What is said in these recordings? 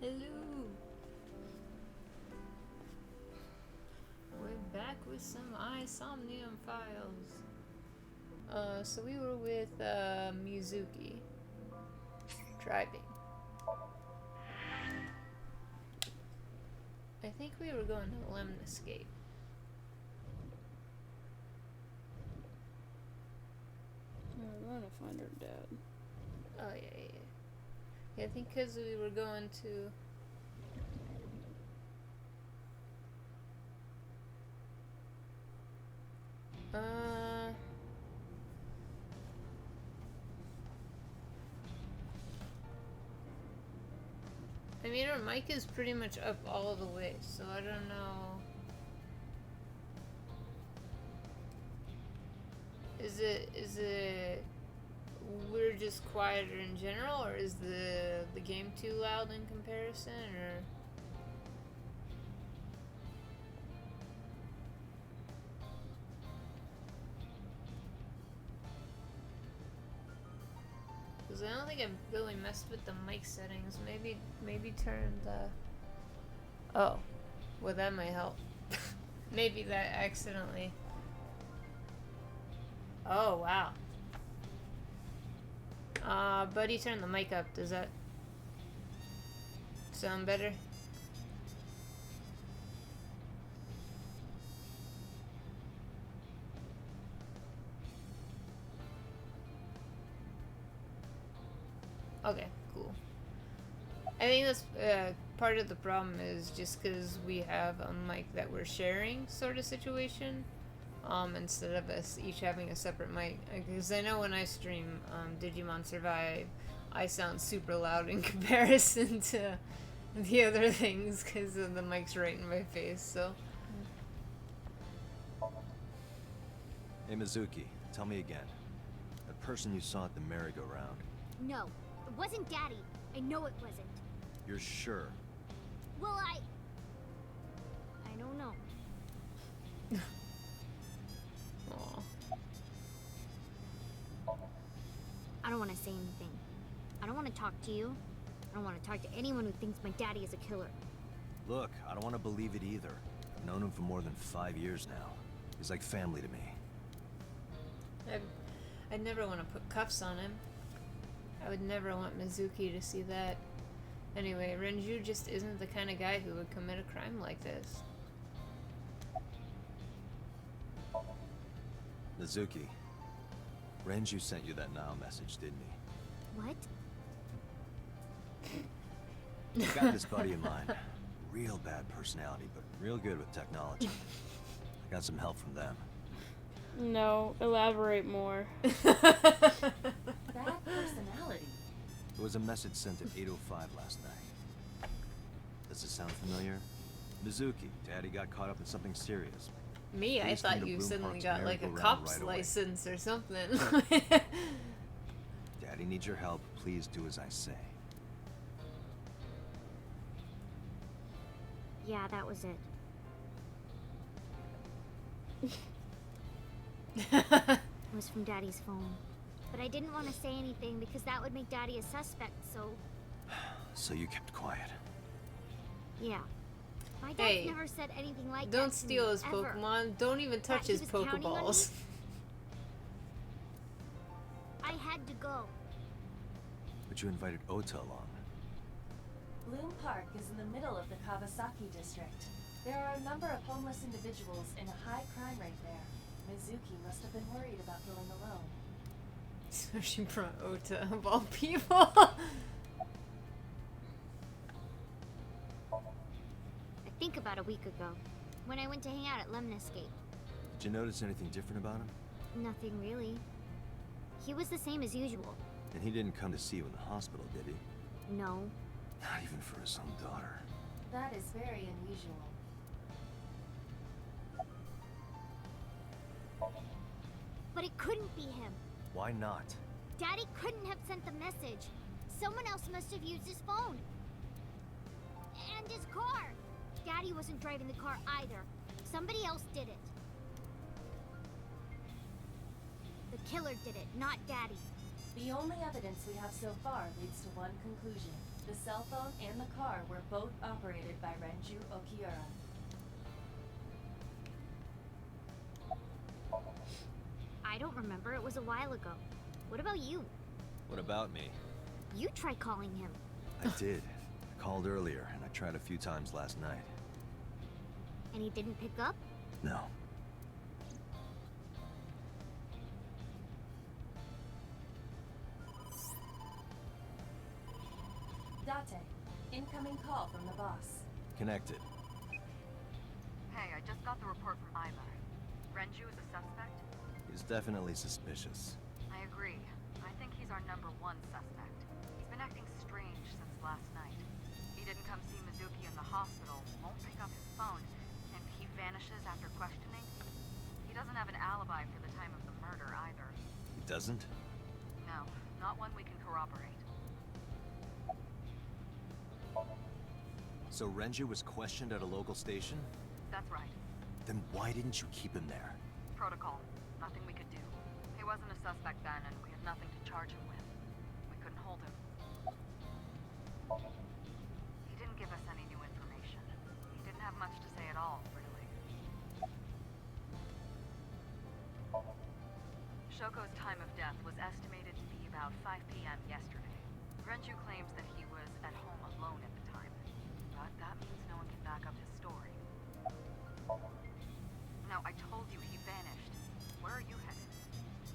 Hello. We're back with some Somnium files. So we were with Mizuki driving. I think we were going to LMMS. We're going to find her dad. Oh yeah. Yeah, I think because we were going to. I mean, our mic is pretty much up all the way, so I don't know. Is it we're just quieter in general, or is the game too loud in comparison, or? Because I don't think I've really messed with the mic settings. Maybe turn the. Oh, well that might help. Maybe that accidentally. Oh wow. Buddy, turn the mic up. Does that sound better? Okay, cool. I think that's part of the problem is just because we have a mic that we're sharing sort of situation, instead of us each having a separate mic. Because I know when I stream Digimon Survive, I sound super loud in comparison to the other things because the mic's right in my face. So. Hey Mizuki, tell me again. That person you saw at the merry-go-round. No, it wasn't Daddy. I know it wasn't. You're sure? Well, I don't know. Aww. I don't want to say anything. I don't want to talk to you. I don't want to talk to anyone who thinks my daddy is a killer. Look, I don't want to believe it either. I've known him for more than 5 years now. He's like family to me. I'd never want to put cuffs on him. I would never want Mizuki to see that. Anyway, Renju just isn't the kind of guy who would commit a crime like this. Mizuki, Renju sent you that now message, didn't he? What? I got this buddy of mine. Real bad personality, but real good with technology. I got some help from them. No, elaborate more. Bad personality. It was a message sent at 8:05 last night. Does it sound familiar? Mizuki, Daddy got caught up in something serious. Me, I Please come thought to you Bloom suddenly Park's got like a merry-go-round cop's right away. license or something. Daddy needs your help. Please do as I say. Yeah, that was it. It was from Daddy's phone. But I didn't want to say anything because that would make Daddy a suspect, so... So you kept quiet. Yeah. My dad Hey, never said anything like that Don't to steal me, his ever. Pokemon. Don't even touch That he his was counting on Pokeballs. I had to go. But you invited Ota along. Bloom Park is in the middle of the Kawakami district. There are a number of homeless individuals and a high crime rate there. Mizuki must have been worried about going alone. So she brought Ota of all people. I think about a week ago, when I went to hang out at LMMS. Did you notice anything different about him? Nothing really. He was the same as usual. And he didn't come to see you in the hospital, did he? No. Not even for his own daughter. That is very unusual. But it couldn't be him. Why not? Daddy couldn't have sent the message. Someone else must have used his phone. And his car. Daddy wasn't driving the car either. Somebody else did it. The killer did it, not Daddy. The only evidence we have so far leads to one conclusion. The cell phone and the car were both operated by Renju Okiura. I don't remember. It was a while ago. What about you? What about me? You tried calling him. I did. I called earlier, and I tried a few times last night. And he didn't pick up? No. Date, incoming call from the boss. Connected. Hey, I just got the report from Iva. Renju is a suspect? He's definitely suspicious. I agree. I think he's our #1 suspect. He's been acting strange since last night. He didn't come see Mizuki in the hospital, won't pick up his phone, and he vanishes after questioning. He doesn't have an alibi for the time of the murder either. He doesn't? No, not one we can corroborate. So Renju was questioned at a local station? That's right. Then why didn't you keep him there? Protocol. Nothing we could do. He wasn't a suspect then, and we had nothing to charge him with. We couldn't hold him. He didn't give us any new information. He didn't have much to say at all, really. Shoko's time of death was estimated to be about 5 p.m. yesterday. Renju claims that he was at home alone at the time. But that means no one can back up his story. Now, I told you he vanished. Where are you headed?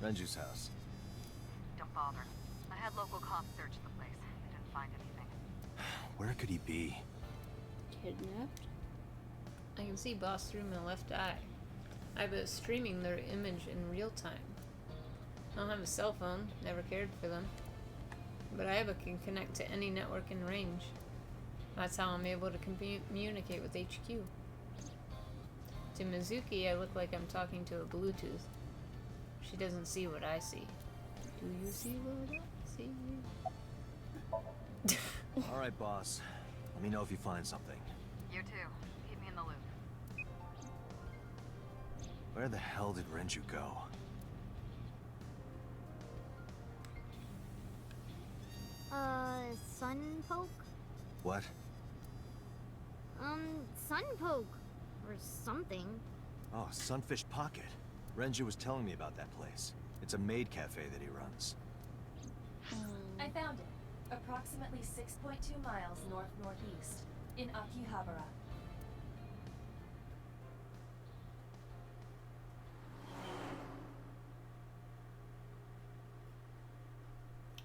Renju's house. Don't bother. I had local cops search the place. They didn't find anything. Where could he be? Kidnapped? I can see boss through my left eye. I've been streaming their image in real time. I don't have a cell phone, never cared for them. But Iba can connect to any network in range. That's how I'm able to communicate with HQ. To Mizuki, I look like I'm talking to a Bluetooth. She doesn't see what I see. Do you see what I see? Alright, boss. Let me know if you find something. You too. Keep me in the loop. Where the hell did Renju go? Sunpoke? What? Sunpoke. Or something. Oh, Sunfish Pocket. Renju was telling me about that place. It's a maid cafe that he runs. I found it. Approximately 6.2 miles north-northeast, in Akihabara.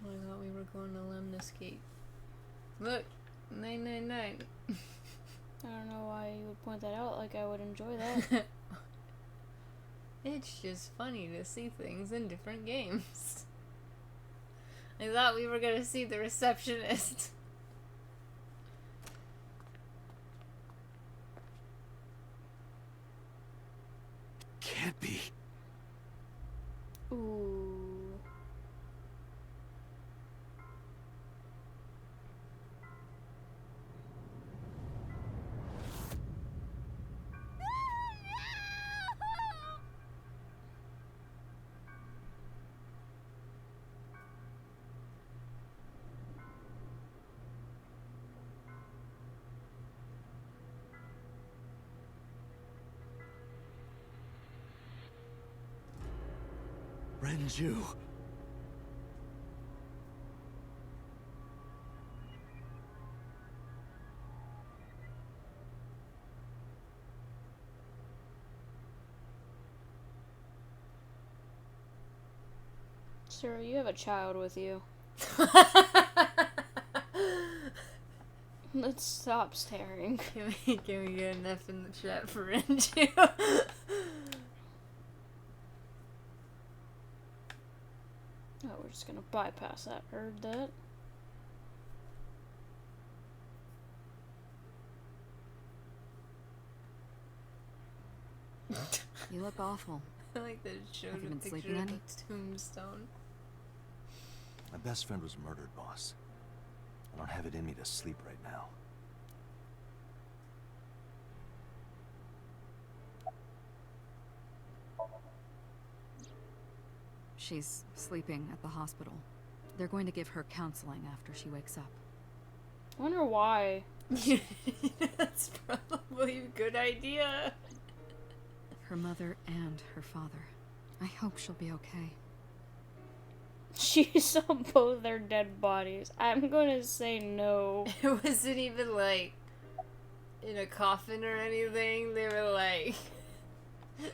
Oh, I thought we were going to LMMS Gate. Look! 999! I don't know why you would point that out, like I would enjoy that. It's just funny to see things in different games. I thought we were gonna see the receptionist. Can't be. Ooh. Renju. Sir, you have a child with you. Let's stop staring. Can we get an F in the chat for Renju? Oh, we're just gonna bypass that. Heard that? You look awful. I like that it showed Have you a been picture sleeping of any? the tombstone. My best friend was murdered, boss. I don't have it in me to sleep right now. She's sleeping at the hospital. They're going to give her counseling after she wakes up. I wonder why. That's probably a good idea. Her mother and her father. I hope she'll be okay. She saw both their dead bodies. I'm gonna say no. It wasn't even like in a coffin or anything. They were like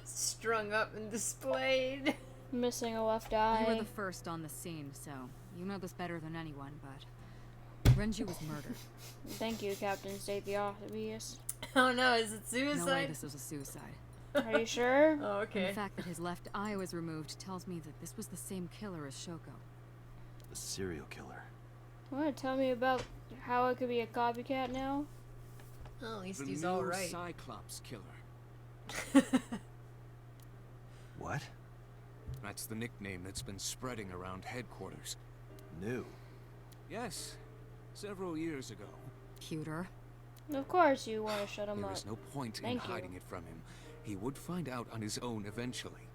strung up and displayed. Missing a left You eye. were the first on the scene, so you know this better than anyone, but Renju was murdered. Thank you, Captain State the Obvious. Oh no, is it No way suicide? this was a suicide. Are you sure? Oh, And okay. the fact that his left eye was removed tells me that this was the same killer as Shoko. The serial killer. What? Tell me about how it could be a copycat now? Well, at least The he's new alright. Cyclops killer. What? That's the nickname that's been spreading around headquarters. New. Yes, several years ago. Cuter. Of course you want to shut him There up. is no point in Thank you. hiding it from him. He would find out on his own eventually.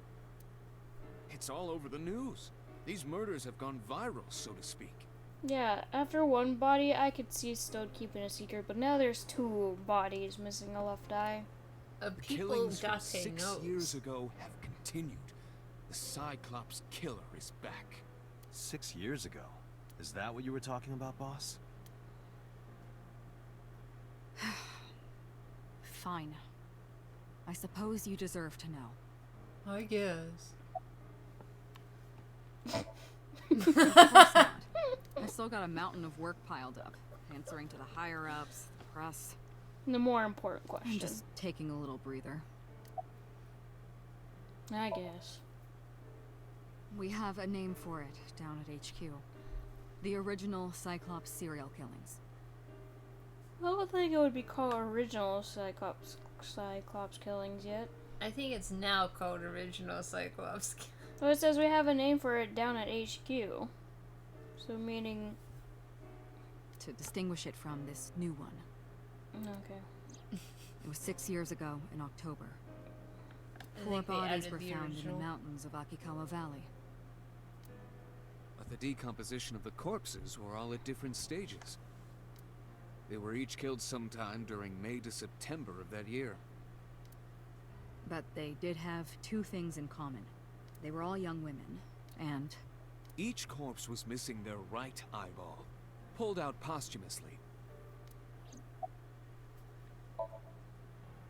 It's all over the news. These murders have gone viral, so to speak. Yeah, after one body, I could see still keeping a secret, but now there's two bodies missing a left eye. A The people killings from Date 6 knows. years ago have continued. The Cyclops killer is back. 6 years ago. Is that what you were talking about, boss? Fine. I suppose you deserve to know. I guess. Of course not. I still got a mountain of work piled up, answering to the higher-ups, the press. The more important question. I'm just taking a little breather. I guess. We have a name for it down at HQ. The original Cyclops serial killings. I don't think it would be called original Cyclops killings yet. I think it's now called Original Cyclops. Well, it says we have a name for it down at HQ. So meaning... To distinguish it from this new one. Okay. It was 6 years ago in October. I 4 think they bodies added were the found in original. the mountains of Akikawa Valley. But the decomposition of the corpses were all at different stages. They were each killed sometime during May to September of that year. But they did have 2 things in common. They were all young women, and Each corpse was missing their right eyeball, pulled out posthumously.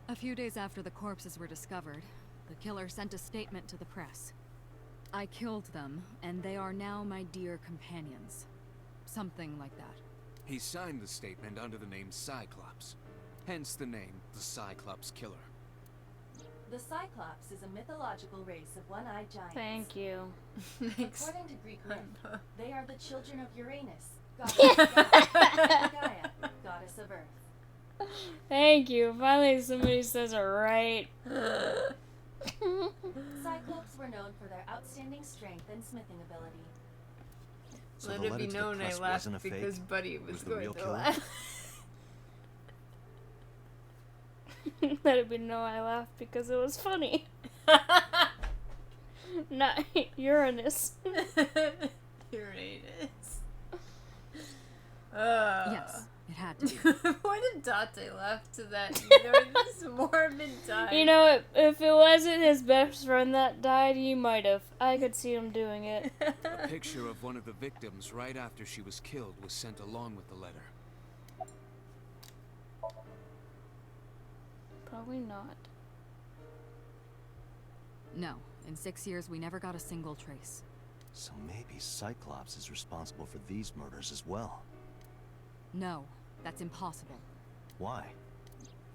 a few days after the corpses were discovered, the killer sent a statement to the press. I killed them, and they are now my dear companions. Something like that. He signed the statement under the name Cyclops, hence the name the Cyclops Killer. The Cyclops is a mythological race of one-eyed giants. Thank you. Thanks. According to Greek myth, they are the children of Uranus, goddess of Gaia, Gaia, goddess of Earth. Thank you. Finally somebody says it right. Cyclops were known for their outstanding strength and smithing ability. So Let the it letter be to the known I press laughed wasn't a fake? because Buddy was the going real to killer? laugh. Let it be known I laughed because it was funny. Not Uranus. Uranus. Yes, it had to be. Why did Date laugh to that? You know, this morbid time. You know, if it wasn't his best friend that died, he might have. I could see him doing it. A picture of one of the victims right after she was killed was sent along with the letter. Probably not. No, in 6 years we never got a single trace. So maybe Cyclops is responsible for these murders as well. No, that's impossible. Why?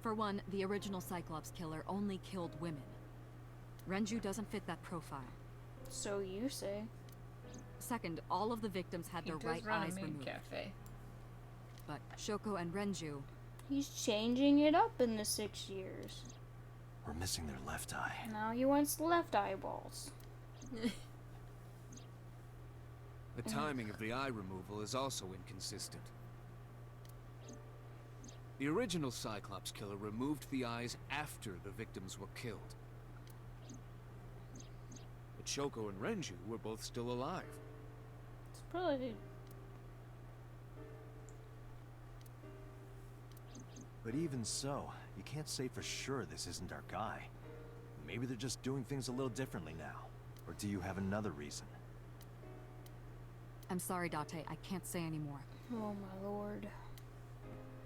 For one, the original Cyclops killer only killed women. Renju doesn't fit that profile. So you say. Second, all of the victims had He their does right run a eyes main removed. cafe. But Shoko and Renju, He's changing it up in the 6 years. We're missing their left eye. Now he wants left eyeballs. The timing of the eye removal is also inconsistent. The original Cyclops Killer removed the eyes after the victims were killed. But Shoko and Renju were both still alive. It's Probably. But even so, you can't say for sure this isn't our guy. Maybe they're just doing things a little differently now. Or do you have another reason? I'm sorry, Date. I can't say anymore. Oh my lord.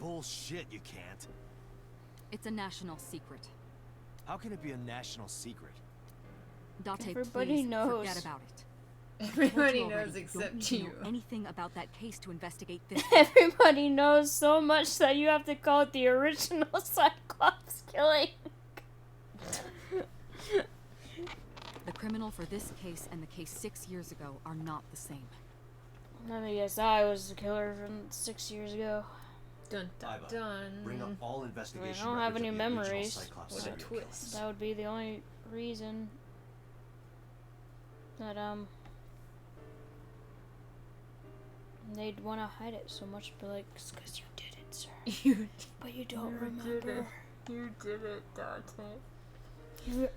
Bullshit, you can't. It's a national secret. How can it be a national secret? Date, Everybody please knows. forget about it. Everybody Told you already, knows don't except need to you. know anything about that case to investigate this. Everybody knows so much that you have to call it the original Cyclops killing. The criminal for this case and the case 6 years ago are not the same. Let me guess, I was the killer from 6 years ago. Dun dun Iva, dun. Bring up all investigation I don't have records any of the original memories. Cyclops What a serial killer. twist. That would be the only reason that they'd want to hide it so much, but like, it's 'cause you did it, sir. You But you don't did remember. it. You did it, Dante.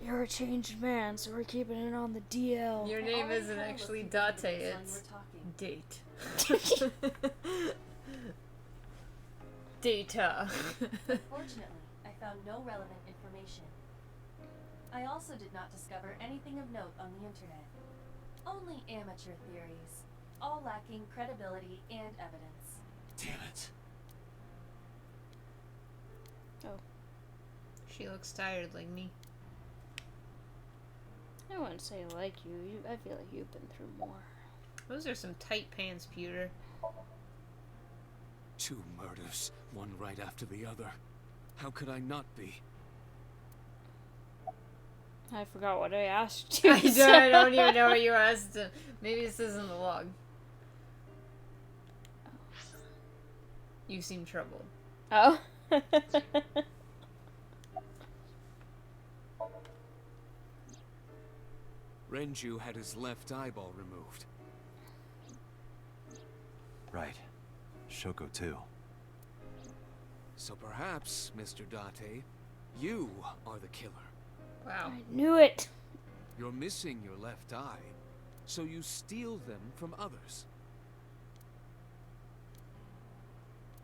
You're a changed man, so we're keeping it on the DL. Your I name already isn't had a actually look through the Date, videos while you it's were talking. Date. Data. Fortunately, I found no relevant information. I also did not discover anything of note on the internet. Only amateur theories, all lacking credibility and evidence. Damn it. She looks tired like me. I wouldn't say like you. I feel like you've been through more. Those are some tight pants, Pewter. 2 murders, one right after the other. How could I not be? I forgot what I asked you. I don't even know what you asked. Maybe this isn't the log. You seem troubled. Oh. Renju had his left eyeball removed. Right. Shoko too. So perhaps, Mr. Date, you are the killer. Wow. I knew it. You're missing your left eye, so you steal them from others.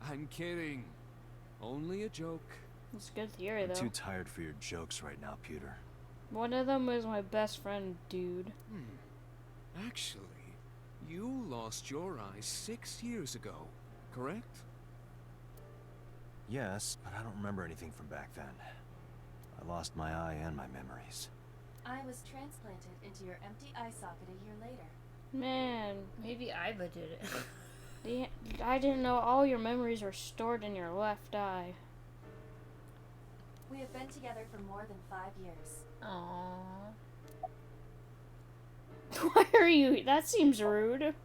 I'm kidding. Only a joke. It's a good theory, I'm though. too tired for your jokes right now, Pewter. One of them was my best friend, dude. Actually, you lost your eye 6 years ago, correct? Yes, but I don't remember anything from back then. I lost my eye and my memories. I was transplanted into your empty eye socket a year later. Man, Maybe Iva did it. I didn't know all your memories were stored in your left eye. We have been together for more than 5 years. Aww. Why are you? That seems rude.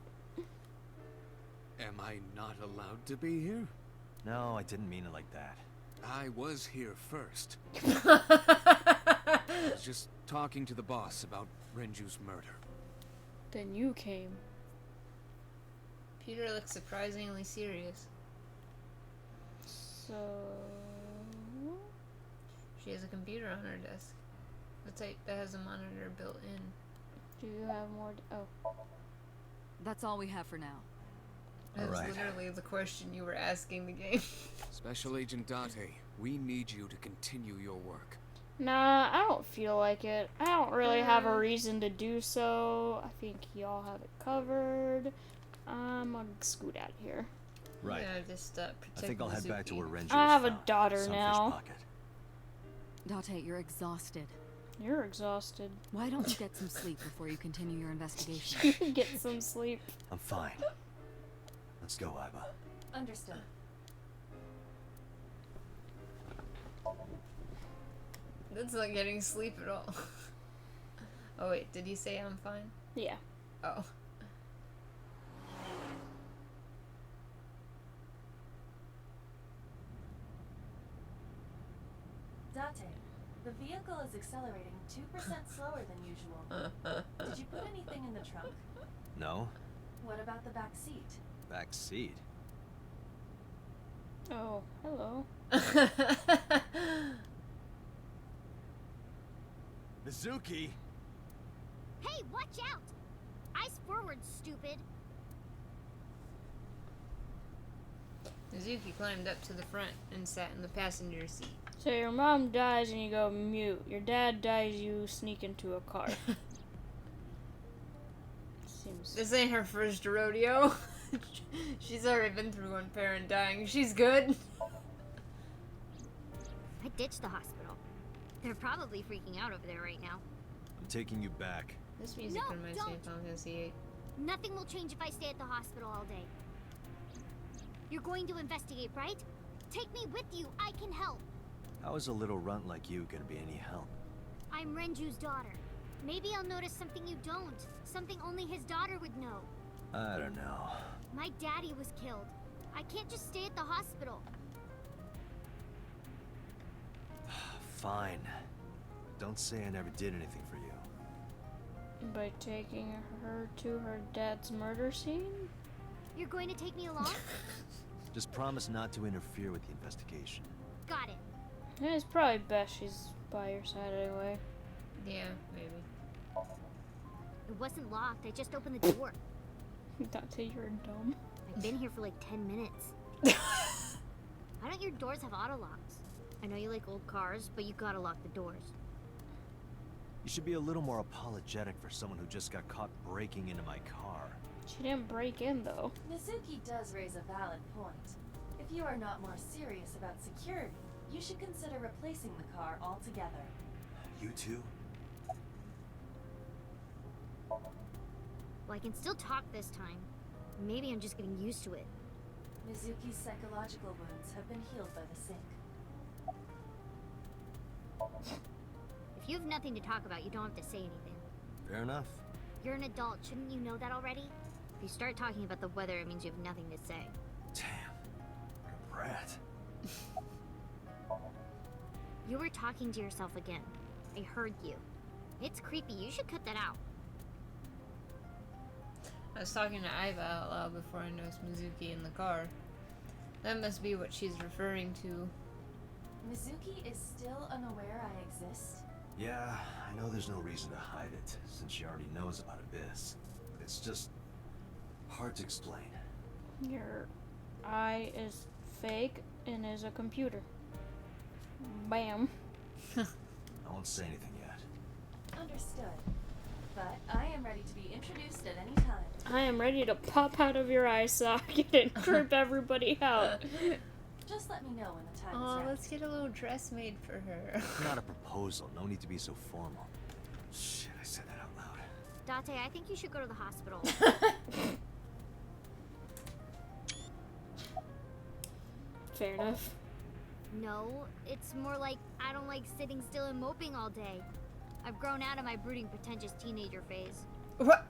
Am I not allowed to be here? No, I didn't mean it like that. I was here first. I was just talking to the boss about Renju's murder. Then you came. Peter looks surprisingly serious. So. She has a computer on her desk. The type that has a monitor built in. Do you have more? Oh. That's all we have for now. That's Alright. literally the question you were asking the game. Special Agent Date, we need you to continue your work. Nah, I don't feel like it. I don't really have a reason to do so. I think y'all have it covered. I'm gonna scoot out of here. Right. Yeah, just protect I think I'll head back to Mizuki. where Renju I have a found, daughter Sunfish now. Pocket. Date, you're exhausted. You're exhausted. Why don't you get some sleep before you continue your investigation? Get some sleep. I'm fine. Let's go, Iva. Understood. That's not getting sleep at all. Oh wait, did he say I'm fine? Yeah. Oh. Date, the vehicle is accelerating 2% slower than usual. Did you put anything in the trunk? No? What about the back seat? Back seat. Oh, hello. Mizuki! Hey, watch out! Eyes forward, stupid. Mizuki climbed up to the front and sat in the passenger seat. So your mom dies and you go mute. Your dad dies, you sneak into a car. Seems... This ain't her first rodeo. She's already been through one parent dying. She's good. I ditched the hospital. They're probably freaking out over there right now. I'm taking you back. This music No, reminds me don't. of Final Fantasy VIII. Nothing will change if I stay at the hospital all day. You're going to investigate, right? Take me with you. I can help. How is a little runt like you gonna be any help? I'm Renju's daughter. Maybe I'll notice something you don't. Something only his daughter would know. I don't know. My daddy was killed. I can't just stay at the hospital. Fine. Don't say I never did anything for you. By taking her to her dad's murder scene? You're going to take me along? Just promise not to interfere with the investigation. Got it. Yeah, it's probably best she's by your side anyway. Yeah, maybe. It wasn't locked. I just opened the door. Dante, you're dumb. I've been here for like 10 minutes. Why don't your doors have auto locks? I know you like old cars, but you gotta lock the doors. You should be a little more apologetic for someone who just got caught breaking into my car. She didn't break in though. Mizuki does raise a valid point. If you are not more serious about security, you should consider replacing the car altogether. You too? Well, I can still talk this time. Maybe I'm just getting used to it. Mizuki's psychological wounds have been healed by the sink. If you have nothing to talk about, you don't have to say anything. Fair enough. You're an adult, shouldn't you know that already? If you start talking about the weather, it means you have nothing to say. Damn. What a brat. You were talking to yourself again. I heard you. It's creepy. You should cut that out. I was talking to Iva out loud before I noticed Mizuki in the car. That must be what she's referring to. Mizuki is still unaware I exist. Yeah, I know there's no reason to hide it, since she already knows about Abyss. But it's just hard to explain. Your eye is fake and is a computer. Bam. I won't say anything yet. Understood. But I am ready to be introduced at any time. I am ready to pop out of your eye socket and creep everybody out. Just let me know when the time Oh, is right. let's get a little dress made for her. Not a proposal. No need to be so formal. Shit, I said that out loud. Date, I think you should go to the hospital. Fair enough. No, it's more like I don't like sitting still and moping all day. I've grown out of my brooding, pretentious teenager phase. What?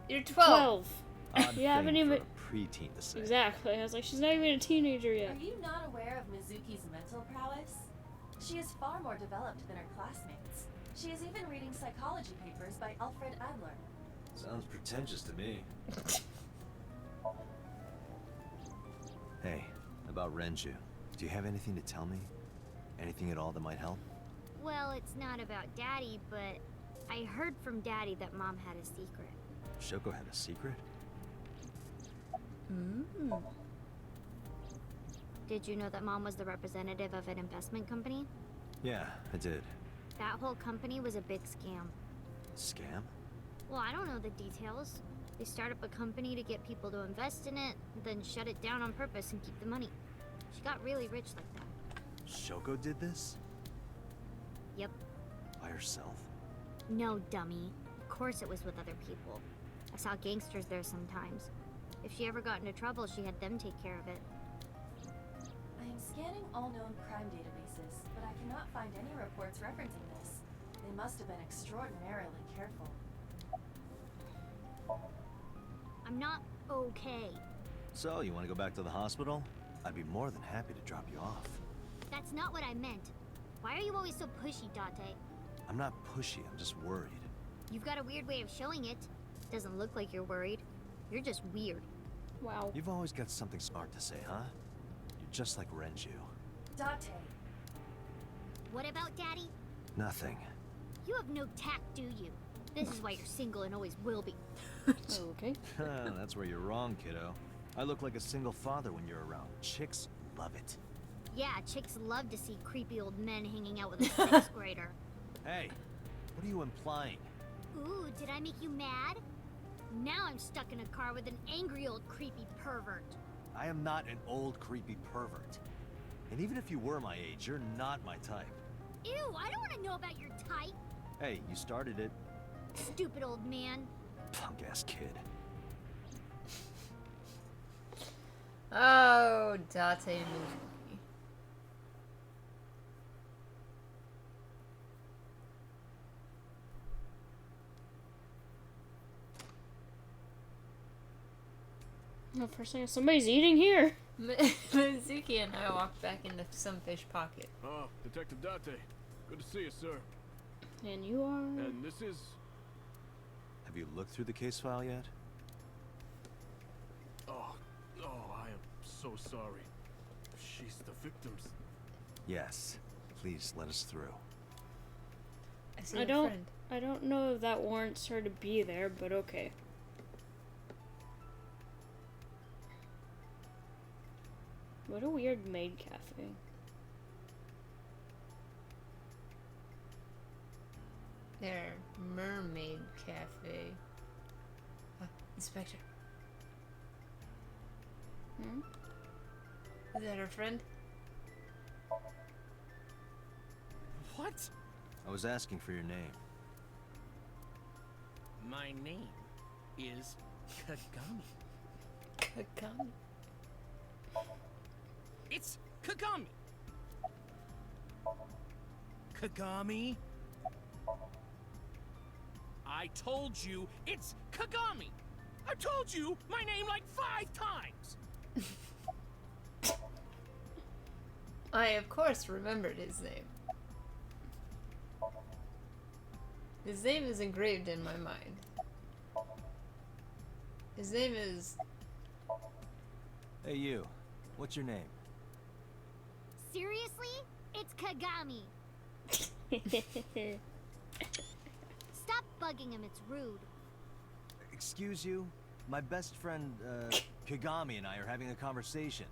You're 12. Odd You haven't thing even... for a preteen to say. Exactly. I was like, she's not even a teenager yet. Are you not aware of Mizuki's mental prowess? She is far more developed than her classmates. She is even reading psychology papers by Alfred Adler. Sounds pretentious to me. Hey, about Renju. Do you have anything to tell me? Anything at all that might help? Well, it's not about Daddy, but I heard from Daddy that Mom had a secret. Shoko had a secret? Did you know that Mom was the representative of an investment company? Yeah, I did. That whole company was a big scam. Scam? Well, I don't know the details. They start up a company to get people to invest in it, then shut it down on purpose and keep the money. She got really rich like that. Shoko did this? Yep. By herself? No, dummy. Of course it was with other people. I saw gangsters there sometimes. If she ever got into trouble, she had them take care of it. I am scanning all known crime databases, but I cannot find any reports referencing this. They must have been extraordinarily careful. I'm not okay. So, you want to go back to the hospital? I'd be more than happy to drop you off. That's not what I meant. Why are you always so pushy, Date? I'm not pushy, I'm just worried. You've got a weird way of showing it. Doesn't look like you're worried. You're just weird. Wow. You've always got something smart to say, huh? You're just like Renju. Date. What about Daddy? Nothing. You have no tact, do you? This is why you're single and always will be. Okay. That's where you're wrong, kiddo. I look like a single father when you're around. Chicks love it. Yeah, chicks love to see creepy old men hanging out with a 6th grader. Hey, what are you implying? Ooh, did I make you mad? Now I'm stuck in a car with an angry old creepy pervert. I am not an old creepy pervert. And even if you were my age, you're not my type. Ew, I don't want to know about your type. Hey, you started it. Stupid old man. Punk-ass kid. Oh, Date Mizuki. The first thing is somebody's eating here. Mizuki and I walked back into some fish pocket. Ah, Detective Date. Good to see you, sir. And you are... And this is... Have you looked through the case file yet? Oh, I am so sorry. She's the victim's... Yes. Please let us through. I see a friend. I don't know if that warrants her to be there, but okay. What a weird maid cafe. Their mermaid cafe. Inspector. Hmm? Is that our friend? What? I was asking for your name. My name is Kagami. Kawakami. It's Kagami. Kagami. I told you it's Kagami. I told you my name like 5 times. I, of course, remembered his name. His name is engraved in my mind. His name is... Hey, you. What's your name? Seriously? It's Kagami. Stop bugging him, it's rude. Excuse you? My best friend, Kagami and I are having a conversation.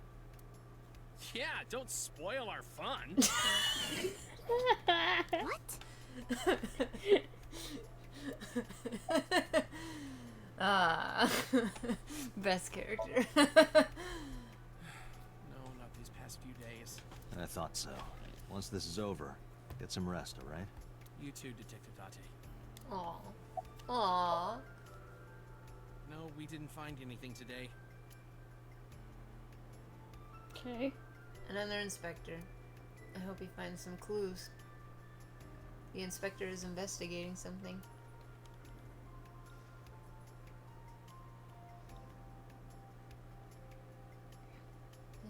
Yeah, don't spoil our fun. What? Ah, best character. No, not these past few days. I thought so. Once this is over, get some rest, alright? You too, Detective Date. Aw. Aw. No, we didn't find anything today. Okay. Another inspector. I hope he finds some clues. The inspector is investigating something.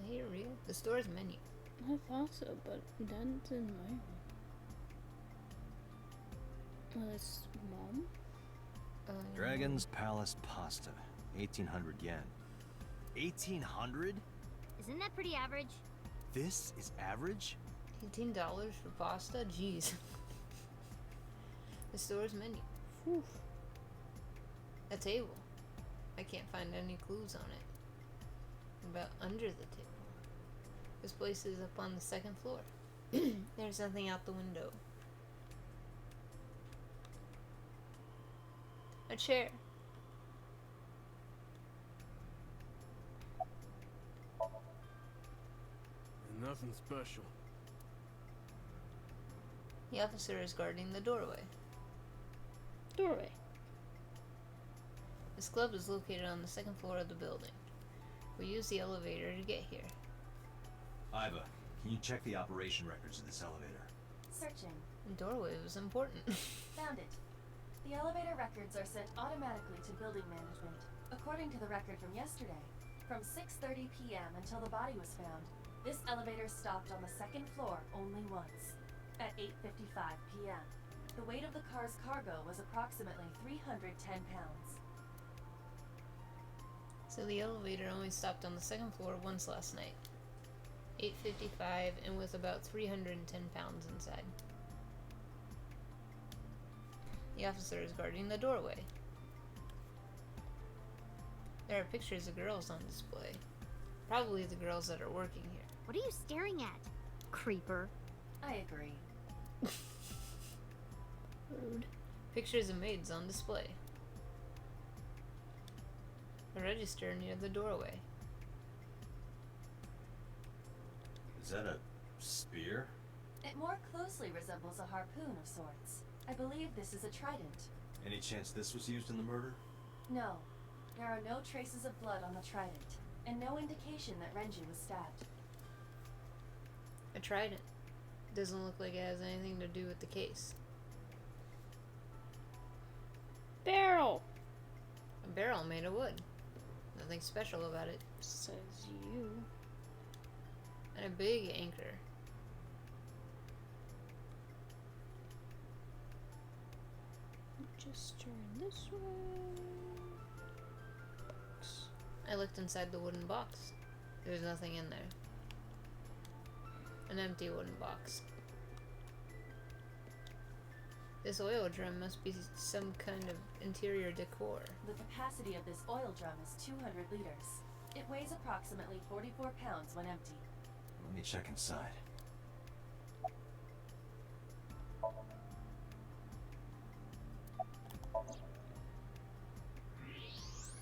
Hey, real? The store's menu. I thought so, but that's in my room. Well, it's mom? Dragon's Palace Pasta. 1,800 yen. 1,800? Isn't that pretty average? This is average? $18 for pasta? Jeez. The store's menu. Whew. A table. I can't find any clues on it. About under the table. This place is up on the 2nd floor. There's nothing out the window. A chair. Nothing special. The officer is guarding the doorway. Doorway. This club is located on the 2nd floor of the building. We use the elevator to get here. Iva, can you check the operation records of this elevator? Searching. The doorway was important. Found it. The elevator records are sent automatically to building management. According to the record from yesterday, from 6:30 p.m. until the body was found, this elevator stopped on the 2nd floor only once, at 8:55 p.m. The weight of the car's cargo was approximately 310 pounds. So the elevator only stopped on the 2nd floor once last night. 8:55 and with about 310 pounds inside. The officer is guarding the doorway. There are pictures of girls on display. Probably the girls that are working here. What are you staring at, creeper? I agree. Rude. Pictures of maids on display. A register near the doorway. Is that a spear? It more closely resembles a harpoon of sorts. I believe this is a trident. Any chance this was used in the murder? No, there are no traces of blood on the trident, and no indication that Renji was stabbed. A trident. Doesn't look like it has anything to do with the case. Barrel! A barrel made of wood. Nothing special about it. Says you. And a big anchor. Just turn this way. Box. I looked inside the wooden box. There was nothing in there. An empty wooden box. This oil drum must be some kind of interior decor. The capacity of this oil drum is 200 liters. It weighs approximately 44 pounds when empty. Let me check inside.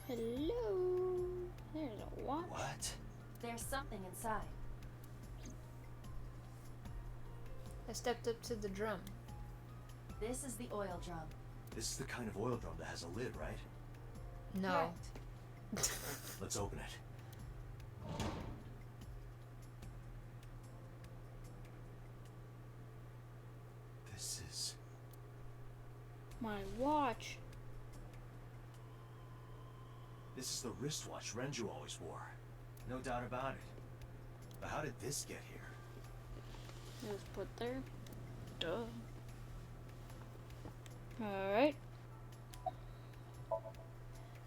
Hello. There's a watch. What? There's something inside. I stepped up to the drum. This is the oil drum. This is the kind of oil drum that has a lid, right? No. Correct. Let's open it. This is... My watch. This is the wristwatch Renju always wore. No doubt about it. But how did this get here? It was put there. Duh. Alright.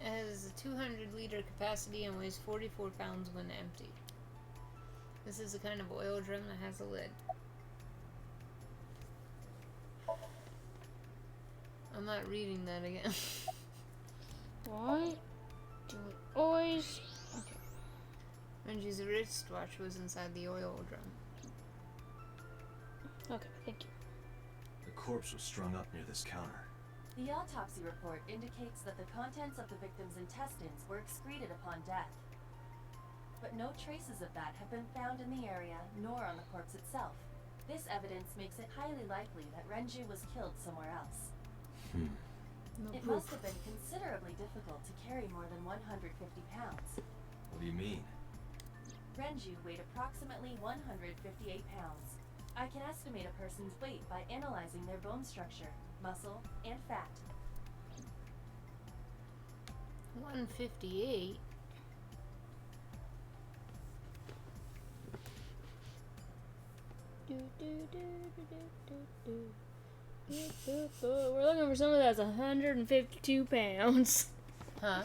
It has a 200-liter capacity and weighs 44 pounds when empty. This is the kind of oil drum that has a lid. I'm not reading that again. Why do we always... Okay. Renji's wristwatch was inside the oil drum. Okay, thank you. The corpse was strung up near this counter. The autopsy report indicates that the contents of the victim's intestines were excreted upon death. But no traces of that have been found in the area, nor on the corpse itself. This evidence makes it highly likely that Renju was killed somewhere else. No It proof. must have been considerably difficult to carry more than 150 pounds. What do you mean? Renju weighed approximately 158 pounds. I can estimate a person's weight by analyzing their bone structure, muscle, and fat. 158? We're looking for someone that's 152 pounds. Huh?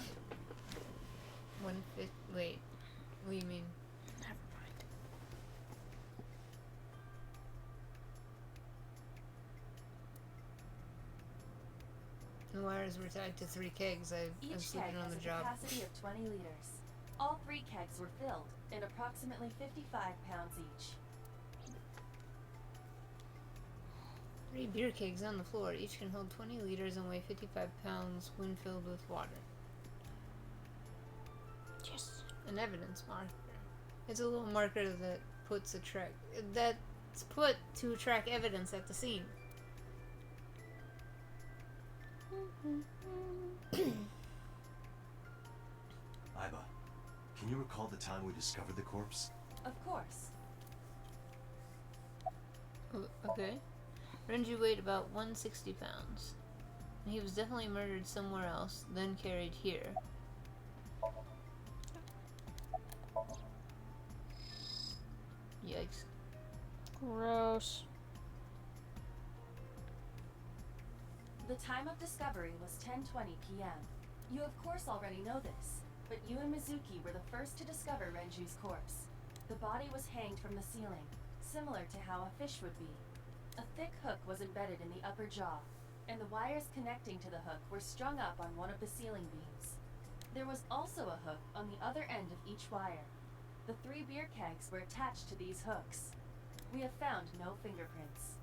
150. Wait. What do you mean? Never mind. The wires were tied to 3 kegs. I was Each keg sleeping on has the a job. capacity of 20 liters. All 3 kegs were filled, and approximately 55 pounds each. 3 beer kegs on the floor. Each can hold 20 liters and weigh 55 pounds when filled with water. Yes. An evidence marker. It's a little marker that puts a track. That's put to track evidence at the scene. Iba, can you recall the time we discovered the corpse? Of course. Okay. Renji weighed about 160 pounds. He was definitely murdered somewhere else, then carried here. Yikes. Gross. The time of discovery was 10:20 p.m. You of course already know this, but you and Mizuki were the first to discover Renju's corpse. The body was hanged from the ceiling, similar to how a fish would be. A thick hook was embedded in the upper jaw, and the wires connecting to the hook were strung up on one of the ceiling beams. There was also a hook on the other end of each wire. The 3 beer kegs were attached to these hooks. We have found no fingerprints.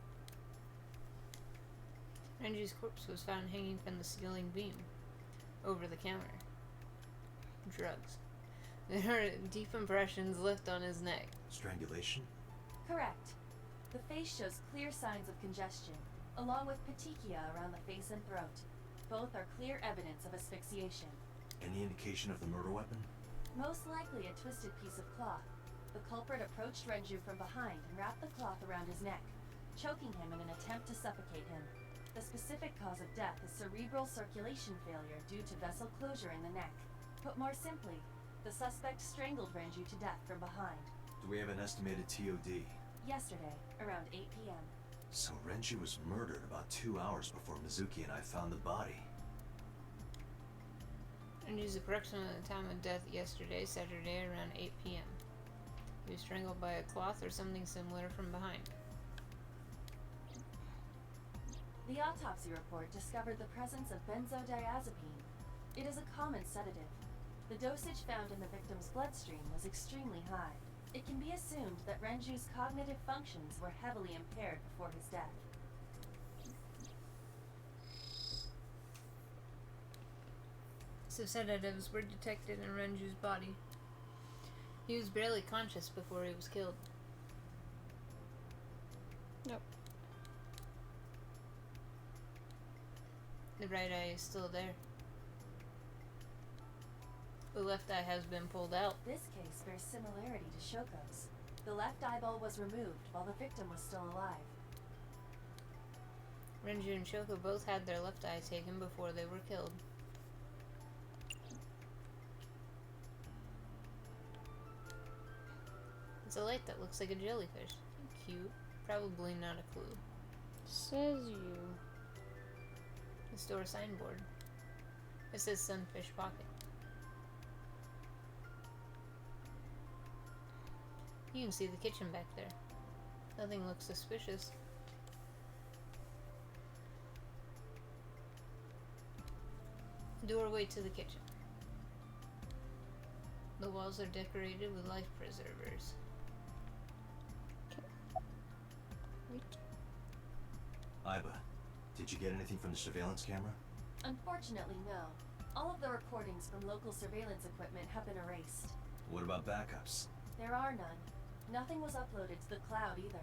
Renji's corpse was found hanging from the ceiling beam, over the counter. Drugs. There are deep impressions left on his neck. Strangulation? Correct. The face shows clear signs of congestion, along with petechia around the face and throat. Both are clear evidence of asphyxiation. Any indication of the murder weapon? Most likely a twisted piece of cloth. The culprit approached Renju from behind and wrapped the cloth around his neck, choking him in an attempt to suffocate him. The specific cause of death is cerebral circulation failure due to vessel closure in the neck. Put more simply, the suspect strangled Renju to death from behind. Do we have an estimated TOD? Yesterday, around 8 p.m. So Renji was murdered about 2 hours before Mizuki and I found the body. Renji's approximate time of death yesterday, Saturday, around 8 p.m. He was strangled by a cloth or something similar from behind. The autopsy report discovered the presence of benzodiazepine. It is a common sedative. The dosage found in the victim's bloodstream was extremely high. It can be assumed that Renju's cognitive functions were heavily impaired before his death. So sedatives were detected in Renju's body. He was barely conscious before he was killed. Nope. The right eye is still there. The left eye has been pulled out. This case bears similarity to Shoko's. The left eyeball was removed while the victim was still alive. Renju and Shoko both had their left eye taken before they were killed. It's a light that looks like a jellyfish. Cute. Probably not a clue. Says you. The store signboard. It says Sunfish Pocket. You can see the kitchen back there. Nothing looks suspicious. Doorway to the kitchen. The walls are decorated with life preservers. Iba, did you get anything from the surveillance camera? Unfortunately, no. All of the recordings from local surveillance equipment have been erased. What about backups? There are none. Nothing was uploaded to the cloud either.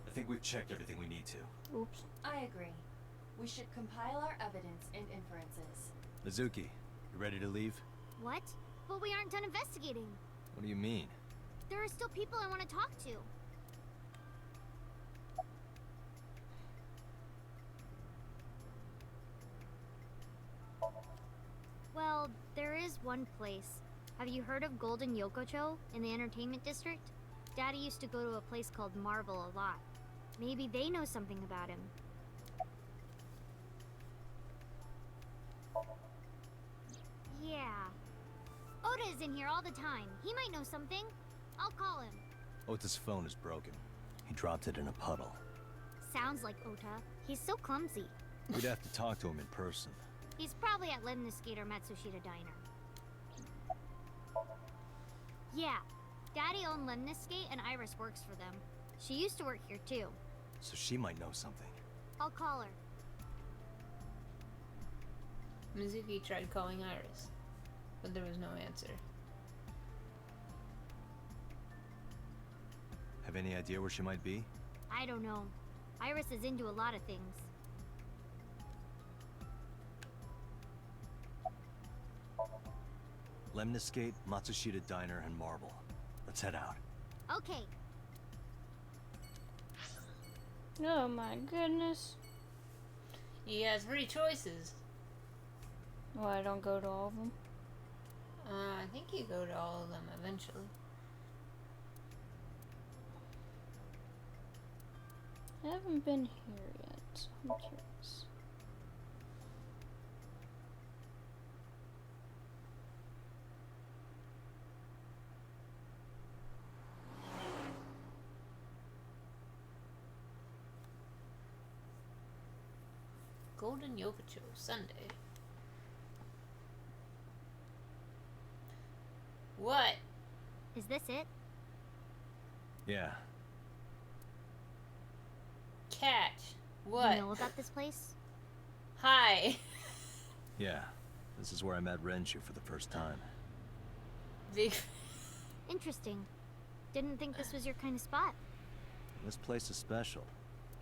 I think we've checked everything we need to. Oops. I agree. We should compile our evidence and inferences. Mizuki, you ready to leave? What? But we aren't done investigating. What do you mean? There are still people I want to talk to. Well, there is one place. Have you heard of Golden Yokocho in the entertainment district? Daddy used to go to a place called Marble a lot. Maybe they know something about him. Yeah. Oda is in here all the time. He might know something. I'll call him. Ota's phone is broken. He dropped it in a puddle. Sounds like Ota. He's so clumsy. We'd have to talk to him in person. He's probably at Lemniscate or Matsushita Diner. Yeah. Daddy owned Lemniscate and Iris works for them. She used to work here too. So she might know something. I'll call her. Mizuki tried calling Iris, but there was no answer. Have any idea where she might be? I don't know. Iris is into a lot of things. Lemniscate, Matsushita Diner, and Marble. Let's head out. Okay. Oh my goodness. He has 3 choices. Well, I don't go to all of them. I think you go to all of them eventually. I haven't been here yet, so I'm curious. Golden Yokocho, Sunday. this it? Yeah. Catch. What? You know about this place? Hi. Yeah. This is where I met Renshu for the first time. Big. Interesting. Didn't think this was your kind of spot. This place is special.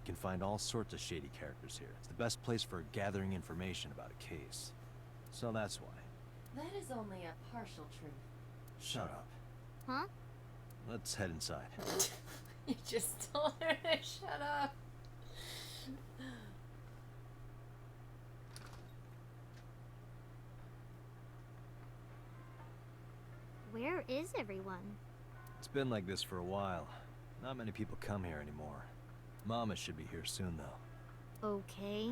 You can find all sorts of shady characters here. It's the best place for gathering information about a case. So that's why. That is only a partial truth. Shut up. Huh? Let's head inside. You just told her to shut up. Where is everyone? It's been like this for a while. Not many people come here anymore. Mama should be here soon, though. Okay.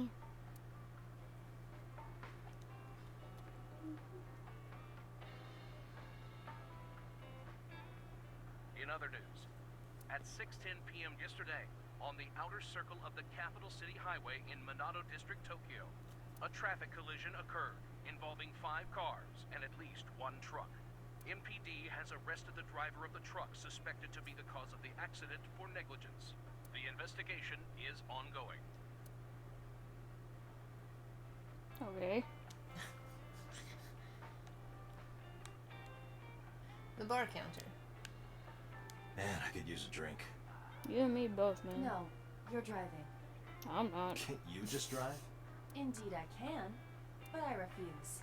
In other news, at 6:10 p.m. yesterday, on the outer circle of the capital city highway in Minato District, Tokyo, a traffic collision occurred involving 5 cars and at least 1 truck. MPD has arrested the driver of the truck suspected to be the cause of the accident for negligence. The investigation is ongoing. Okay. The bar counter. Man, I could use a drink. You and me both, man. No, you're driving. I'm not. Can't you just drive? Indeed I can, but I refuse.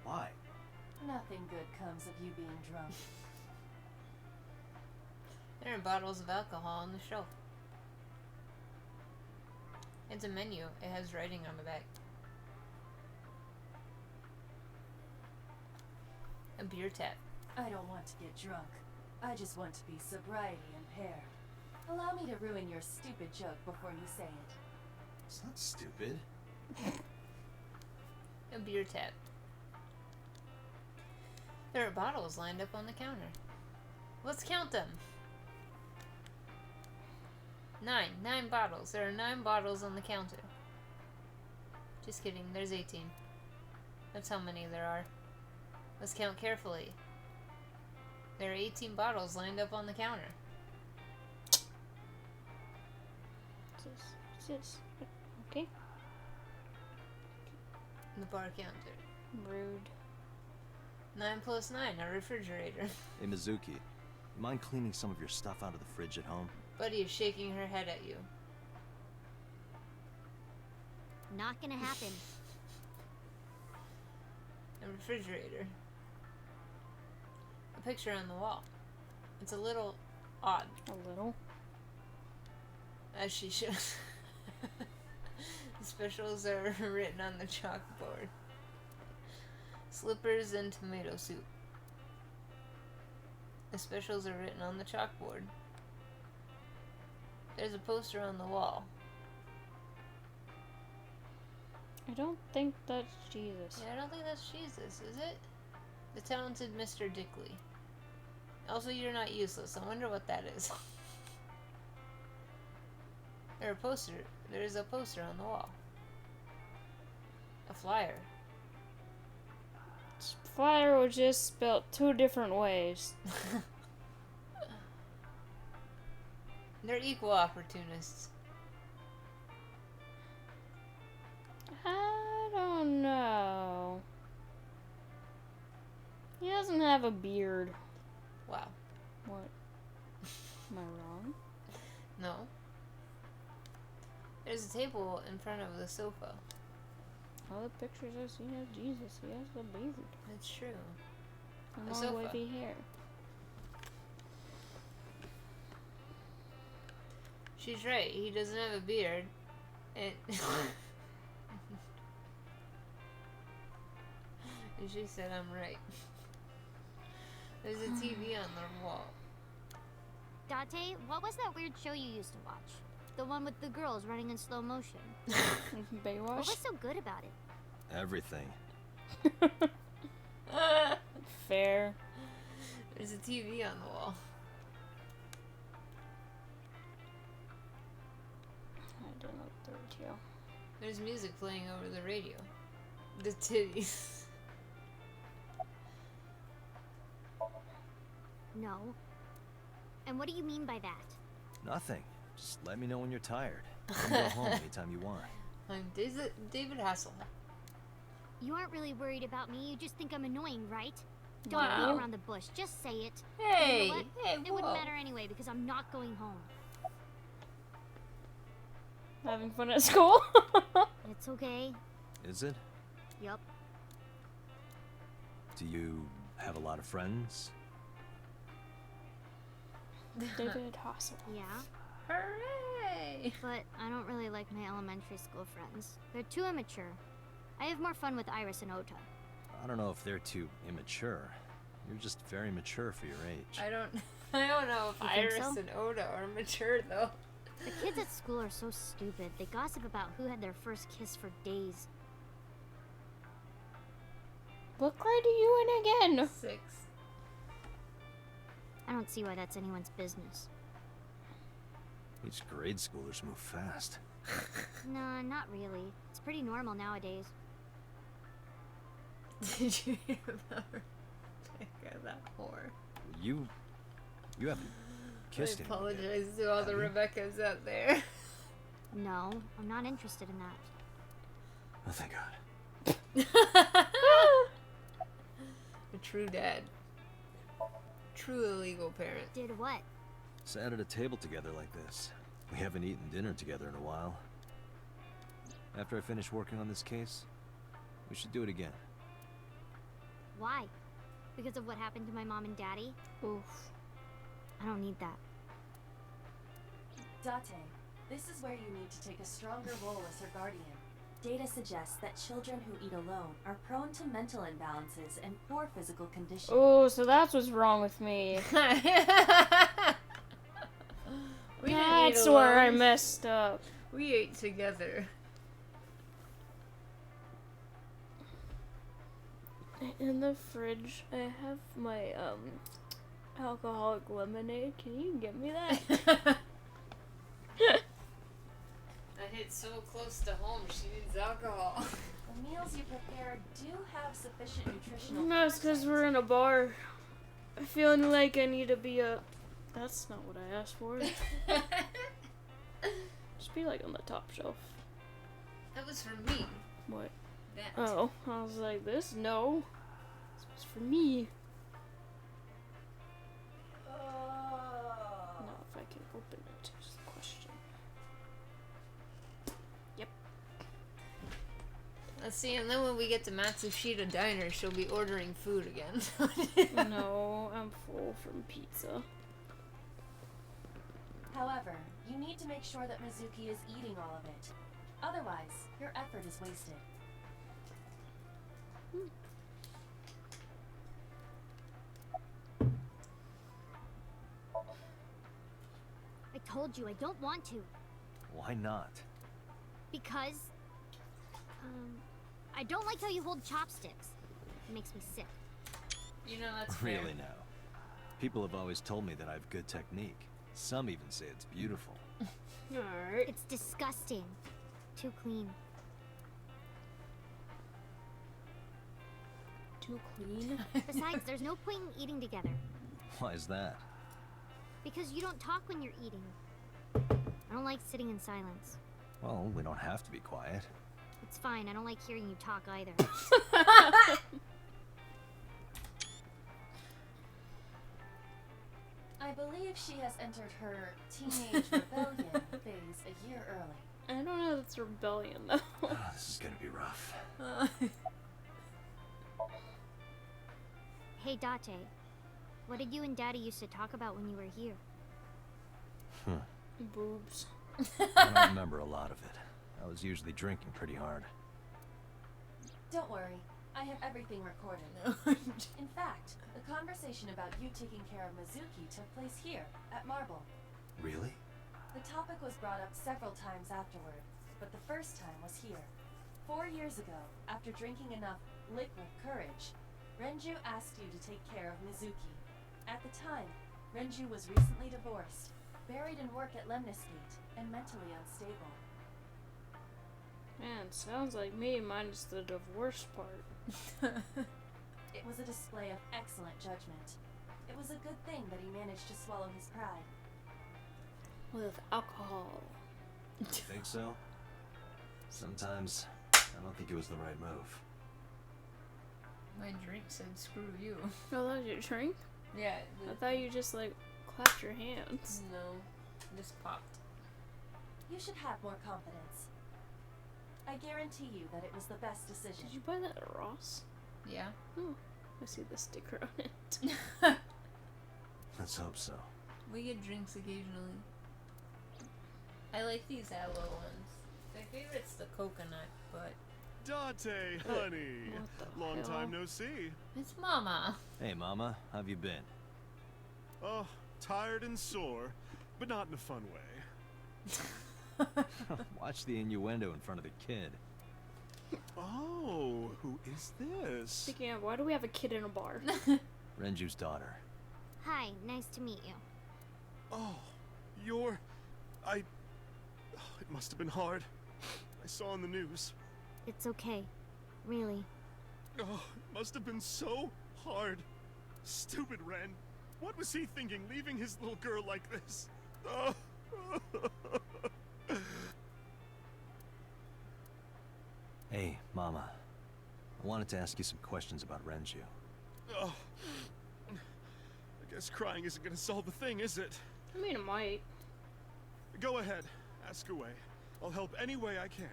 Why? Nothing good comes of you being drunk. There are bottles of alcohol on the shelf. It's a menu. It has writing on the back. A beer tap. I don't want to get drunk. I just want to be sobriety impaired. Allow me to ruin your stupid joke before you say it. It's not stupid. A beer tap. There are bottles lined up on the counter. Let's count them. 9. 9 bottles. There are 9 bottles on the counter. Just kidding. There's 18. That's how many there are. Let's count carefully. There are 18 bottles lined up on the counter. This. Okay. The bar counter. Rude. 9 plus 9. A refrigerator. Hey, Mizuki, you mind cleaning some of your stuff out of the fridge at home? Buddy is shaking her head at you. Not gonna happen. A refrigerator. A picture on the wall. It's a little odd. A little. As she shows. The specials are written on the chalkboard. Slippers and tomato soup. The specials are written on the chalkboard. There's a poster on the wall. I don't think that's Jesus. Yeah, I don't think that's Jesus, is it? The talented Mr. Dickley. Also, you're not useless. I wonder what that is. There is a poster on the wall. A flyer. Flyer was just spelled 2 different ways. They're equal opportunists. I don't know. He doesn't have a beard. Wow. What? Am I wrong? No. There's a table in front of the sofa. All the pictures I've seen of Jesus, he has a beard. That's true. And A long sofa. wavy hair. She's right. He doesn't have a beard. And and she said I'm right. There's a TV on the wall. Date, what was that weird show you used to watch? The one with the girls running in slow motion. What Baywatch? was so good about it? Everything. Fair. There's a TV on the wall. I don't know the detail. There's music playing over the radio. The titties. No, And what do you mean by that? Nothing. Just let me know when you're tired. You can go home anytime you want. I'm David Hasselhoff. You aren't really worried about me. You just think I'm annoying, right? Don't Wow. beat around the bush. Just say it. Hey, You know what? hey, It wouldn't whoa. matter anyway because I'm not going home. Having fun at school? It's okay. Is it? Yup. Do you have a lot of friends? David Hassel. Yeah. Hooray! But I don't really like my elementary school friends. They're too immature. I have more fun with Iris and Ota. I don't know if they're too immature. You're just very mature for your age. I don't know if You think Iris so? and Oda are mature though. The kids at school are so stupid. They gossip about who had their first kiss for days. What grade are you in again? 6. I don't see why that's anyone's business. These grade schoolers move fast. Nah, not really. It's pretty normal nowadays. Did you hear about her? Check out that whore. You haven't kissed I anyone yet, apologize to all the have you? Rebeccas out there. No, I'm not interested in that. Oh, thank God. A true dad. True illegal parent. Did what? Sat at a table together like this. We haven't eaten dinner together in a while. After I finish working on this case, we should do it again. Why? Because of what happened to my mom and daddy? Oof. I don't need that. Date, this is where you need to take a stronger role as her guardian. Data suggests that children who eat alone are prone to mental imbalances and poor physical condition. Oh, so that's what's wrong with me. We didn't eat That's where I alone. messed up. We ate together. In the fridge, I have my alcoholic lemonade. Can you get me that? I hit so close to home, she needs alcohol. The meals you prepare do have sufficient nutritional No, it's because content. we're in a bar. I'm feeling like I need to be a. That's not what I asked for. Just be like on the top shelf. That was for me. What? That. Oh, I was like, this? No. This was for me. Now, if I can open it, is the question. Let's see, and then when we get to Matsushita Diner, she'll be ordering food again. No, I'm full from pizza. However, you need to make sure that Mizuki is eating all of it. Otherwise, your effort is wasted. I told you I don't want to. Why not? Because, I don't like how you hold chopsticks. It makes me sick. You know, that's fair. Really now. People have always told me that I have good technique. Some even say it's beautiful. Alright. It's disgusting. Too clean. Too clean? Besides, there's no point in eating together. Why is that? Because you don't talk when you're eating. I don't like sitting in silence. Well, we don't have to be quiet. It's fine, I don't like hearing you talk either. I believe she has entered her teenage rebellion phase a year early. I don't know if it's rebellion though. Oh, this is gonna be rough. Hey, Date. What did you and Daddy used to talk about when you were here? Boobs. I don't remember a lot of it. I was usually drinking pretty hard. Don't worry, I have everything recorded. In fact, the conversation about you taking care of Mizuki took place here, at Marble. Really? The topic was brought up several times afterward, but the first time was here. 4 years ago, after drinking enough liquid courage, Renju asked you to take care of Mizuki. At the time, Renju was recently divorced, buried in work at LMMS and mentally unstable. Man, sounds like me minus the divorce part. It was a display of excellent judgment. It was a good thing that he managed to swallow his pride. With alcohol. Think so? Sometimes, I don't think it was the right move. My drink said screw you. Oh, that was your drink? Yeah. I thought you just, like, clapped your hands. No. Just popped. You should have more confidence. I guarantee you that it was the best decision. Did you buy that at Ross? Yeah. Oh, I see the sticker on it. Let's hope so. We get drinks occasionally. I like these aloe ones. My favorite's the coconut, but Date, honey. What the Long hell? time no see. it's Mama. Hey, Mama, how have you been? Oh, tired and sore, but not in a fun way. Watch the innuendo in front of the kid. Oh, who is this? Speaking of, why do we have a kid in a bar? Renju's daughter. Hi, nice to meet you. Oh, you're... It must have been hard. I saw on the news. It's okay. Really. Oh, it must have been so hard. Stupid Ren. What was he thinking, leaving his little girl like this? Oh. Hey, Mama. I wanted to ask you some questions about Renju. Oh. I guess crying isn't gonna solve the thing, is it? I mean, it might. Go ahead. Ask away. I'll help any way I can.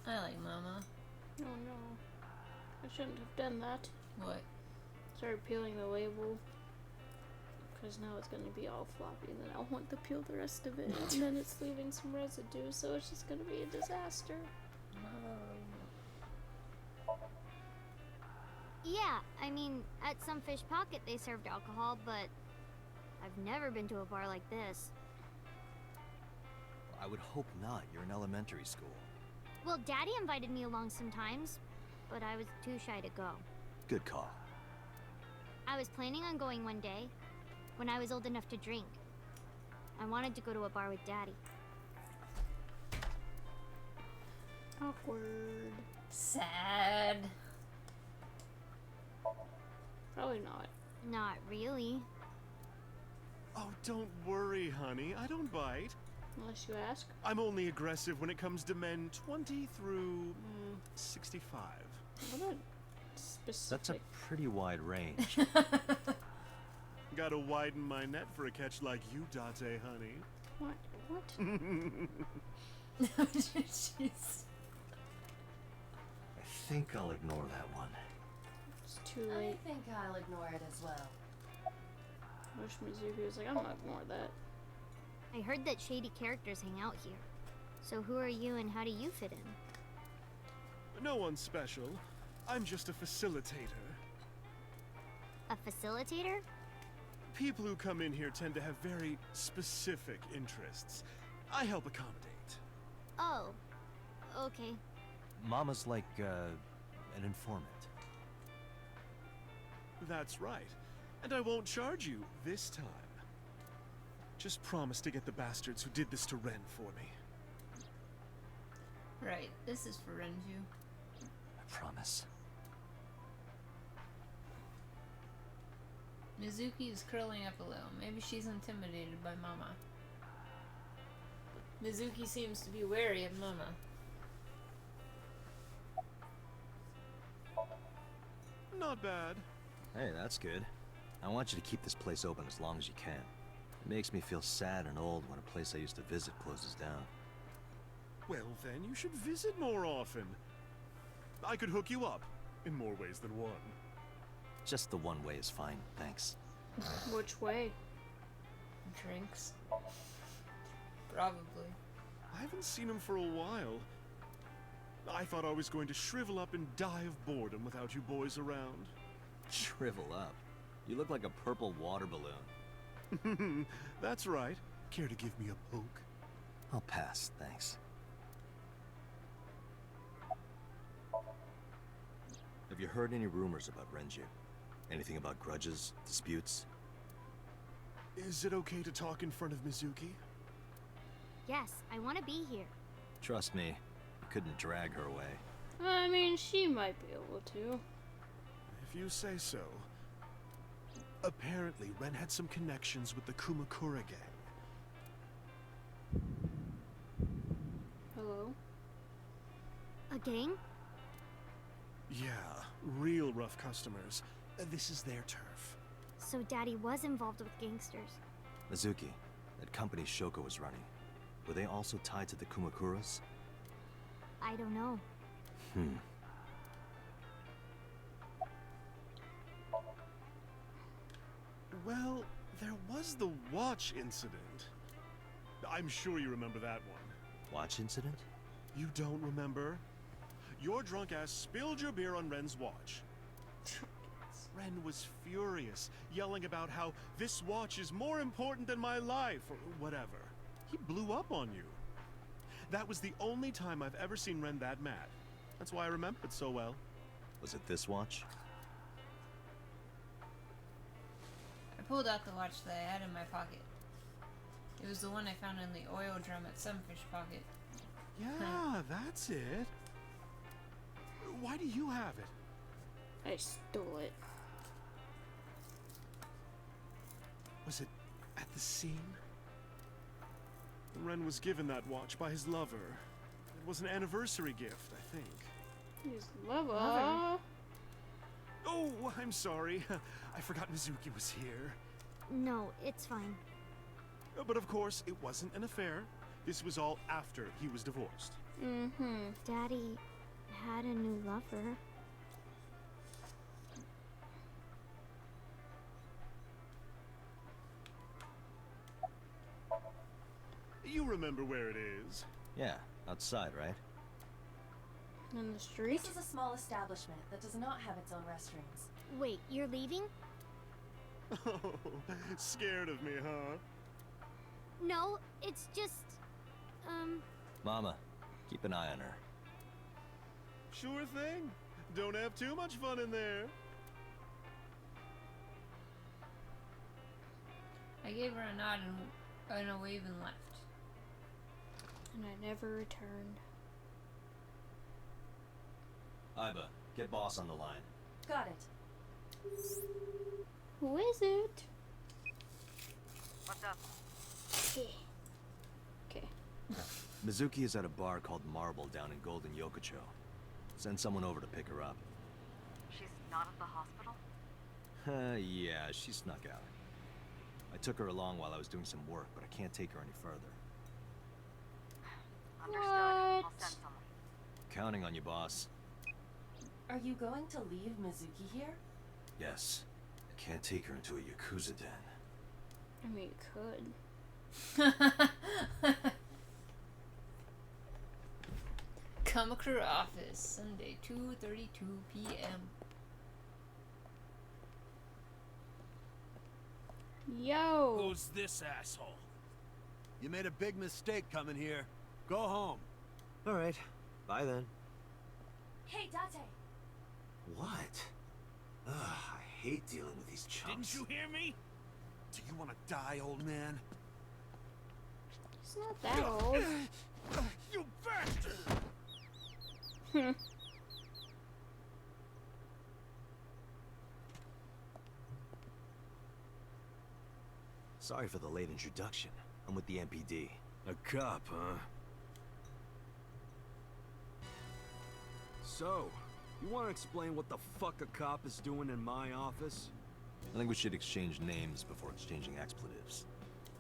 I like Mama. Oh no. I shouldn't have done that. What? Started peeling the label. Because now it's going to be all floppy, and then I'll want to peel the rest of it, and then it's leaving some residue, so it's just going to be a disaster. Yeah, I mean, at some fish pocket they served alcohol, but I've never been to a bar like this. I would hope not. You're in elementary school. Well, Daddy invited me along sometimes, but I was too shy to go. Good call. I was planning on going one day, when I was old enough to drink. I wanted to go to a bar with Daddy. Awkward. Sad. Probably not. Not really. Oh, don't worry, honey. I don't bite. Unless you ask. I'm only aggressive when it comes to men 20 through 65. What a specific... That's a pretty wide range. Gotta widen my net for a catch like you, Date, honey. What? What? Jeez. I think I'll ignore that one. It's too I late. think I'll ignore it as well. Wish Mizuki was like, I'm not ignore that. I heard that shady characters hang out here. So who are you and how do you fit in? No one special. I'm just a facilitator. A facilitator? People who come in here tend to have very specific interests. I help accommodate. Oh, okay. Mama's like, an informant. That's right. And I won't charge you this time. Just promise to get the bastards who did this to Ren for me. Right, this is for Renju. I promise. Mizuki is curling up a little. Maybe she's intimidated by Mama. Mizuki seems to be wary of Mama. Not bad. Hey, that's good. I want you to keep this place open as long as you can. It makes me feel sad and old when a place I used to visit closes down. Well, then you should visit more often. I could hook you up in more ways than one. Just the one way is fine, thanks. Which way? Drinks. Probably. I haven't seen him for a while. I thought I was going to shrivel up and die of boredom without you boys around. Shrivel up. You look like a purple water balloon. That's right. Care to give me a poke? I'll pass, thanks. Have you heard any rumors about Renju? Anything about grudges, disputes? Is it okay to talk in front of Mizuki? Yes, I want to be here. Trust me, you couldn't drag her away. I mean, she might be able to. If you say so. Apparently, Ren had some connections with the Kumakura gang. Hello? A gang? Yeah, real rough customers. This is their turf. So Daddy was involved with gangsters. Mizuki, that company Shoko was running, were they also tied to the Kumakuras? I don't know. Well, there was the watch incident. I'm sure you remember that one. Watch incident? You don't remember? Your drunk ass spilled your beer on Ren's watch. Ren was furious, yelling about how this watch is more important than my life, or whatever. He blew up on you. That was the only time I've ever seen Ren that mad. That's why I remember it so well. Was it this watch? I pulled out the watch that I had in my pocket. It was the one I found in the oil drum at Sunfish Pocket. Yeah, that's it. Why do you have it? I stole it. Was it at the scene? Ren was given that watch by his lover. It was an anniversary gift, I think. His lover. Oh, I'm sorry. I forgot Mizuki was here. No, it's fine. But of course, it wasn't an affair. This was all after he was divorced. Mm-hmm. Daddy had a new lover. You remember where it is? Yeah, outside, right? In the street? This is a small establishment that does not have its own restrooms. Wait, you're leaving? Oh, scared of me, huh? No, it's just... Mama, keep an eye on her. Sure thing. Don't have too much fun in there. I gave her a nod and a wave and left. And I never returned. Iba, get boss on the line. Got it. Who is it? What's up? Okay. Mizuki is at a bar called Marble down in Golden Yokocho. Send someone over to pick her up. She's not at the hospital? Yeah, she snuck out. I took her along while I was doing some work, but I can't take her any further. Understood. I'll What? send someone. Counting on you, boss. Are you going to leave Mizuki here? Yes. I can't take her into a Yakuza den. I mean, you could. Kamakura office, Sunday, 2:32 p.m. Yo! Who's this asshole? You made a big mistake coming here. Go home. All right. Bye then. Hey, Date! What? Ugh, I hate dealing with these chumps. Didn't you hear me? Do you want to die, old man? He's not that old. You bastard! Sorry for the late introduction. I'm with the MPD. A cop, huh? So, you want to explain what the fuck a cop is doing in my office? I think we should exchange names before exchanging expletives.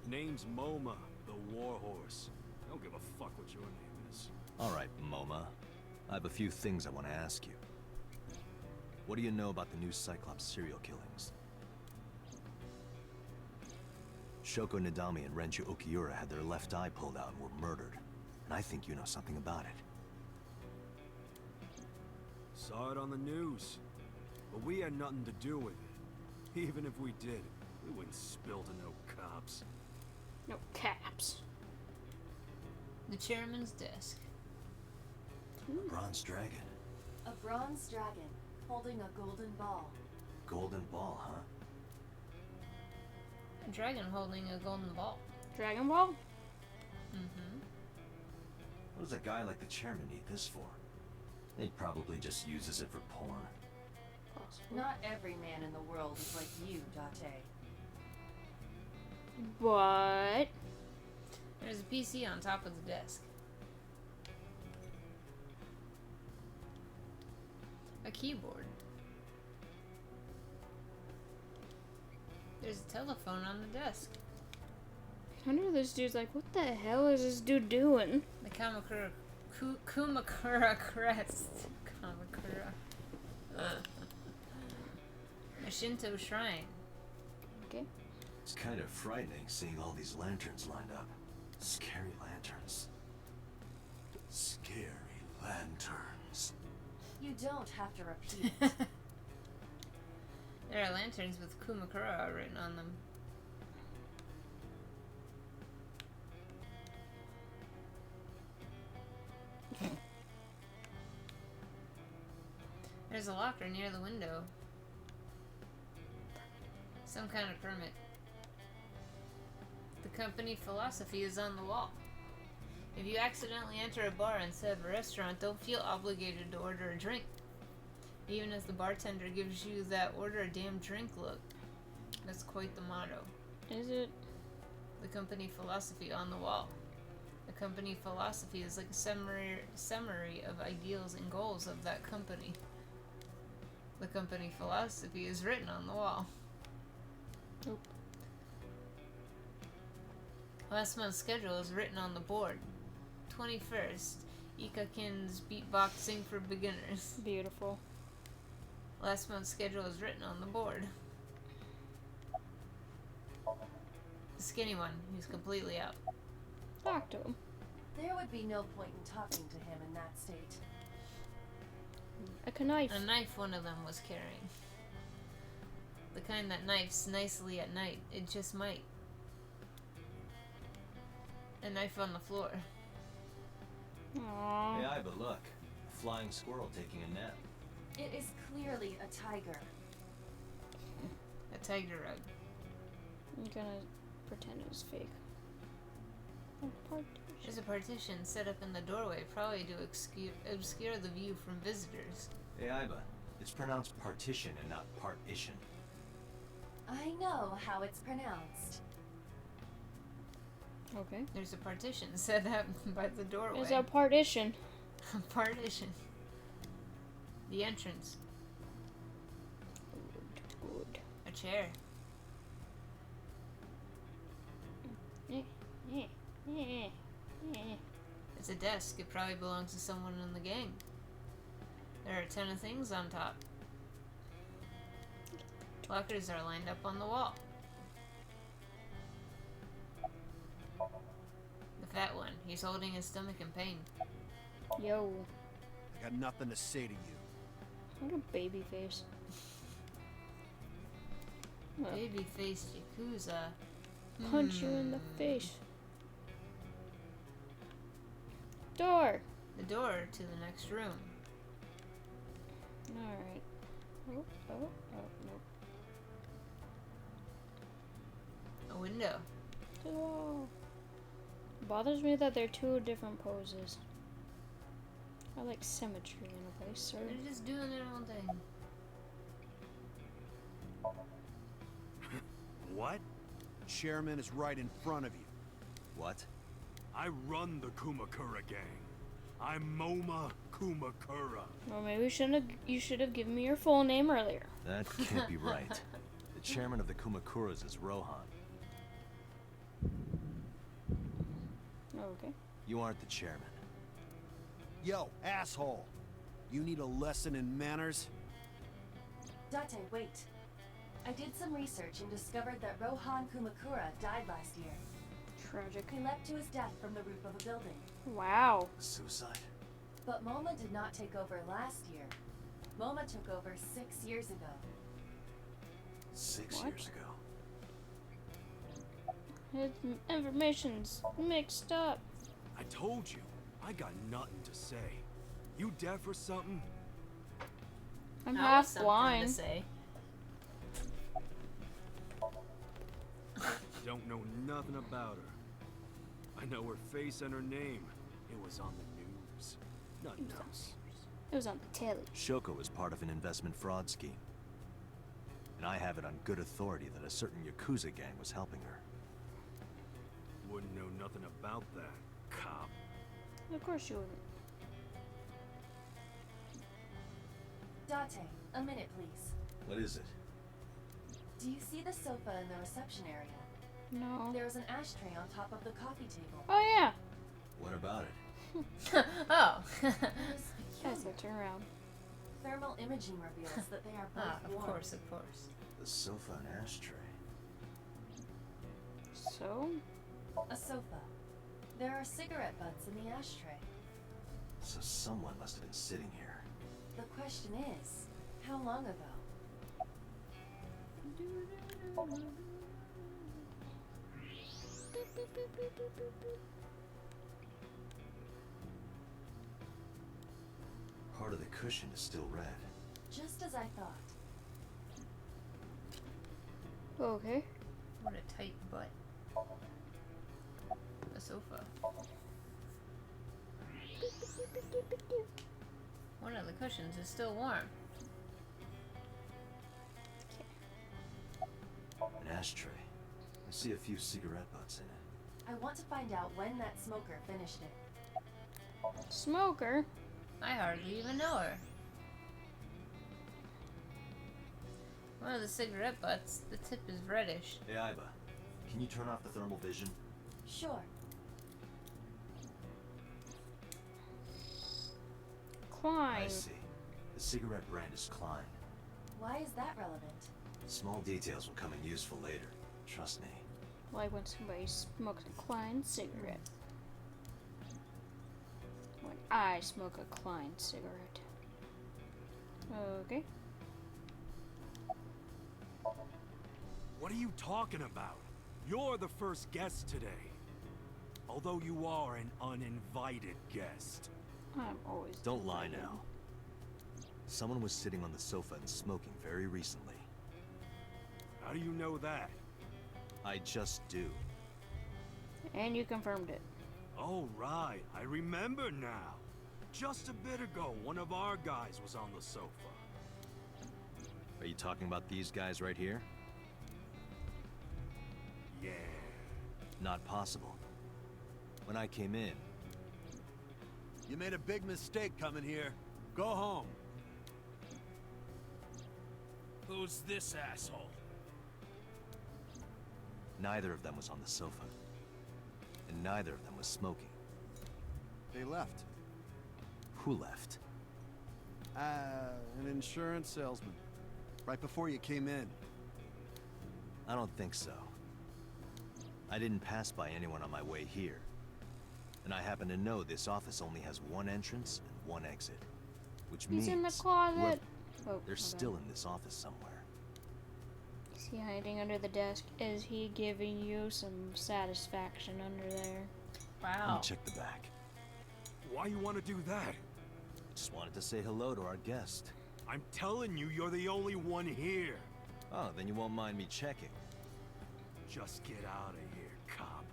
Name's MoMA, the Warhorse. I don't give a fuck what your name is. All right, MoMA. I have a few things I want to ask you. What do you know about the new Cyclops serial killings? Shoko Nadami and Renju Okiura had their left eye pulled out and were murdered. And I think you know something about it. Saw it on the news. But we had nothing to do with it. Even if we did, we wouldn't spill to no cops. No caps. The chairman's desk. Bronze dragon. A bronze dragon holding a golden ball. Golden ball, huh? A dragon holding a golden ball. Dragon Ball? Mm-hmm. What does a guy like the chairman need this for? He probably just uses it for porn. Not every man in the world is like you, Date. What? There's a PC on top of the desk. A keyboard. There's a telephone on the desk. I wonder this dude's like, what the hell is this dude doing? The Kumakura crest. Kamakura. A Shinto shrine. Okay. It's kind of frightening seeing all these lanterns lined up. Scary lanterns. Scary lanterns. You don't have to repeat. There are lanterns with Kumakura written on them. There's a locker near the window. Some kind of permit. The company philosophy is on the wall. If you accidentally enter a bar instead of a restaurant, don't feel obligated to order a drink. Even if the bartender gives you that order a damn drink look. That's quite the motto. Is it? The company philosophy on the wall. The company philosophy is like a summary of ideals and goals of that company. The company philosophy is written on the wall. Nope. Last month's schedule is written on the board. 21st, Ikakin's beatboxing for beginners. Beautiful. Last month's schedule is written on the board. The skinny one, he's completely out. Talk to him. There would be no point in talking to him in that state. A knife. A knife one of them was carrying. The kind that knifes nicely at night. It just might. A knife on the floor. Aww. Hey, but look. A flying squirrel taking a nap. It is clearly a tiger. A tiger rug. I'm gonna pretend it was fake. There's a partition set up in the doorway, probably to obscure the view from visitors. Hey, Iba. It's pronounced partition and not partition. I know how it's pronounced. Okay. There's a partition set up by the doorway. There's a partition. A partition. The entrance. Good. A chair. It's a desk. It probably belongs to someone in the gang. There are a ton of things on top. Lockers are lined up on the wall. The fat one. He's holding his stomach in pain. Yo. I got nothing to say to you. What a baby face. Baby-faced Yakuza. Punch you in the face. Door. The door to the next room. Alright. Oh, nope. A window. Oh. Bothers me that they're two different poses. I like symmetry in a place, sir. They're just doing their own thing. What? Chairman is right in front of you. What? I run the Kumakura gang. I'm Moma Kumakura. Well, maybe you should have given me your full name earlier. That can't be right. The chairman of the Kumakuras is Rohan. Okay. You aren't the chairman. Yo, asshole. You need a lesson in manners? Date, wait. I did some research and discovered that Rohan Kumakura died last year. Tragic. He leapt to his death from the roof of a building. Wow. Suicide? But Moma did not take over last year. Moma took over 6 years ago. 6 What? years ago. His information's mixed up. I told you, I got nothing to say. You deaf or something? I'm That was half something blind. to say. Don't know nothing about her. I know her face and her name. It was on the news. Nothing else. It was on the telly. Shoko was part of an investment fraud scheme. And I have it on good authority that a certain Yakuza gang was helping her. Wouldn't know nothing about that, cop. Of course you wouldn't. Date, a minute, please. What is it? Do you see the sofa in the reception area? No. There is an ashtray on top of the coffee table. Oh yeah. What about it? Oh. It is Guys, peculiar. turn around. Thermal imaging reveals that they are both Ah, of warm. course, of course. The sofa and ashtray. So? A sofa. There are cigarette butts in the ashtray. So someone must have been sitting here. The question is, how long ago? Part of the cushion is still red. Just as I thought. Okay. What a tight butt. A sofa. One of the cushions is still warm. An ashtray. I see a few cigarette butts in it. I want to find out when that smoker finished it. Smoker? I hardly even know her. One of the cigarette butts, the tip is reddish. Hey, Iva. Can you turn off the thermal vision? Sure. Klein. I see. The cigarette brand is Klein. Why is that relevant? Small details will come in useful later. Trust me. Like when somebody smokes a Klein cigarette. When I smoke a Klein cigarette. Okay. What are you talking about? You're the first guest today. Although you are an uninvited guest. I'm always. Don't lie now. Someone was sitting on the sofa and smoking very recently. How do you know that? I just do. And you confirmed it. Oh, right. I remember now. Just a bit ago, one of our guys was on the sofa. Are you talking about these guys right here? Yeah. Not possible. When I came in, You made a big mistake coming here. Go home. Who's this asshole? neither of them was on the sofa. And neither of them was smoking. They left. Who left? An insurance salesman. Right before you came in. I don't think so. I didn't pass by anyone on my way here. And I happen to know this office only has one entrance and one exit. Which means... He's in the closet. Oh, they're my still bad. in this office somewhere. Is he hiding under the desk? Is he giving you some satisfaction under there? Let Wow. me check the back. Why you want to do that? Just wanted to say hello to our guest. I'm telling you, you're the only one here. Oh, then you won't mind me checking. Just get out of here, cop.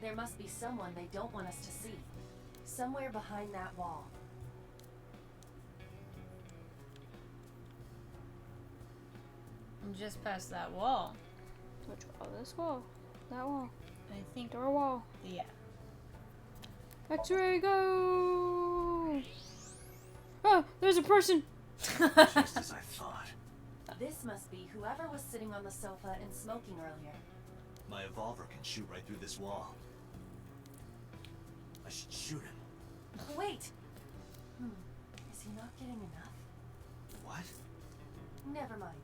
There must be someone they don't want us to see. Somewhere behind that wall. I'm just past that wall. Which wall? This wall. That wall. I think. Door wall. Yeah. X-ray go! Oh, there's a person! Just as I thought. This must be whoever was sitting on the sofa and smoking earlier. My evolver can shoot right through this wall. I should shoot him. Wait! Is he not getting enough? What? Never mind.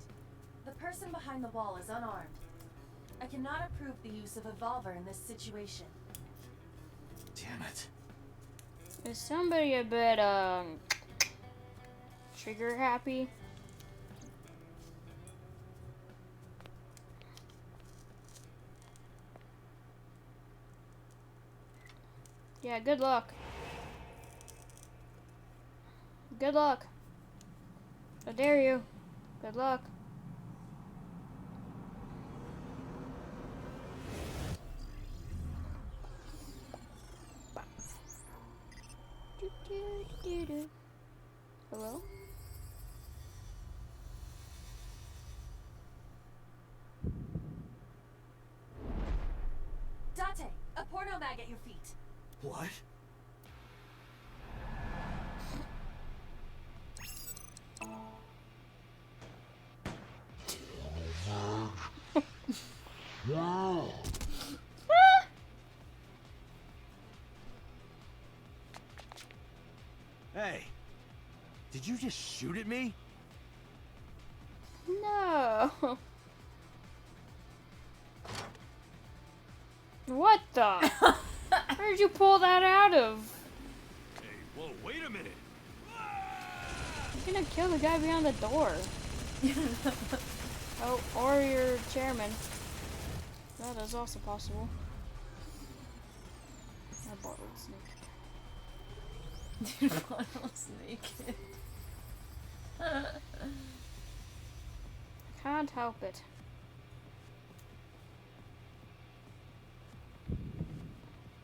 The person behind the wall is unarmed. I cannot approve the use of evolver in this situation. Damn it. Is somebody a bit, trigger happy? Yeah, good luck. Good luck. I dare you. Good luck. Hello? bag at your feet. What? Hey, did you just shoot at me? No. What the? Where'd you pull that out of? Hey, whoa, wait a minute! You're gonna kill the guy behind the door. Oh, or your chairman. That is also possible. I bottled snake. Bottle snake. Can't help it.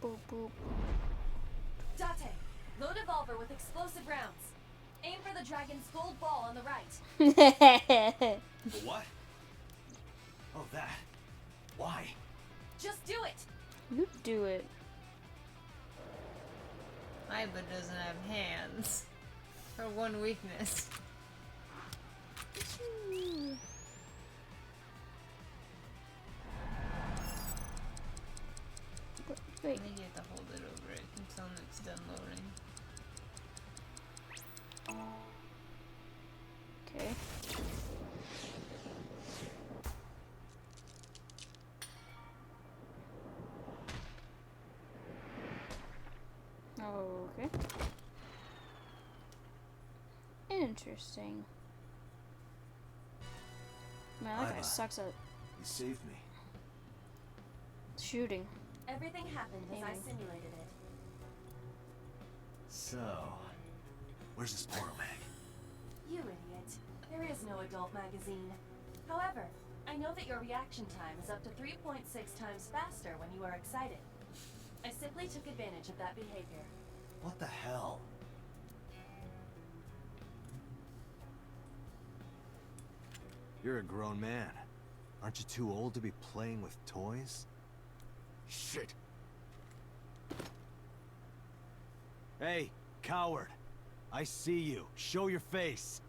Boop boop. Date, load evolver with explosive rounds. Aim for the dragon's gold ball on the right. What? Oh, that. Why? Just do it. You do it. Iba doesn't have hands. Her one weakness. I Wait. think you have to hold it over it until it's done loading. Okay. Okay. Interesting. Man, that guy Iba. sucks at You saved me. shooting. Everything happened as I Aiming. simulated it. So, where's this porno mag? You idiot. There is no adult magazine. However, I know that your reaction time is up to 3.6 times faster when you are excited. I simply took advantage of that behavior. What the hell? You're a grown man. Aren't you too old to be playing with toys? Shit! Hey, coward. I see you. Show your face.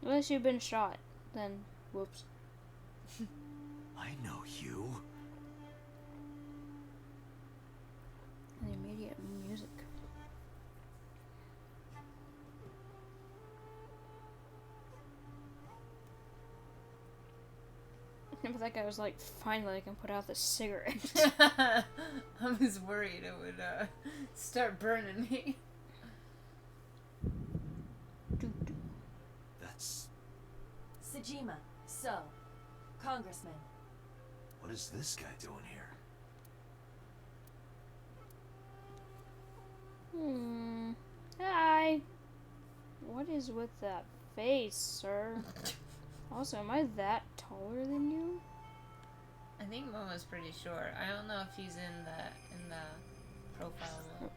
Unless you've been shot, then whoops. I know you. And immediate music. But that guy was like, finally I can put out the cigarette. I was worried it would start burning me. That's... Sejima, so, Congressman. What is this guy doing here? Hi. What is with that face, sir? Also, am I that taller than you? I think Momo's pretty short. I don't know if he's in the profile though.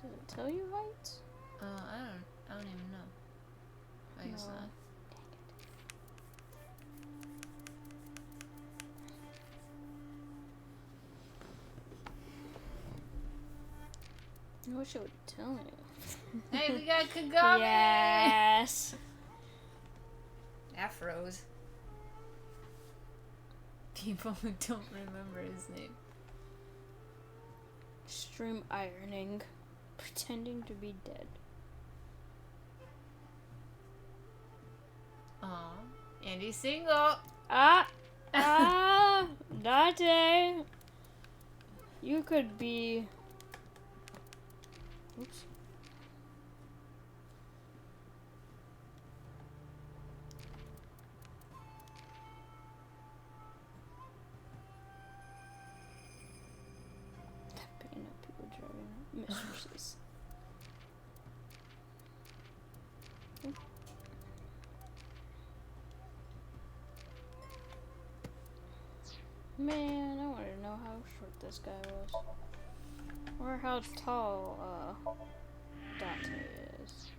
Does it tell you height? I don't even know. I guess No. not. I wish it would tell you. Hey, we got Kawakami! Yes! Afros. People who don't remember his name. Extreme ironing. Pretending to be dead. Aw. Andy's single! Date! You could be... Oops. Picking up people driving mistresses. Man, I wanted to know how short this guy was. Or how tall, Date is.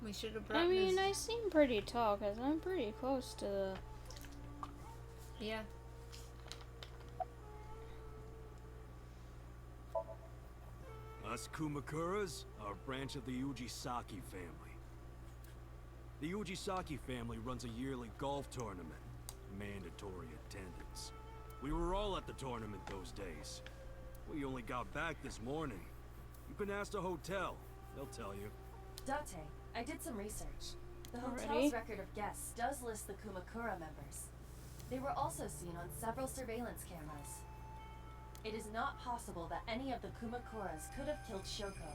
We should have brought I mean, Miss- I seem pretty tall because I'm pretty close to the. Yeah. Us Kumakuras are a branch of the Ujisaki family. The Ujisaki family runs a yearly golf tournament. Mandatory attendance. We were all at the tournament those days. We only got back this morning. You can ask the hotel. They'll tell you. Date, I did some research. The Already? hotel's record of guests does list the Kumakura members. They were also seen on several surveillance cameras. It is not possible that any of the Kumakuras could have killed Shoko,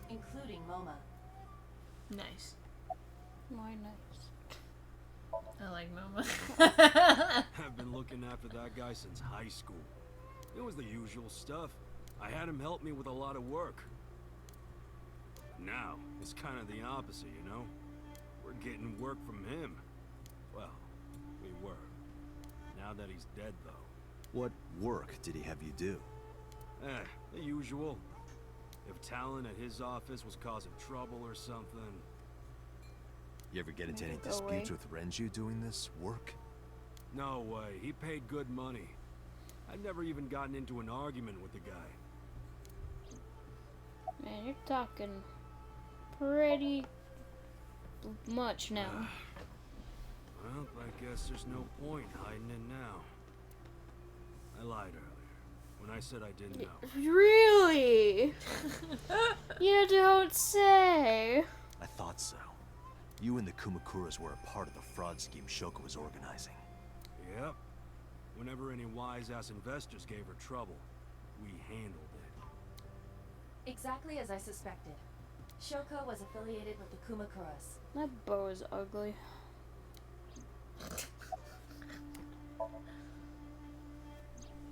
including Moma. Nice. Why nice? I like Mama. I've been looking after that guy since high school. It was the usual stuff. I had him help me with a lot of work. Now, it's kind of the opposite, you know? We're getting work from him. Well, we were. Now that he's dead, though. What work did he have you do? The usual. If Talon at his office was causing trouble or something. You ever get into any Go disputes away. with Renju doing this work? No way, he paid good money. I'd never even gotten into an argument with the guy. Man, you're talking pretty much now. Well, I guess there's no point hiding it now. I lied earlier, when I said I didn't know. Really? You don't say. I thought so. You and the Kumakuras were a part of the fraud scheme Shoko was organizing. Yep. Whenever any wise-ass investors gave her trouble, we handled it. Exactly as I suspected. Shoko was affiliated with the Kumakuras. That bow is ugly.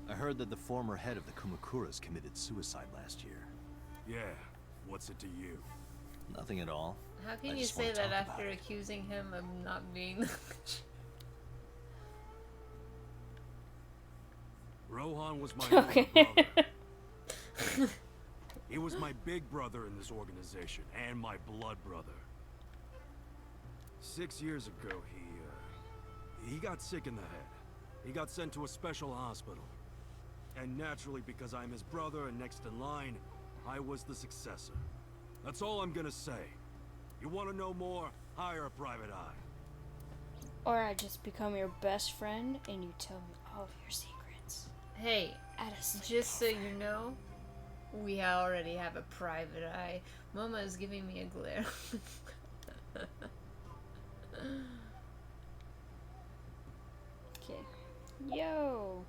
I heard that the former head of the Kumakuras committed suicide last year. Yeah, what's it to you? Nothing at all. How can I you just say wanna that talk after about it. accusing him of not being the Rohan was my Okay. older brother. He was my big brother in this organization, and my blood brother. 6 years ago, he got sick in the head. He got sent to a special hospital. And naturally, because I'm his brother and next in line, I was the successor. That's all I'm gonna say. You wanna know more? Hire a private eye. Or I just become your best friend and you tell me all of your secrets. Hey, At a just so sleepover. you know, we already have a private eye. Mama is giving me a glare. Okay. Yo.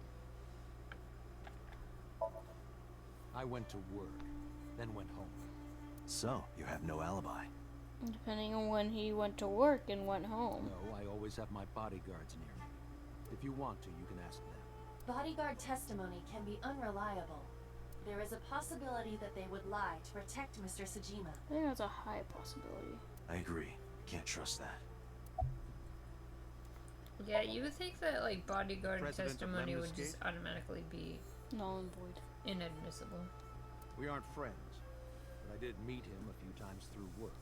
I went to work, then went home. So, you have no alibi. Depending on when he went to work and went home. No, I always have my bodyguards near me. If you want to, you can ask them. Bodyguard testimony can be unreliable. There is a possibility that they would lie to protect Mr. Sajima. I think that's a high possibility. I agree. Can't trust that. Yeah, you would think that like bodyguard President of testimony would LMMS just automatically be Null and void. inadmissible. We aren't friends, but I did meet him a few times through work.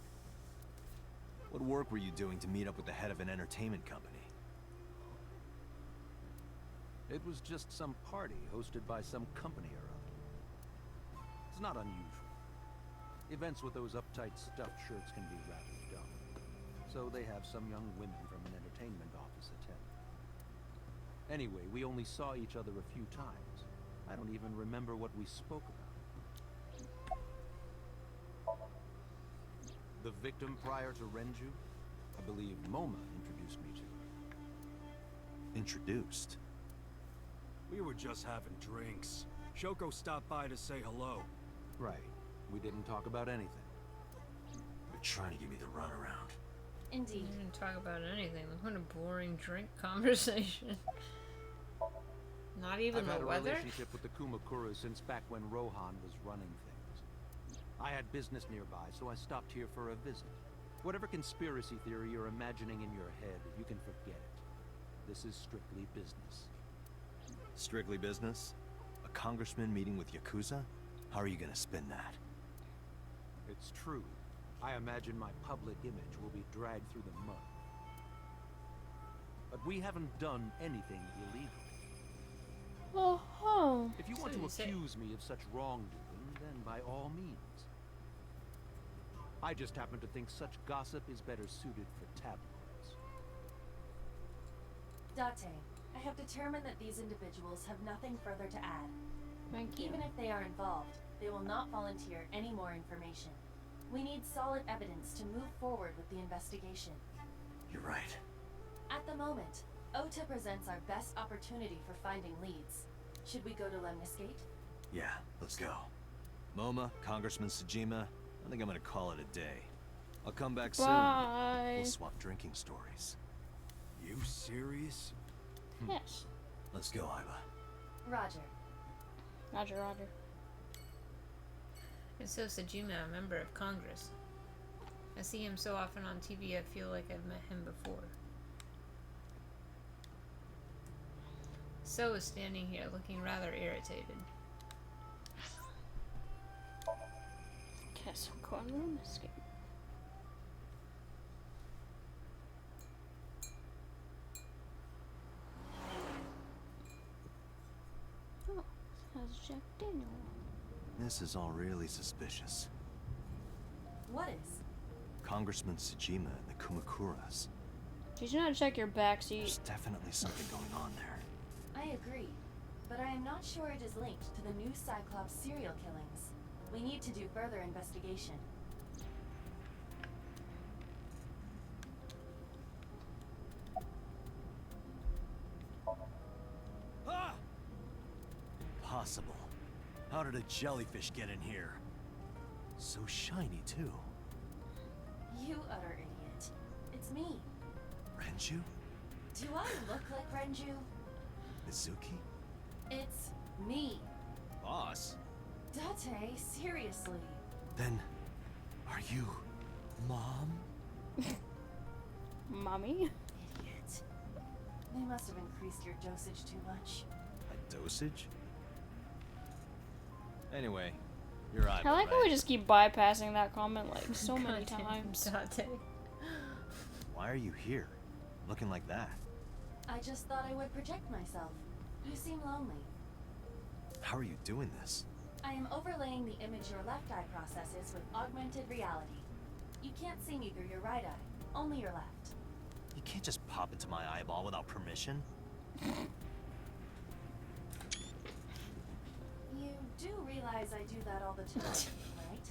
What work were you doing to meet up with the head of an entertainment company? It was just some party hosted by some company or other. It's not unusual. Events with those uptight stuffed shirts can be rather dumb. So they have some young women from an entertainment office attend. Anyway, we only saw each other a few times. I don't even remember what we spoke about. The victim prior to Renju? I believe Moma introduced me to her. Introduced? We were just having drinks. Shoko stopped by to say hello. Right. We didn't talk about anything. You're trying to give me the runaround. Indeed. We didn't talk about anything. What a boring drink conversation. Not even I've had the a weather? relationship with the Kumakuras since back when Rohan was running things. I had business nearby, so I stopped here for a visit. Whatever conspiracy theory you're imagining in your head, you can forget it. This is strictly business. Strictly business? A congressman meeting with Yakuza? How are you gonna spin that? It's true. I imagine my public image will be dragged through the mud. But we haven't done anything illegal. Oh, If you want to accuse me of such wrongdoing, then by all means. I just happen to think such gossip is better suited for tabloids. Date, I have determined that these individuals have nothing further to add. thank you. Even if they are involved, they will not volunteer any more information. We need solid evidence to move forward with the investigation. You're right. At the moment, OTA presents our best opportunity for finding leads. Should we go to LMMS? Yeah, let's go. Moma, Congressman Tsujima, I think I'm gonna call it a day. I'll come back soon. Bye. We'll swap drinking stories. You serious? Yes. Let's go, Iva. Roger. Roger, Roger. And so Sajima, a member of Congress. I see him so often on TV, I feel like I've met him before. So is standing here, looking rather irritated. Guess I'm going to escape. Oh, it has Jack Daniel. This is all really suspicious. What is? Congressman Tsujima and the Kumakuras. Did you not check your backseat? There's definitely something going on there. I agree, but I am not sure it is linked to the new Cyclops serial killings. We need to do further investigation. Ah! Impossible. How did a jellyfish get in here? So shiny, too. You utter idiot. It's me. Renju? Do I look like Renju? Mizuki? It's me. Boss? Date, seriously. Then, are you Mom? Mommy? Idiot. They must have increased your dosage too much. A dosage? Anyway, you're Iva, I like how right? we just keep bypassing that comment like so many times. Date. Why are you here? Looking like that? I just thought I would project myself. You seem lonely. How are you doing this? I am overlaying the image your left eye processes with augmented reality. You can't see me through your right eye, only your left. You can't just pop into my eyeball without permission. You do realize I do that all the time, right?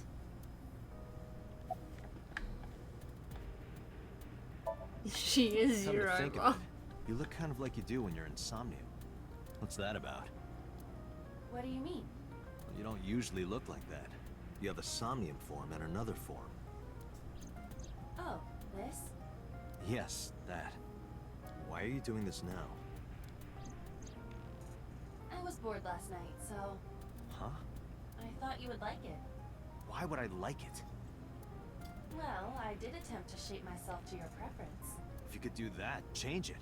She is Come your to think eyeball. of it, you look kind of like you do when you're in Somnium. What's that about? What do you mean? Well, you don't usually look like that. You have a Somnium form and another form. Oh, this? Yes, that. Why are you doing this now? I was bored last night, so Huh? I thought you would like it. Why would I like it? Well, I did attempt to shape myself to your preference. If you could do that, change it.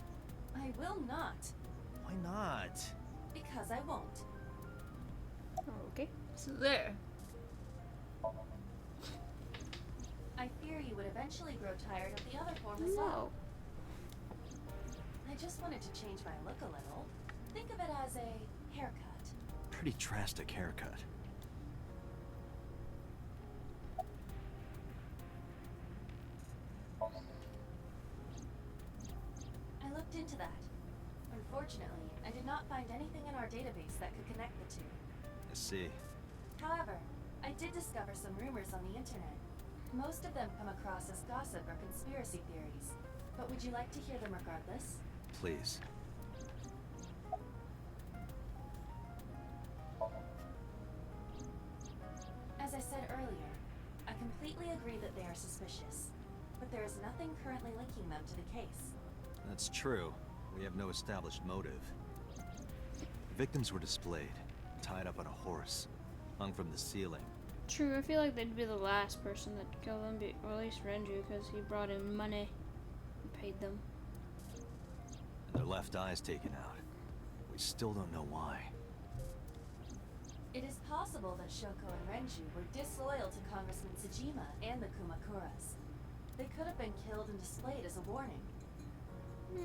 I will not, Why not? because I won't. Okay. So there. I fear you would eventually grow tired of the other form as well. No. I just wanted to change my look a little. Think of it as a haircut. Pretty drastic haircut. I looked into that. Unfortunately, I did not find anything in our database that could connect the two. I see. However, I did discover some rumors on the internet. Most of them come across as gossip or conspiracy theories. But would you like to hear them regardless? Please. As I said earlier, I completely agree that they are suspicious. But there is nothing currently linking them to the case. That's true. We have no established motive. Victims were displayed, tied up on a horse, hung from the ceiling. True, I feel like they'd be the last person that killed them, or at least Renju, because he brought in money and paid them. And their left eyes taken out. We still don't know why. It is possible possible that Shoko and Renju were disloyal to Congressman Tsujima and the Kumakuras. They could have been killed and displayed as a warning.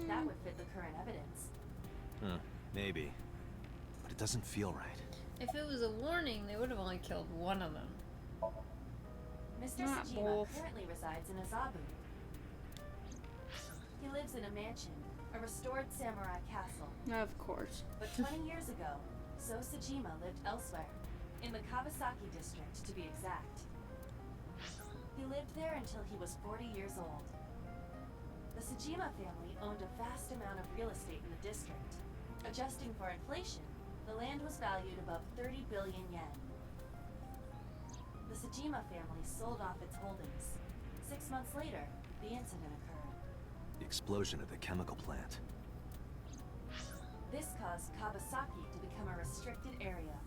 That would fit the current evidence. Huh, maybe. But it doesn't feel right. If it was a warning, they would have only killed one of them. Mr. Not Tsujima both. currently resides in Azabu. He lives in a mansion, a restored samurai castle. Of course. But 20 years ago, So Tsujima lived elsewhere, in the Kawasaki district to be exact. He lived there until he was 40 years old. The Tsujima family owned a vast amount of real estate in the district. Adjusting for inflation, the land was valued above 30 billion yen. The Tsujima family sold off its holdings. 6 months later, the incident occurred. The explosion at the chemical plant. This caused Kawasaki to become a restricted area.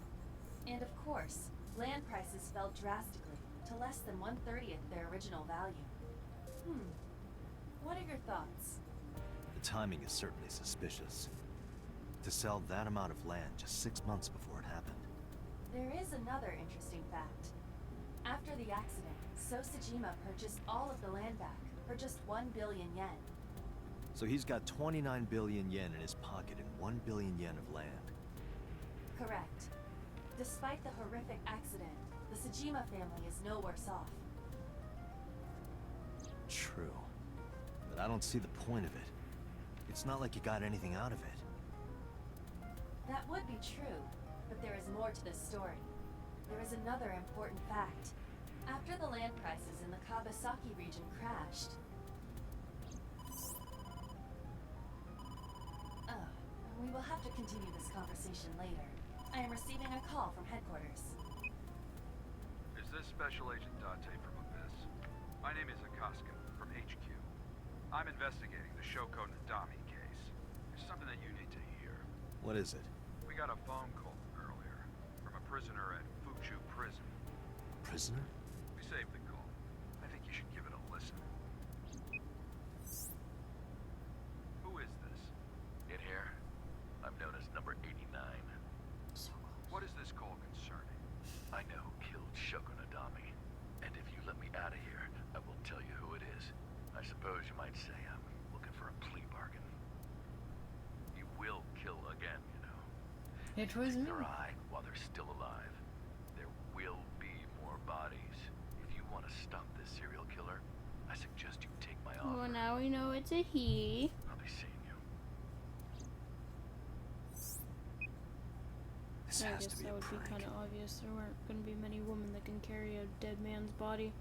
And of course, land prices fell drastically to less than 1/30th their original value. What are your thoughts? The timing is certainly suspicious. To sell that amount of land just 6 months before it happened. There is another interesting fact. After the accident, So Tsujima purchased all of the land back for just 1 billion yen. So he's got 29 billion yen in his pocket and 1 billion yen of land. Correct. Despite the horrific accident, the Tsujima family is no worse off. True. But I don't see the point of it. It's not like you got anything out of it. That would be true, but there is more to this story. There is another important fact. After the land prices in the Kawasaki region crashed... we will have to continue this conversation later. I am receiving a call from headquarters. Is this Special Agent Date from Abyss? My name is Akaska, from HQ. I'm investigating the Shoko Nadami case. There's something that you need to hear. What is it? We got a phone call earlier from a prisoner at Fuchu Prison. Prisoner? We saved the call. I think you should give it a listen. Who is this? In here, I'm known as number 89. What is this call concerning? I know who killed Shoko Nadami, and if you let me out of here, I will tell you who it is. I suppose you might say I'm looking for a plea bargain. You will kill again, you know. It was me. Their eye while they're still alive. There will be more bodies. If you want to stop this serial killer, I suggest you take my offer. Well, now we know it's a he. I'll be seeing you. This I has guess to be that a would be prank. kind of obvious. There weren't going to be many women that can carry a dead man's body.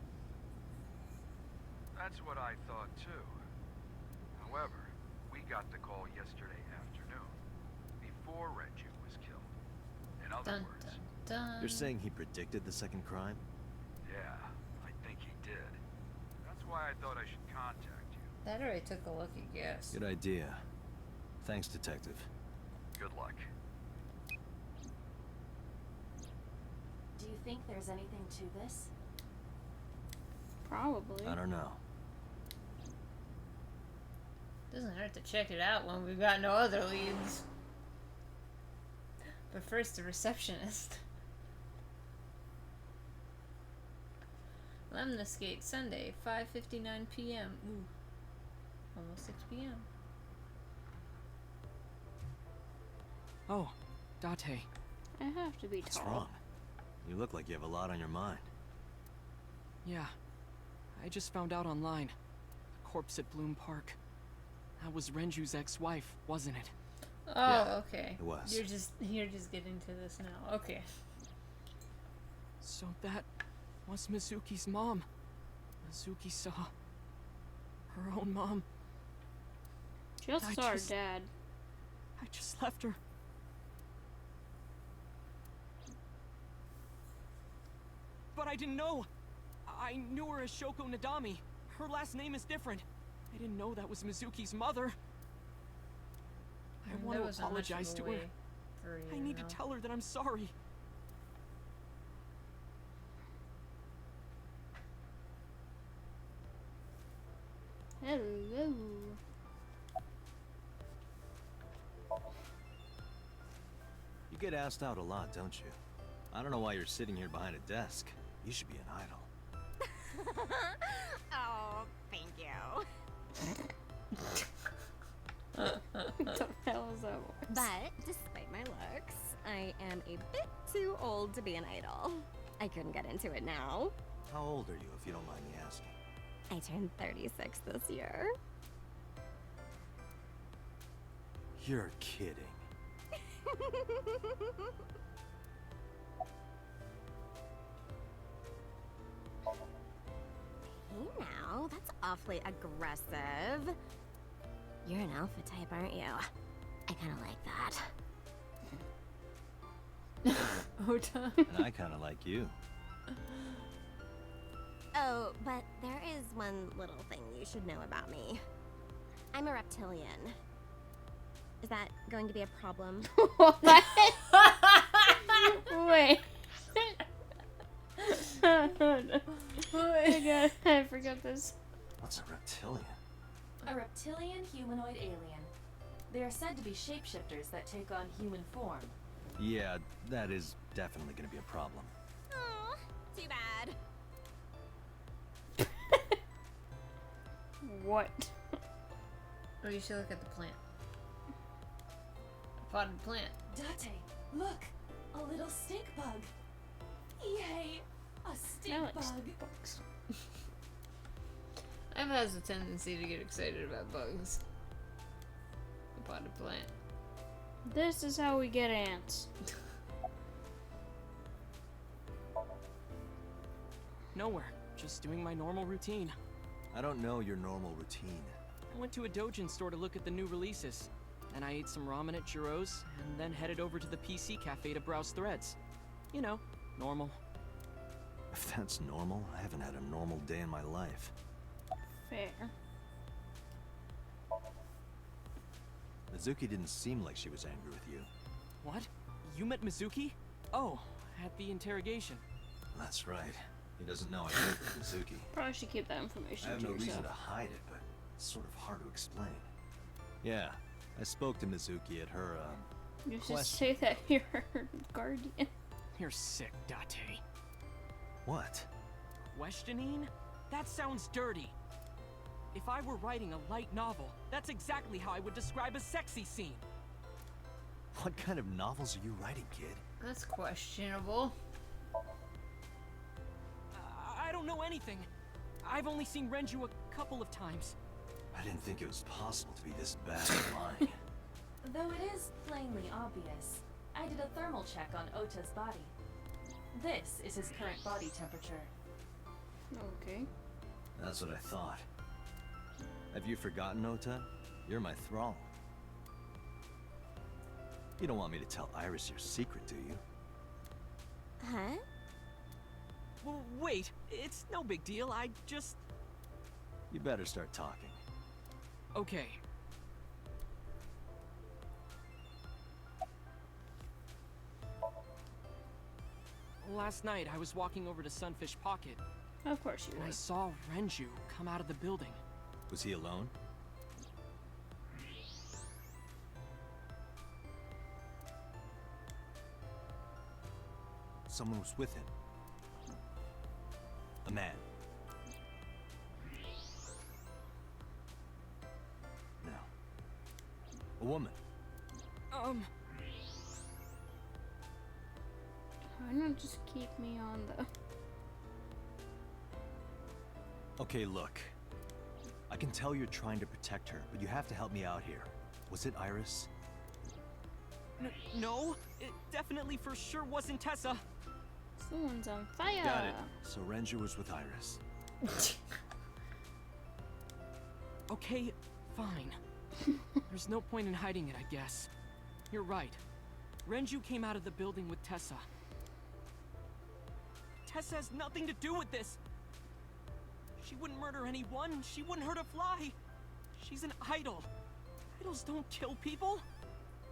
That's what I thought too. However, we got the call yesterday afternoon, before Renju was killed. In other Dun, words, dun, dun. You're saying he predicted the second crime? yeah, I think he did. That's why I thought I should contact you. That already took a lucky guess. Good idea. Thanks, Detective. Good luck. Do you think there's anything to this? Probably. I don't know. Doesn't hurt to check it out when we've got no other leads. But first, the receptionist. LMMS Gate, Sunday, 5:59 p.m. Ooh, almost 6 p.m. Oh, Date. I have to be What's tall. wrong? You look like you have a lot on your mind. Yeah. I just found out online. The corpse at Bloom Park. That was Renju's ex-wife, wasn't it? Oh, Yeah, okay. it was. You're just getting to this now. Okay. So that was Mizuki's mom. Mizuki saw her own mom. She also saw her just- dad. I just left her. But I didn't know. I knew her as Shoko Nadami. Her last name is different. I didn't know that was Mizuki's mother. I want There to wasn't much of apologize a to her. way for you I to need know. to tell her that I'm sorry. Hello. You get asked out a lot, don't you? I don't know why you're sitting here behind a desk. You should be an idol. Oh, thank you. What the hell is that voice? But, despite my looks, I am a bit too old to be an idol. I couldn't get into it now. How old are you, if you don't mind me asking? I turned 36 this year. You're kidding. Hey now, that's awfully aggressive. You're an alpha type, aren't you? I kinda like that. Ota. And I kind of like you. Oh, but there is one little thing you should know about me. I'm a reptilian. Is that going to be a problem? What? Wait. I forgot this. What's a reptilian? A reptilian humanoid alien. They are said to be shapeshifters that take on human form. Yeah, that is definitely going to be a problem. Aw, too bad. What? Oh, you should look at the plant. A potted plant. Date, look! A little stink bug. Yay! A stink bug. I've has a tendency to get excited about bugs. A potted plant. This is how we get ants. Nowhere. Just doing my normal routine. I don't know your normal routine. I went to a Dojin store to look at the new releases. Then I ate some ramen at Jiro's, and then headed over to the PC cafe to browse threads. You know, normal. If that's normal, I haven't had a normal day in my life. Fair. Mizuki didn't seem like she was angry with you. What? You met Mizuki? Oh, at the interrogation. That's right. He doesn't know I work with Mizuki. Probably should keep that information I have to no yourself. reason to hide it, but it's sort of hard to explain. Yeah, I spoke to Mizuki at her, You should question. say that you're her guardian. You're sick, Date. What? Questioning? That sounds dirty. If I were writing a light novel, that's exactly how I would describe a sexy scene. What kind of novels are you writing, kid? That's questionable. I don't know anything. I've only seen Renju a couple of times. I didn't think it was possible to be this bad at lying. Though it is plainly obvious, I did a thermal check on Ota's body. This is his current body temperature. Okay. That's what I thought. Have you forgotten, Ota? You're my thrall. You don't want me to tell Iris your secret, do you? Huh? Well, wait, it's no big deal. I just... You better start talking. Okay. Last night, I was walking over to Sunfish Pocket. Of course you And I would. saw Renju come out of the building. Was he alone? Someone was with him. A man. No. A woman. Why not just keep me on the... Okay, look. I can tell you're trying to protect her, but you have to help me out here. Was it Iris? No, it definitely for sure wasn't Tessa. Someone's on fire. Got it. So Renju was with Iris. Okay, fine. There's no point in hiding it, I guess. You're right. Renju came out of the building with Tessa. Tessa has nothing to do with this. She wouldn't murder anyone. She wouldn't hurt a fly. She's an idol. Idols don't kill people.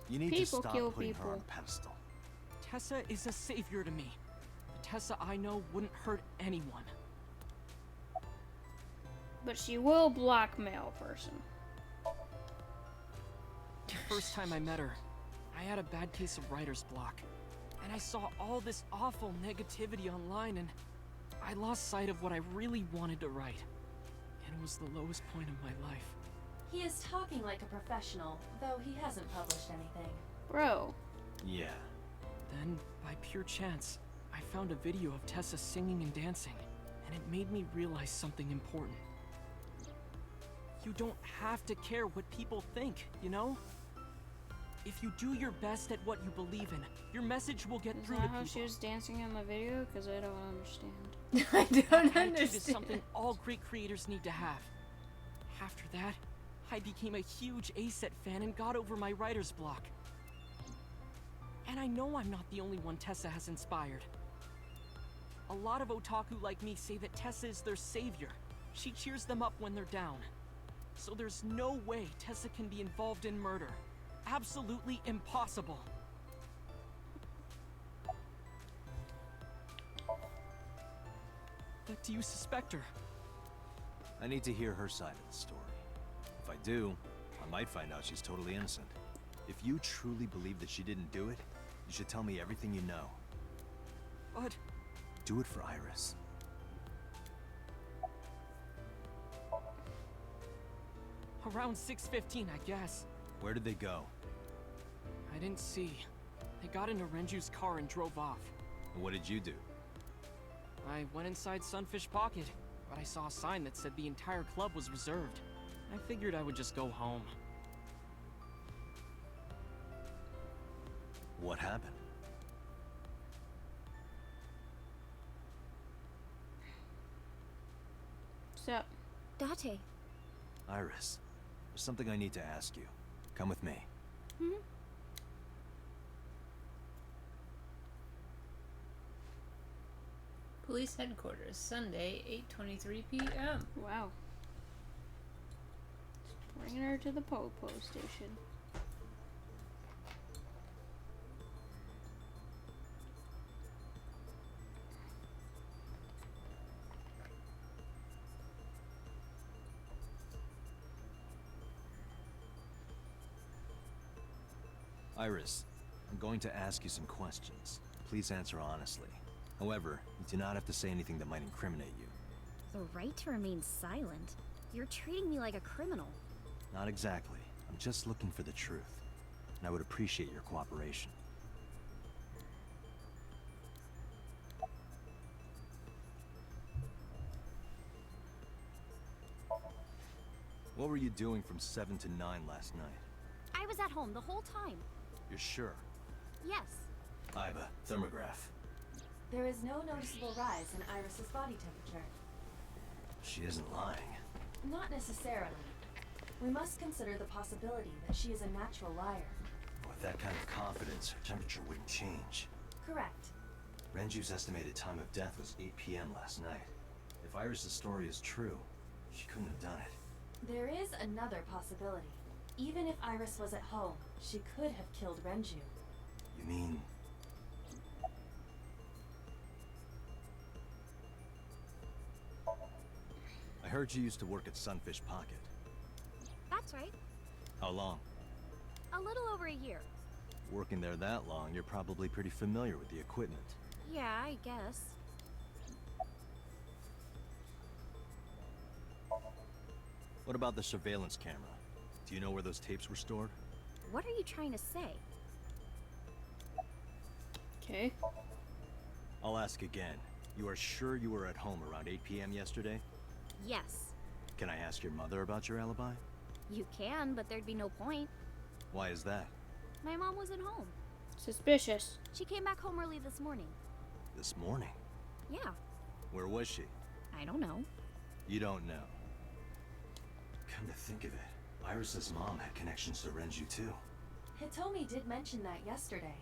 You need People to stop kill putting her people. on a pedestal. Tessa is a savior to me. The Tessa I know wouldn't hurt anyone. But she will blackmail a person. The first time I met her, I had a bad case of writer's block. And And I saw all this awful negativity online, and I lost sight of what I really wanted to write. And it was the lowest point of my life. He is talking like a professional, though he hasn't published anything. Bro. Yeah. Then, by pure chance, I found a video of Tessa singing and dancing, and it made me realize something important. You don't have to care what people think, you know? If you do your best at what you believe in, your message will get through to people. Is that how she was dancing in the video? Because I don't understand. I don't That attitude is understand. something all great creators need to have. After that, I became a huge ASET fan and got over my writer's block. And I know I'm not the only one Tessa has inspired. A lot of otaku like me say that Tessa is their savior. She cheers them up when they're down. So there's no way Tessa can be involved in murder. Absolutely impossible. But do you suspect her? I need to hear her side of the story. If I do, I might find out she's totally innocent. If you truly believe that she didn't do it, you should tell me everything you know. But... do it for Iris. Around 6:15, I guess. Where did they go? I didn't see. They got into Renju's car and drove off. And what did you do? I went inside Sunfish Pocket, but I saw a sign that said the entire club was reserved. I figured I would just go home. What happened? So, Date. Iris, there's something I need to ask you. Come with me. Hmm? Police headquarters, Sunday, 8:23 p.m. wow. Just bringing her to the Popo station. Iris, I'm going to ask you some questions. Please answer honestly. However, you do not have to say anything that might incriminate you. The right to remain silent? You're treating me like a criminal. Not exactly. I'm just looking for the truth. And I would appreciate your cooperation. What were you doing from 7 to 9 last night? I was at home the whole time. You're sure? Yes. Iva, thermograph. There is no noticeable rise in Iris's body temperature. She isn't lying. Not necessarily. We must consider the possibility that she is a natural liar. With that kind of confidence, her temperature wouldn't change. Correct. Renju's estimated time of death was 8 p.m. last night. If Iris' story is true, she couldn't have done it. There is another possibility. Even if Iris was at home, she could have killed Renju. You mean... I heard you used to work at Sunfish Pocket. That's right. How long? A little over a year. Working there that long, you're probably pretty familiar with the equipment. Yeah, I guess. What about the surveillance camera? Do you know where those tapes were stored? What are you trying to say? Okay. I'll ask again. You are sure you were at home around 8 p.m. yesterday? Yes. Can I ask your mother about your alibi? You can, but there'd be no point. Why is that? My mom wasn't home. Suspicious. She came back home early this morning. This morning? Yeah. Where was she? I don't know. You don't know. Come to think of it, Iris' mom had connections to Renju too. Hitomi did mention that yesterday.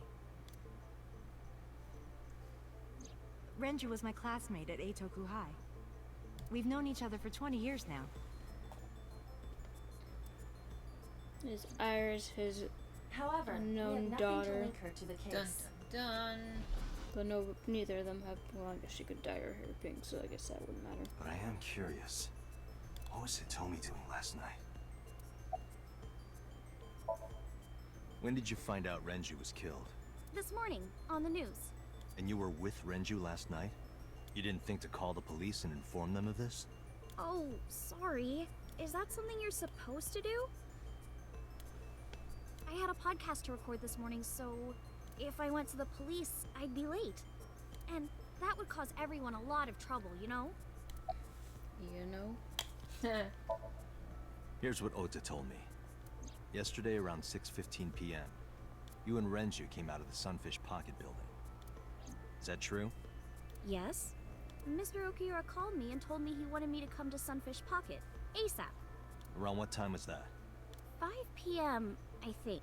Renju was my classmate at Eitoku High. We've known each other for 20 years now. Is Iris his However, we have unknown nothing daughter? to link her to the case. Dun dun dun. But no, neither of them have. Well, I guess she could dye her hair pink, so I guess that wouldn't matter. But I am curious. What was Hitomi doing last night? When did you find out Renju was killed? This morning, on the news. And you were with Renju last night? You didn't think to call the police and inform them of this? Oh, sorry. Is that something you're supposed to do? I had a podcast to record this morning, so if I went to the police, I'd be late. And that would cause everyone a lot of trouble, you know? You know? Here's what Ota told me. Yesterday around 6:15 p.m., you and Renju came out of the Sunfish Pocket building. Is that true? Yes. Mr. Okiura called me and told me he wanted me to come to Sunfish Pocket, ASAP. Around what time was that? 5 p.m., I think.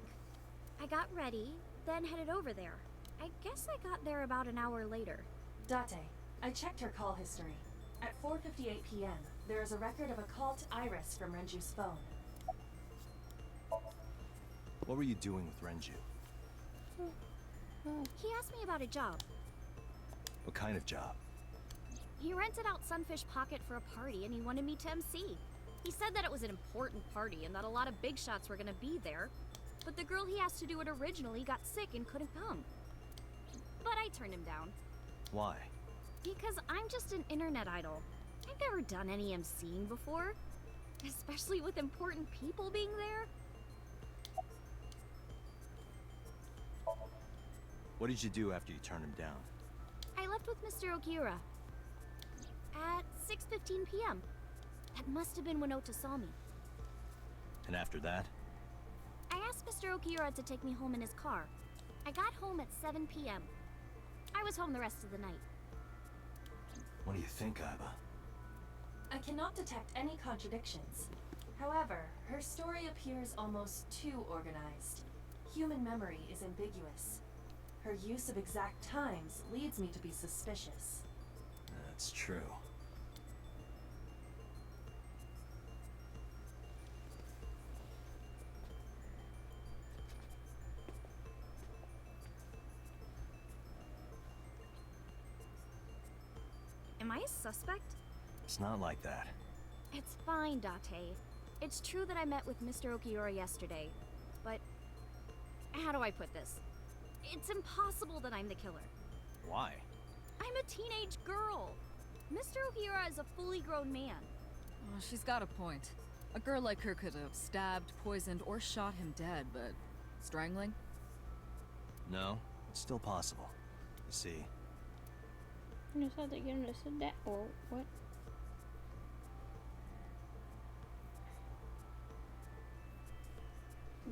I got ready, then headed over there. I guess I got there about an hour later. Date, I checked her call history. At 4:58 p.m., there is a record of a call to Iris from Renju's phone. What were you doing with Renju? He asked me about a job. What kind of job? He rented out Sunfish Pocket for a party and he wanted me to MC. He said that it was an important party and that a lot of big shots were gonna be there, but the girl he asked to do it originally got sick and couldn't come. But I turned him down. Why? Because I'm just an internet idol. I've never done any MCing before, especially with important people being there. What did you do after you turned him down? I left with Mr. Okiura at 6:15 p.m. That must have been when Ota saw me. And after that? I asked Mr. Okiura to take me home in his car. I got home at 7 p.m. I was home the rest of the night. What do you think, Aiba? I cannot detect any contradictions. However, her story appears almost too organized. Human memory is ambiguous. Her use of exact times leads me to be suspicious. That's true. Am I a suspect? It's not like that. It's fine, Date. It's true that I met with Mr. Okiura yesterday, but how do I put this? It's impossible that I'm the killer. Why? I'm a teenage girl. Mr. Okiura is a fully grown man. Oh, she's got a point. A girl like her could have stabbed, poisoned, or shot him dead, but strangling? No, it's still possible. You see, I thought they gonna said that, or what?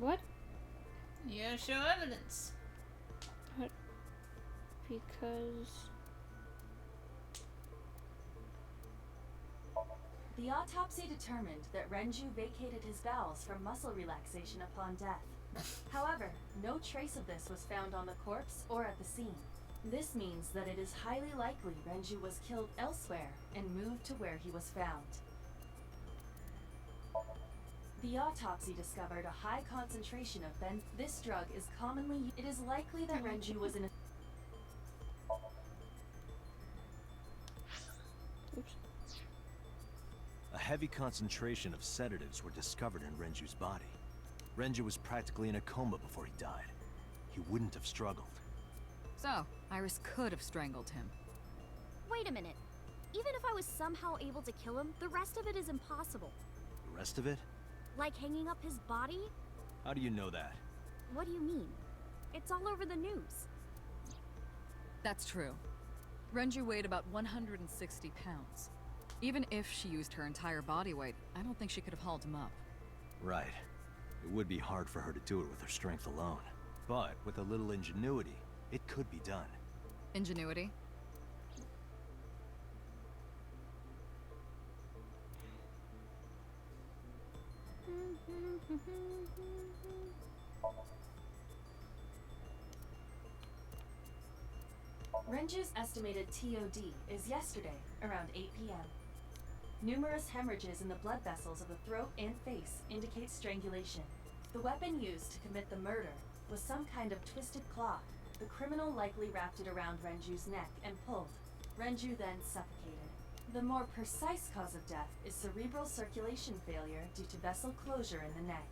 What? Yeah, show evidence. What? Because... The autopsy determined that Renju vacated his bowels from muscle relaxation upon death. However, no trace of this was found on the corpse or at the scene. This means that it is highly likely Renju was killed elsewhere and moved to where he was found. The autopsy discovered a high concentration of this drug is commonly used. It is likely that Renju was in a... Oops. a heavy concentration of sedatives were discovered in Renju's body. Renju was practically in a coma before he died. He wouldn't have struggled. So, Iris could have strangled him. Wait a minute. Even if I was somehow able to kill him, the rest of it is impossible. The rest of it? Like hanging up his body? How do you know that? What do you mean? It's all over the news. That's true. Renju weighed about 160 pounds. Even if she used her entire body weight, I don't think she could have hauled him up. Right. It would be hard for her to do it with her strength alone. But with a little ingenuity, it could be done. Ingenuity? Renju's estimated TOD is yesterday, around 8 p.m. Numerous hemorrhages in the blood vessels of the throat and face indicate strangulation. The weapon used to commit the murder was some kind of twisted cloth. The criminal likely wrapped it around Renju's neck and pulled. Renju then suffocated. The more precise cause of death is cerebral circulation failure due to vessel closure in the neck.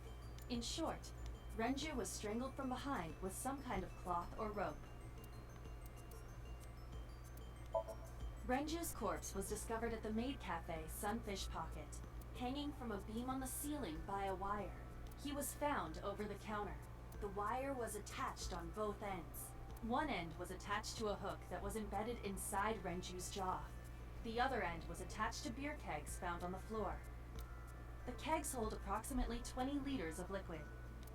In short, Renju was strangled from behind with some kind of cloth or rope. Renju's corpse was discovered at the maid cafe Sunfish Pocket, hanging from a beam on the ceiling by a wire. He was found over the counter. The wire was attached on both ends. One end was attached to a hook that was embedded inside Renju's jaw. The other end was attached to beer kegs found on the floor. The kegs hold approximately 20 liters of liquid.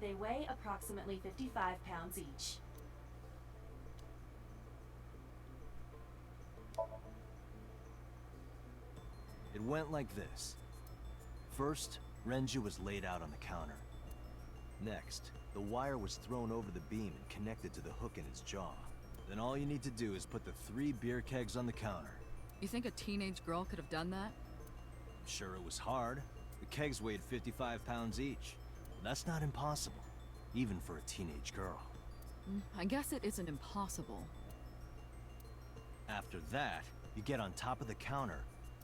They weigh approximately 55 pounds each. It went like this. First, Renju was laid out on the counter. Next, the wire was thrown over the beam and connected to the hook in his jaw. Then all you need to do is put the 3 beer kegs on the counter. You think a teenage girl could have done that? Sure, it was hard. The kegs weighed 55 pounds each. But that's not impossible, even for a teenage girl. I guess it isn't impossible. After that, you get on top of the counter,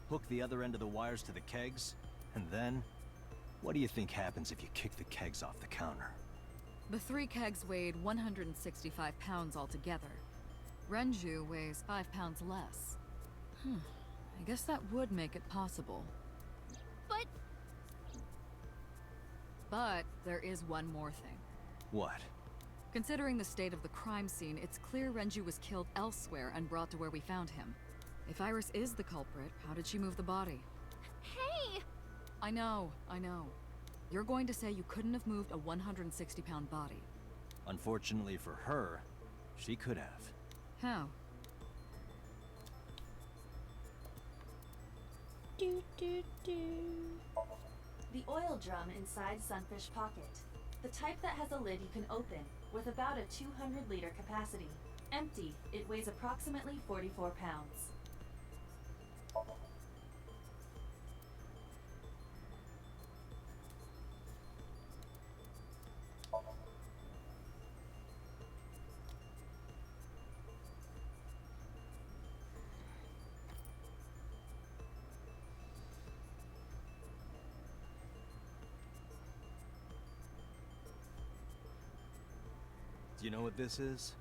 hook the other end of the wires to the kegs, and then... what do you think happens if you kick the kegs off the counter? The 3 kegs weighed 165 pounds altogether. Renju weighs 5 pounds less. I guess that would make it possible. But there is one more thing. What? Considering the state of the crime scene, it's clear Renju was killed elsewhere and brought to where we found him. If Iris is the culprit, how did she move the body? Hey! I know. You're going to say you couldn't have moved a 160-pound body. Unfortunately for her, she could have. How? The oil drum inside Sunfish Pocket. The type that has a lid you can open, with about a 200-liter capacity. Empty, it weighs approximately 44 pounds. Do you know what this is?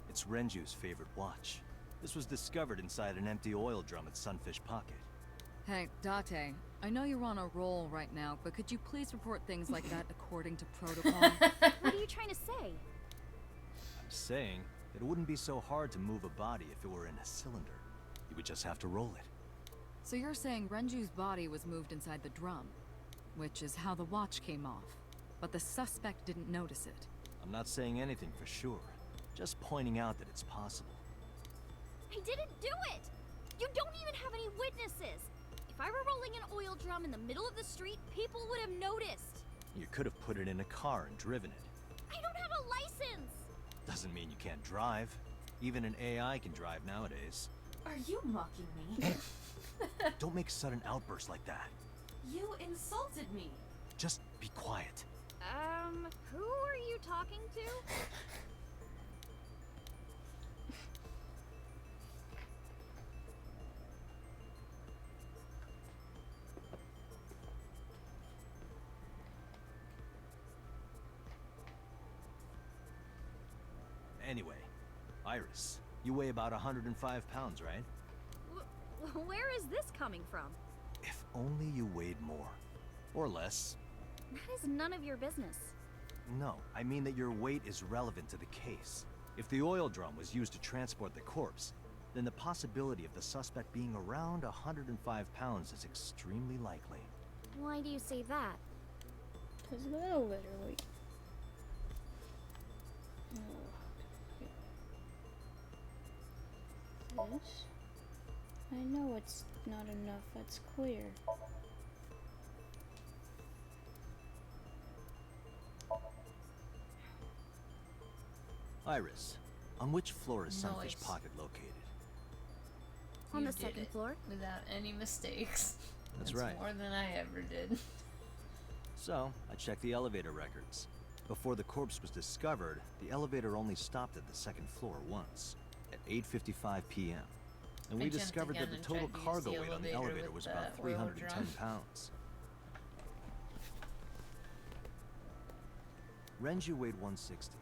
It's Renju's favorite watch. This was discovered inside an empty oil drum at Sunfish Pocket. Hey, Date, I know you're on a roll right now, but could you please report things like that according to protocol? What are you trying to say? I'm saying it wouldn't be so hard to move a body if it were in a cylinder. You would just have to roll it. So you're saying Renju's body was moved inside the drum, which is how the watch came off, but the suspect didn't notice it. I'm not saying anything for sure, just pointing out that it's possible. I didn't do it! You don't even have any witnesses! If I were rolling an oil drum in the middle of the street, people would have noticed! You could have put it in a car and driven it. I don't have a license! Doesn't mean you can't drive. Even an AI can drive nowadays. Are you mocking me? Don't make sudden outbursts like that. You insulted me! Just be quiet. Who are you talking to? Anyway, Iris, you weigh about 105 pounds, right? Where is this coming from? If only you weighed more. Or less. That is none of your business. No, I mean that your weight is relevant to the case. If the oil drum was used to transport the corpse, then the possibility of the suspect being around 105 pounds is extremely likely. Why do you say that? Because of the elevator weight. This? I know it's not enough, that's clear. Iris, on which floor is Sunfish Nice. Pocket located? On You the did second it floor? without any mistakes. That's That's right. more than I ever did. So, I checked the elevator records. Before the corpse was discovered, the elevator only stopped at the second floor once, at 8:55 p.m. And we I jumped discovered again that the and total tried to use cargo the weight on the elevator elevator with was the about oil 310 drum. pounds. Renju weighed 160.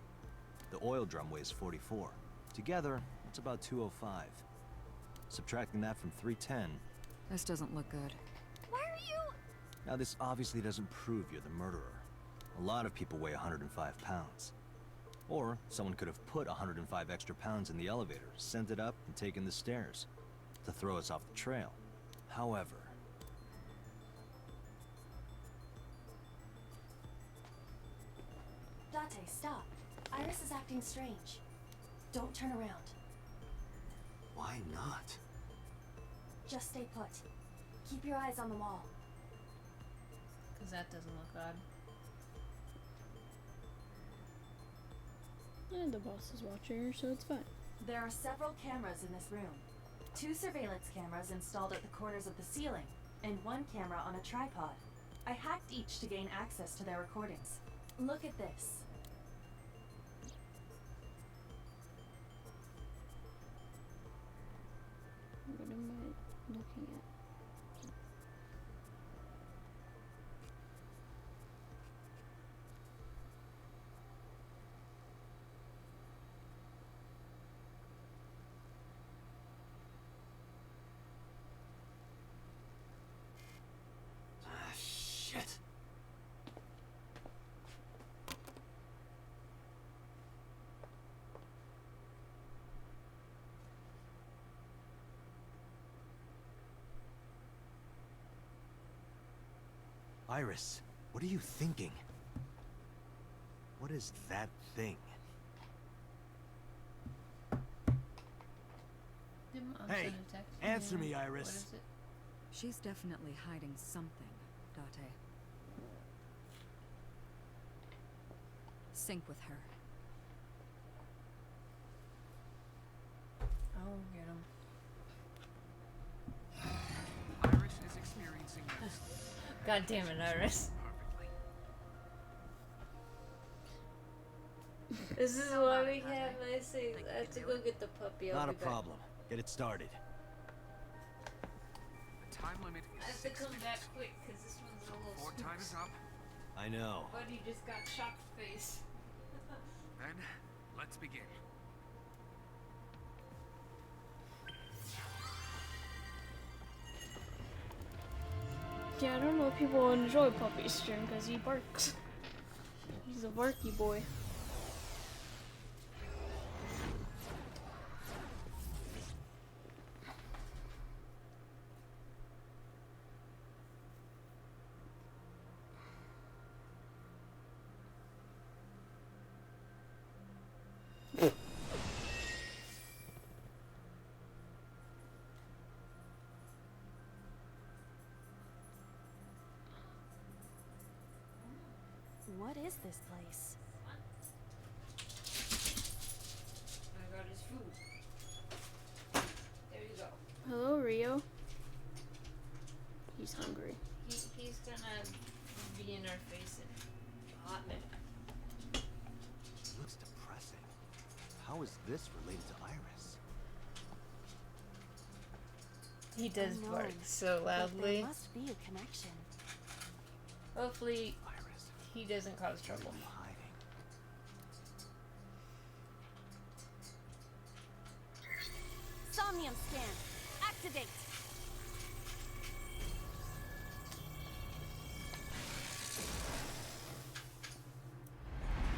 The oil drum weighs 44. Together, it's about 205. Subtracting that from 310. This doesn't look good. Why are you... Now this obviously doesn't prove you're the murderer. A lot of people weigh 105 pounds. Or someone could have put 105 extra pounds in the elevator, sent it up, and taken the stairs to throw us off the trail. However... Date, stop. Iris is acting strange. Don't turn around. Why not? Just stay put. Keep your eyes on the wall. Because that doesn't look odd. And the boss is watching her, so it's fine. There are several cameras in this room. 2 surveillance cameras installed at the corners of the ceiling, and 1 camera on a tripod. I hacked each to gain access to their recordings. Look at this. What am I looking at? Shit. Iris, what are you thinking? What is that thing? Hey, answer me, Iris. What is it? She's definitely hiding something, Date. Sync with her. I'll get him. Iris is experiencing this. God damn it, Iris. This is why we have nice things. I have to go get the puppy. Not a problem. Get it started. The time limit I have is to 6 come minutes. back quick because this one's a little Before time is up, I know. Buddy just got shocked face. then let's begin. Yeah, I don't know if people enjoy Puppy's stream because he barks. He's a barky boy. What is this place? I got his food. There you go. Hello, Rio. He's hungry. He's gonna be in our face in a hot minute. Looks depressing. How is this related to Iris? He does I know, bark so but loudly. there must be a connection. Hopefully, he doesn't cause trouble. Somnium scan. Activate.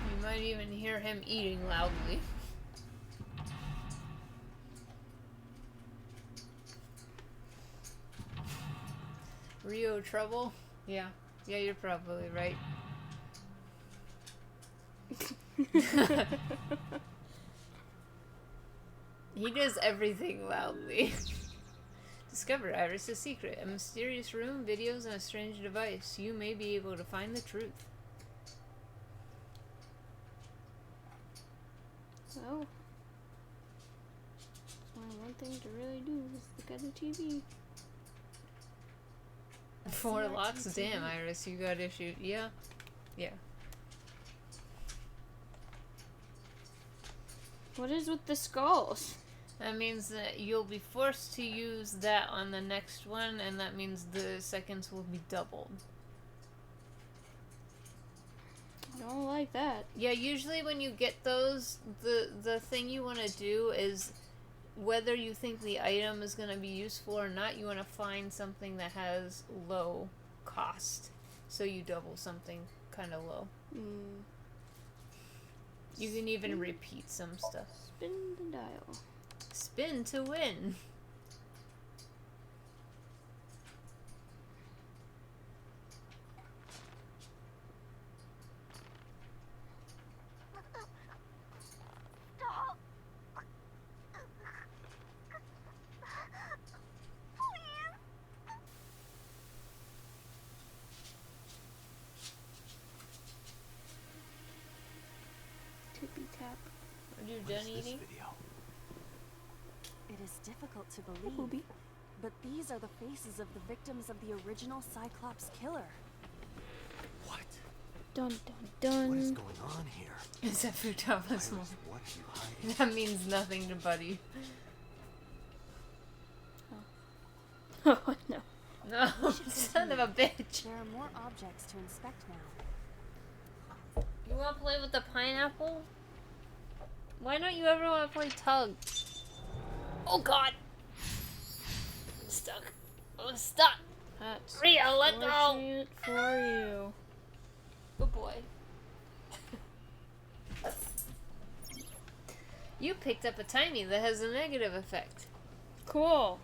You might even hear him eating loudly. Rio trouble? Yeah. Yeah, you're probably right. He does everything loudly. Discover Iris' secret. A mysterious room, videos, and a strange device. You may be able to find the truth. So, one thing to really do is look at the TV. 4 locks? Damn, Iris, you got issued. Yeah. Yeah. What is with the skulls? That means that you'll be forced to use that on the next one, and that means the seconds will be doubled. Don't like that. Yeah, usually when you get those, the thing you want to do is, whether you think the item is going to be useful or not, you want to find something that has low cost. So you double something kind of low. You can even repeat some stuff. Spin the dial. Spin to win. Stop. Tippy tap. Are you done eating? It is difficult to believe, but these are the faces of the victims of the original Cyclops killer. What? Dun dun dun. What is going on here? Except for Thomas More. What are you hiding? That means nothing to Buddy. Oh no. No, son of a bitch. There are more objects to inspect now. You want to play with the pineapple? Why don't you ever want to play tug? Oh god! I'm stuck. I'm stuck. That's Rio, let go! fortunate for you. Good boy. You picked up a timey that has a negative effect. Cool.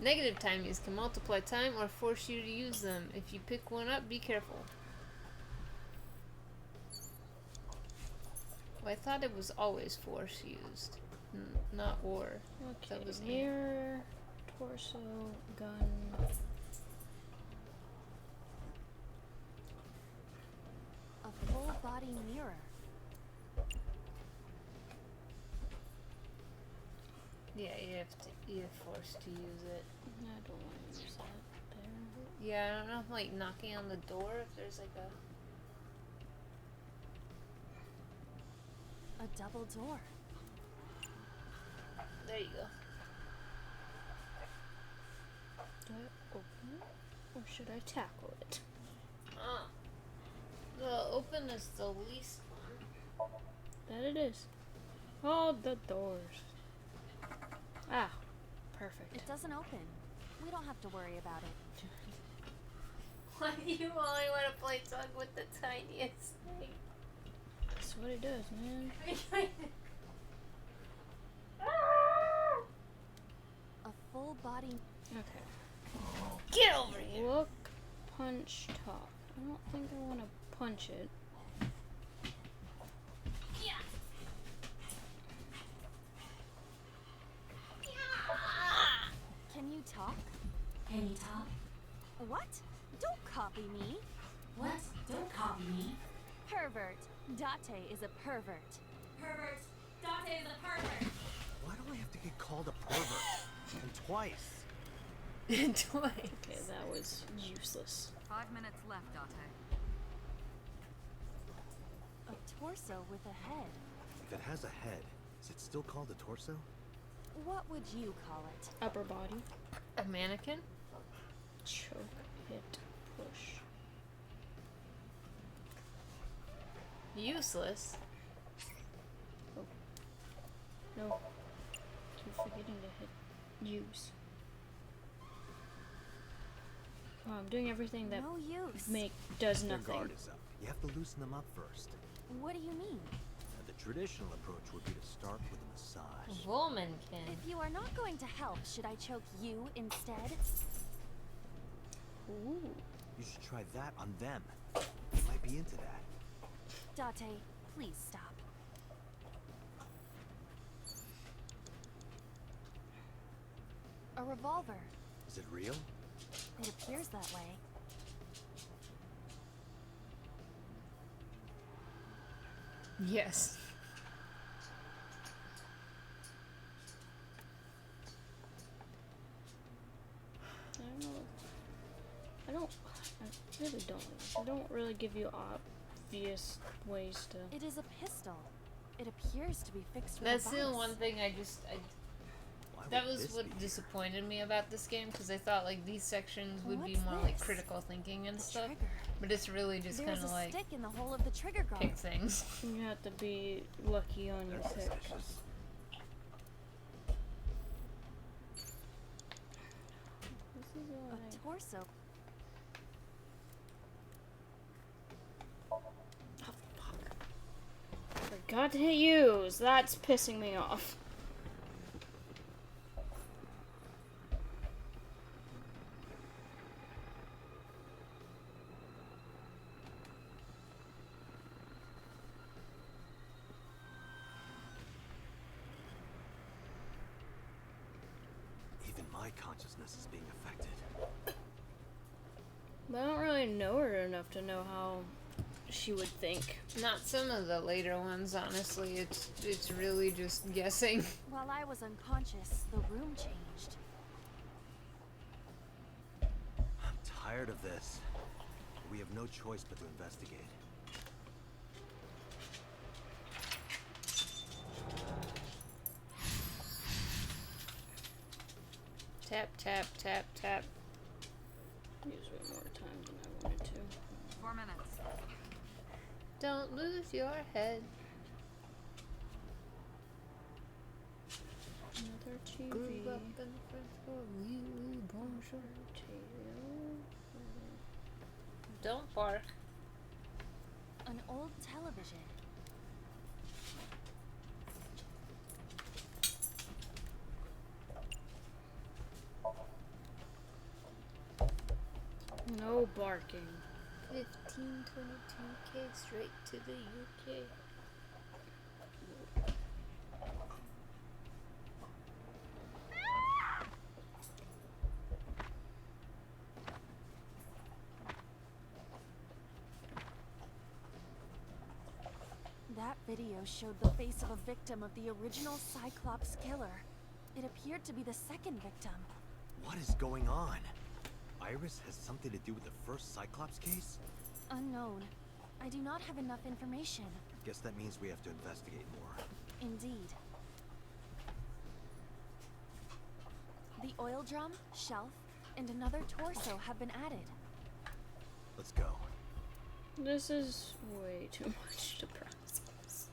Negative timies can multiply time or force you to use them. If you pick one up, be careful. Well, I thought it was always force used, not or. Okay, That was mirror, torso, gun. A full body mirror. Yeah, you're forced to use it. I don't want to use that there. Yeah, I don't know if like knocking on the door, if there's like A double door. There you go. Do I open it? Or should I tackle it? The open is the least one. That it is. Oh, the doors. Ah, perfect. It doesn't open. We don't have to worry about it. Why do you only want to play tug with the tiniest thing? That's what it does, man. A full body. Okay. Get over here! Look, punch, top. I don't think I want to punch it. Can you talk? Can you talk? What? Don't copy me. What? Don't copy me. Pervert. Date is a pervert. Pervert. Dante is a pervert. Why do I have to get called a pervert? And twice. Twice. Okay, that was useless. 5 minutes left, Date. A torso with a head. If it has a head, is it still called a torso? What would you call it? Upper body. A mannequin? Choke, hit, push. Useless. Oh. No. Keep forgetting to hit use. Oh, I'm doing everything that No use. does Their nothing. guard is up. You have to loosen them up first. What do you mean? The traditional approach would be to start with a massage. Womankin. If you are not going to help, should I choke you instead? Ooh. You should try that on them. They might be into that. Date, please stop. A revolver. Is it real? It appears that way. Yes. I really don't. I don't really give you obvious ways to. It is a pistol. It appears to be fixed with That's a the vice. one thing I Why That would was this what be here? disappointed me about this game, because I thought like these sections would be What's more like this? critical thinking and The stuff, trigger. but it's really just kind There's of a like stick in the hole of the trigger guard. pick things. You have to be lucky on your pick. This is A torso. Forgot to hit use. That's pissing me off. Even my consciousness is being affected. But I don't really know her enough to know how she would think. Not some of the later ones, honestly. It's really just guessing. While I was unconscious, the room changed. I'm tired of this. We have no choice but to investigate. Tap, tap, tap, tap. Use way more time than I wanted to. 4 minutes. Don't lose your head. Another TV. Grew up in the French War. Oui, oui, bonjour. Don't bark. An old television. No barking. 1522K straight to the UK. That video showed the face of a victim of the original Cyclops killer. It appeared to be the second victim. What is going on? Iris has something to do with the first Cyclops case? Unknown. I do not have enough information. Guess that means we have to investigate more. Indeed. The oil drum, shelf, and another torso have been added. Let's go. This is way too much to process.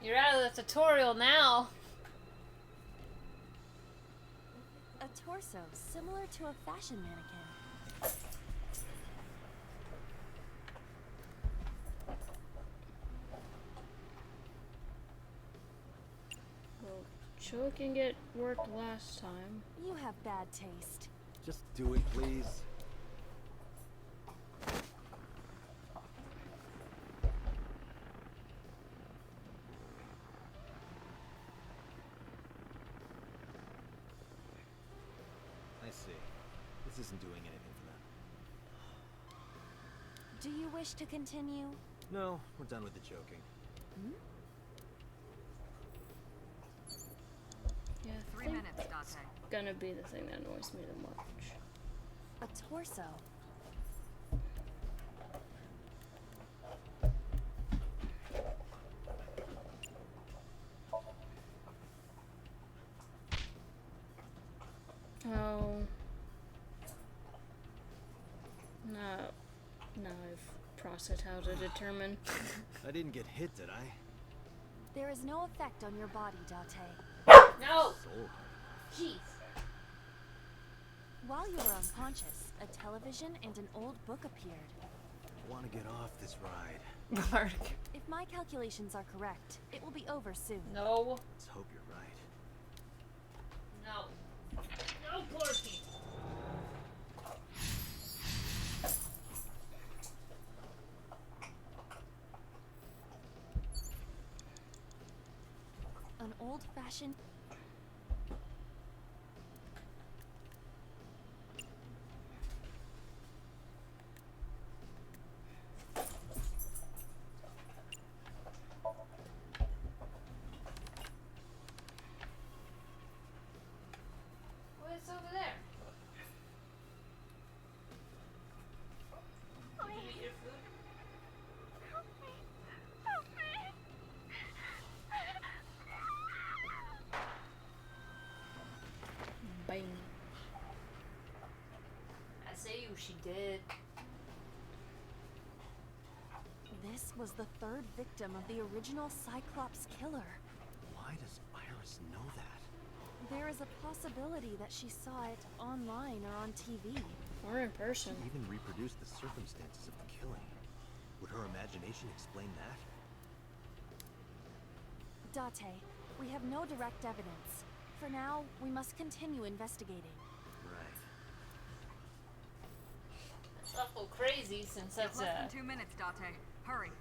You're out of the tutorial now. A torso similar to a fashion mannequin. Well, choke and get worked last time. You have bad taste. Just do it, please. I see. This isn't doing anything for them. Do you wish to continue? No, we're done with the joking. Hmm? Yeah, 3 minutes, Dante. Gonna be the thing that annoys me the most. A torso. Oh. Now I've processed how to determine. I didn't get hit, did I? There is no effect on your body, Date. No! Soul. Jeez. While you were unconscious, a television and an old book appeared. I want to get off this ride. Bark. If my calculations are correct, it will be over soon. No. Let's hope you're right. No. No barking. An old-fashioned... What's over there? Did you eat your food? Help me! Help me! she did. This was the third victim of the original Cyclops killer. Why does Iris know that? There is a possibility that she saw it online or on TV. Or in person. She even reproduced the circumstances of the killing. Would her imagination explain that? Date, we have no direct evidence. For now, we must continue investigating. Right. That's awful crazy since that's Less than 2 minutes, Date. Hurry.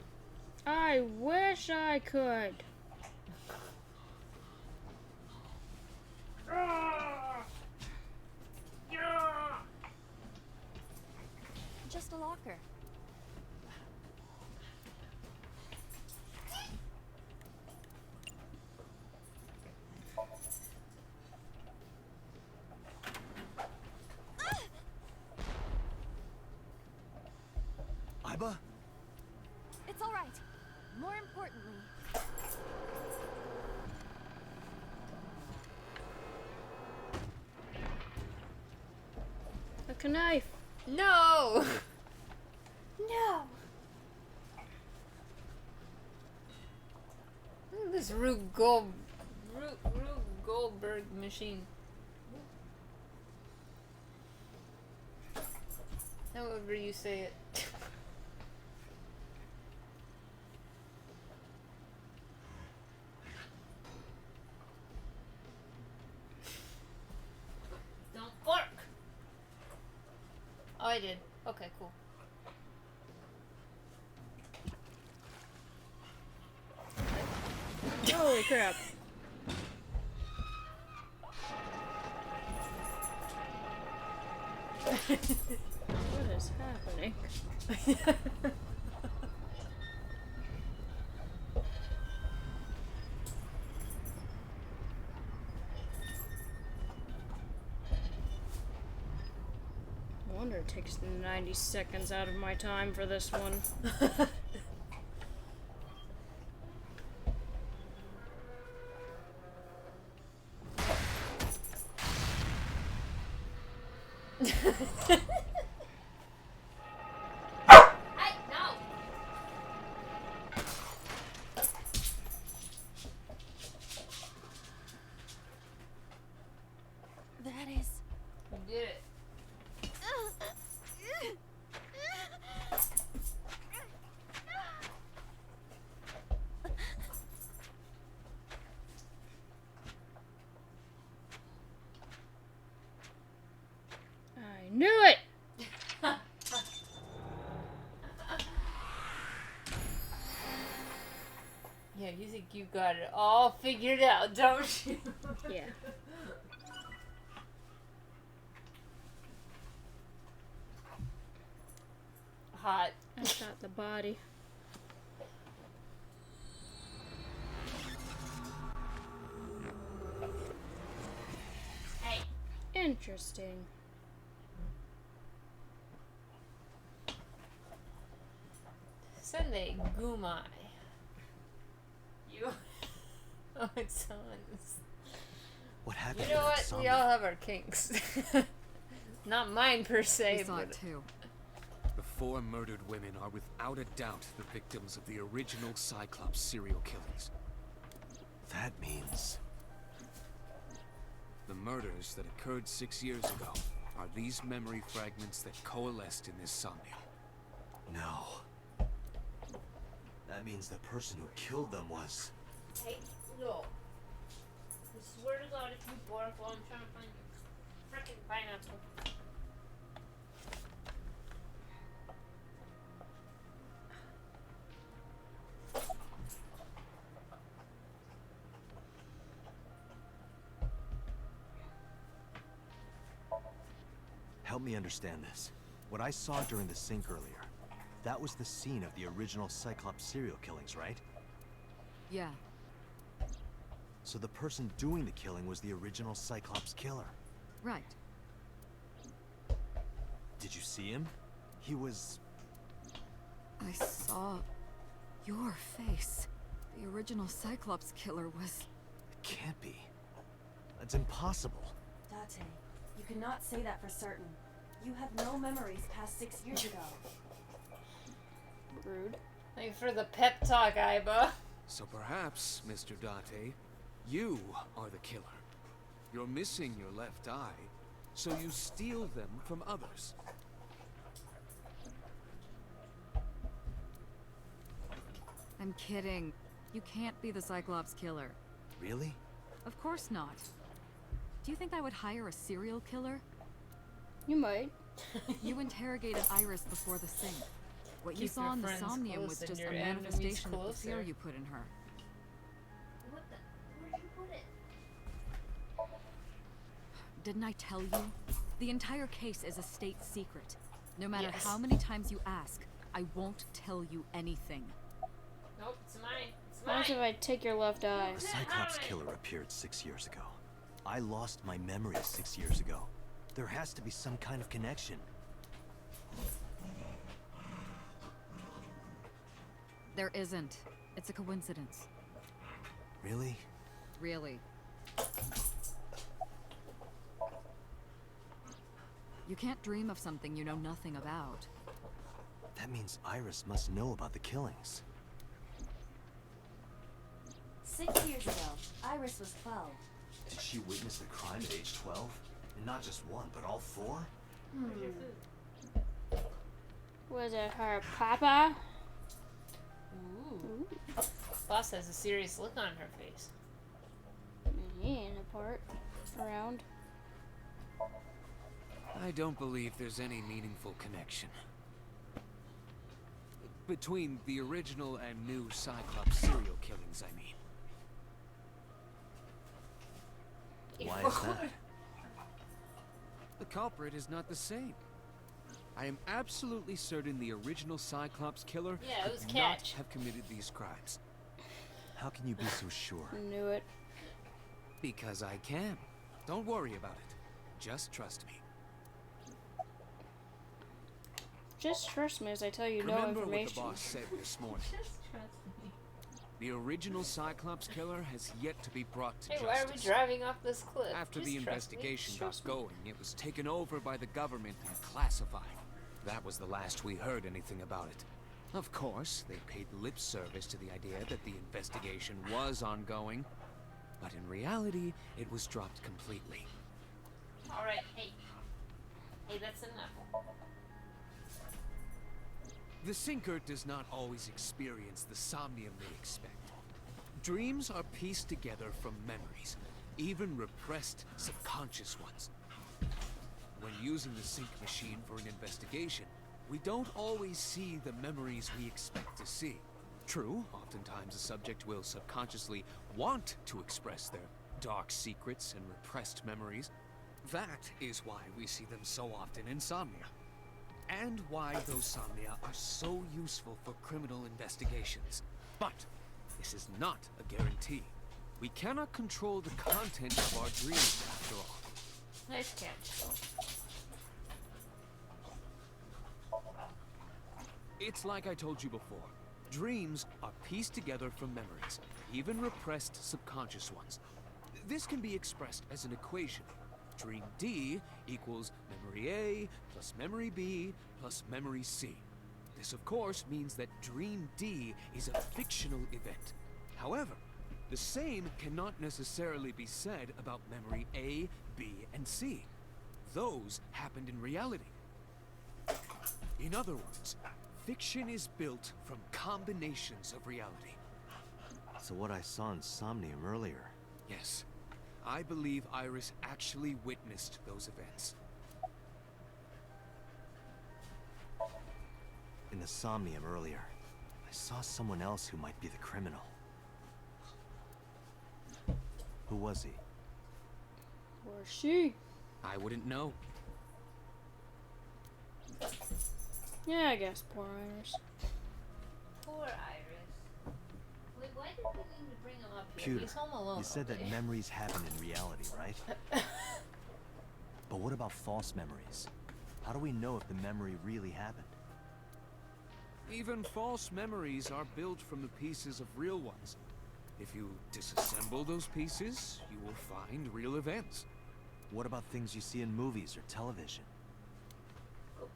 I wish I could. Just a locker. Iba? It's all right. More importantly, like a knife. No! no. Look at this Rube Goldberg machine. However you say it. Don't bark! Oh, I did. Okay, cool. Holy crap. What is happening? No wonder it takes 90 seconds out of my time for this one. That is. You did it. I knew it! Yeah, you think you got it all figured out, don't you? Yeah. Hot. I shot the body. Hey. Interesting. Sunday Gumai. You. Oh, it's on. What happened? You know to what? that We Somnium? all have our kinks. Not mine per se, We saw but it too. The 4 murdered women are without a doubt the victims of the original Cyclops serial killings. That means... The murders that occurred 6 years ago are these memory fragments that coalesced in this Somnium. No. That means the person who killed them was... hey, no. I swear to God, if you bark while I'm trying to find your freaking pineapple. Help me understand this. What I saw during the sink earlier, that was the scene of the original Cyclops serial killings, right? Yeah. So the person doing the killing was the original Cyclops killer. Right. Did you see him? He was... I saw your face. The original Cyclops killer was... It can't be. That's impossible. Date, you cannot say that for certain. You have no memories past 6 years ago. Rude. Like for the pep talk, Aiba. So perhaps, Mr. Date, you are the killer. You're missing your left eye, so you steal them from others. I'm kidding. You can't be the Cyclops killer. Really? Of course not. Do you think I would hire a serial killer? You might. You interrogated Iris before the sync. What you Keep saw your in the friends Somnium close was and just a your enemies manifestation of the closer. fear you put in her. What the? Where'd you put it? Didn't I tell you? The entire case is a state secret. No matter Yes. how many times you ask, I won't tell you anything. Nope, it's mine. It's What if I take your left eye? The Cyclops killer appeared 6 years ago. I lost my memory 6 years ago. There has to be some kind of connection. There isn't. It's a coincidence. Really? Really. You can't dream of something you know nothing about. That means Iris must know about the killings. 6 years ago, Iris was 12. Did she witness a crime at age 12? And not just one, but all 4? Was it her papa? Ooh. Boss has a serious look on her face. He ain't apart. Around. I don't believe there's any meaningful connection. Between the original and new Cyclops serial killings, I mean. Why is that? The culprit is not the same. I am absolutely certain the original Cyclops killer Yeah, it was could not Catch. have committed these crimes. How can you be so sure? Knew it. Because I can. Don't worry about it. Just trust me. Just trust me as I tell you no Remember what the information. boss said this morning. The original Cyclops killer has yet to be brought to Hey, why are we justice. driving off this cliff? After Just the trust me. investigation Just got trust me. going, it was taken over by the government and classified. That was the last we heard anything about it. Of course, they paid lip service to the idea that the investigation was ongoing, but in reality, it was dropped completely. Alright, hey. Hey, that's enough. The Sinker does not always experience the somnium they expect. Dreams are pieced together from memories, even repressed subconscious ones. When using the sync machine for an investigation, we don't always see the memories we expect to see. True, oftentimes the subject will subconsciously want to express their dark secrets and repressed memories. That is why we see them so often in Somnia. And why those Somnia are so useful for criminal investigations. But this is not a guarantee. We cannot control the content of our dreams, after all. Nice catch. It's like I told you before. Dreams are pieced together from memories, even repressed subconscious ones. This can be expressed as an equation. Dream D equals memory A plus memory B plus memory C. This, of course, means that Dream D is a fictional event. However, the same cannot necessarily be said about memory A, B, and C. Those happened in reality. In other words, fiction is built from combinations of reality. So what I saw in Somnium earlier. Yes. I believe Iris actually witnessed those events. In the Somnium earlier, I saw someone else who might be the criminal. Who was he? Or she. I wouldn't know. Yeah, I guess poor Iris. Poor Iris. Wait, why did we need to bring him up here? Pewter, He's home alone. you said that okay? memories happen in reality, right? But what about false memories? How do we know if the memory really happened? Even false memories are built from the pieces of real ones. If you disassemble those pieces, you will find real events. What about things you see in movies or television?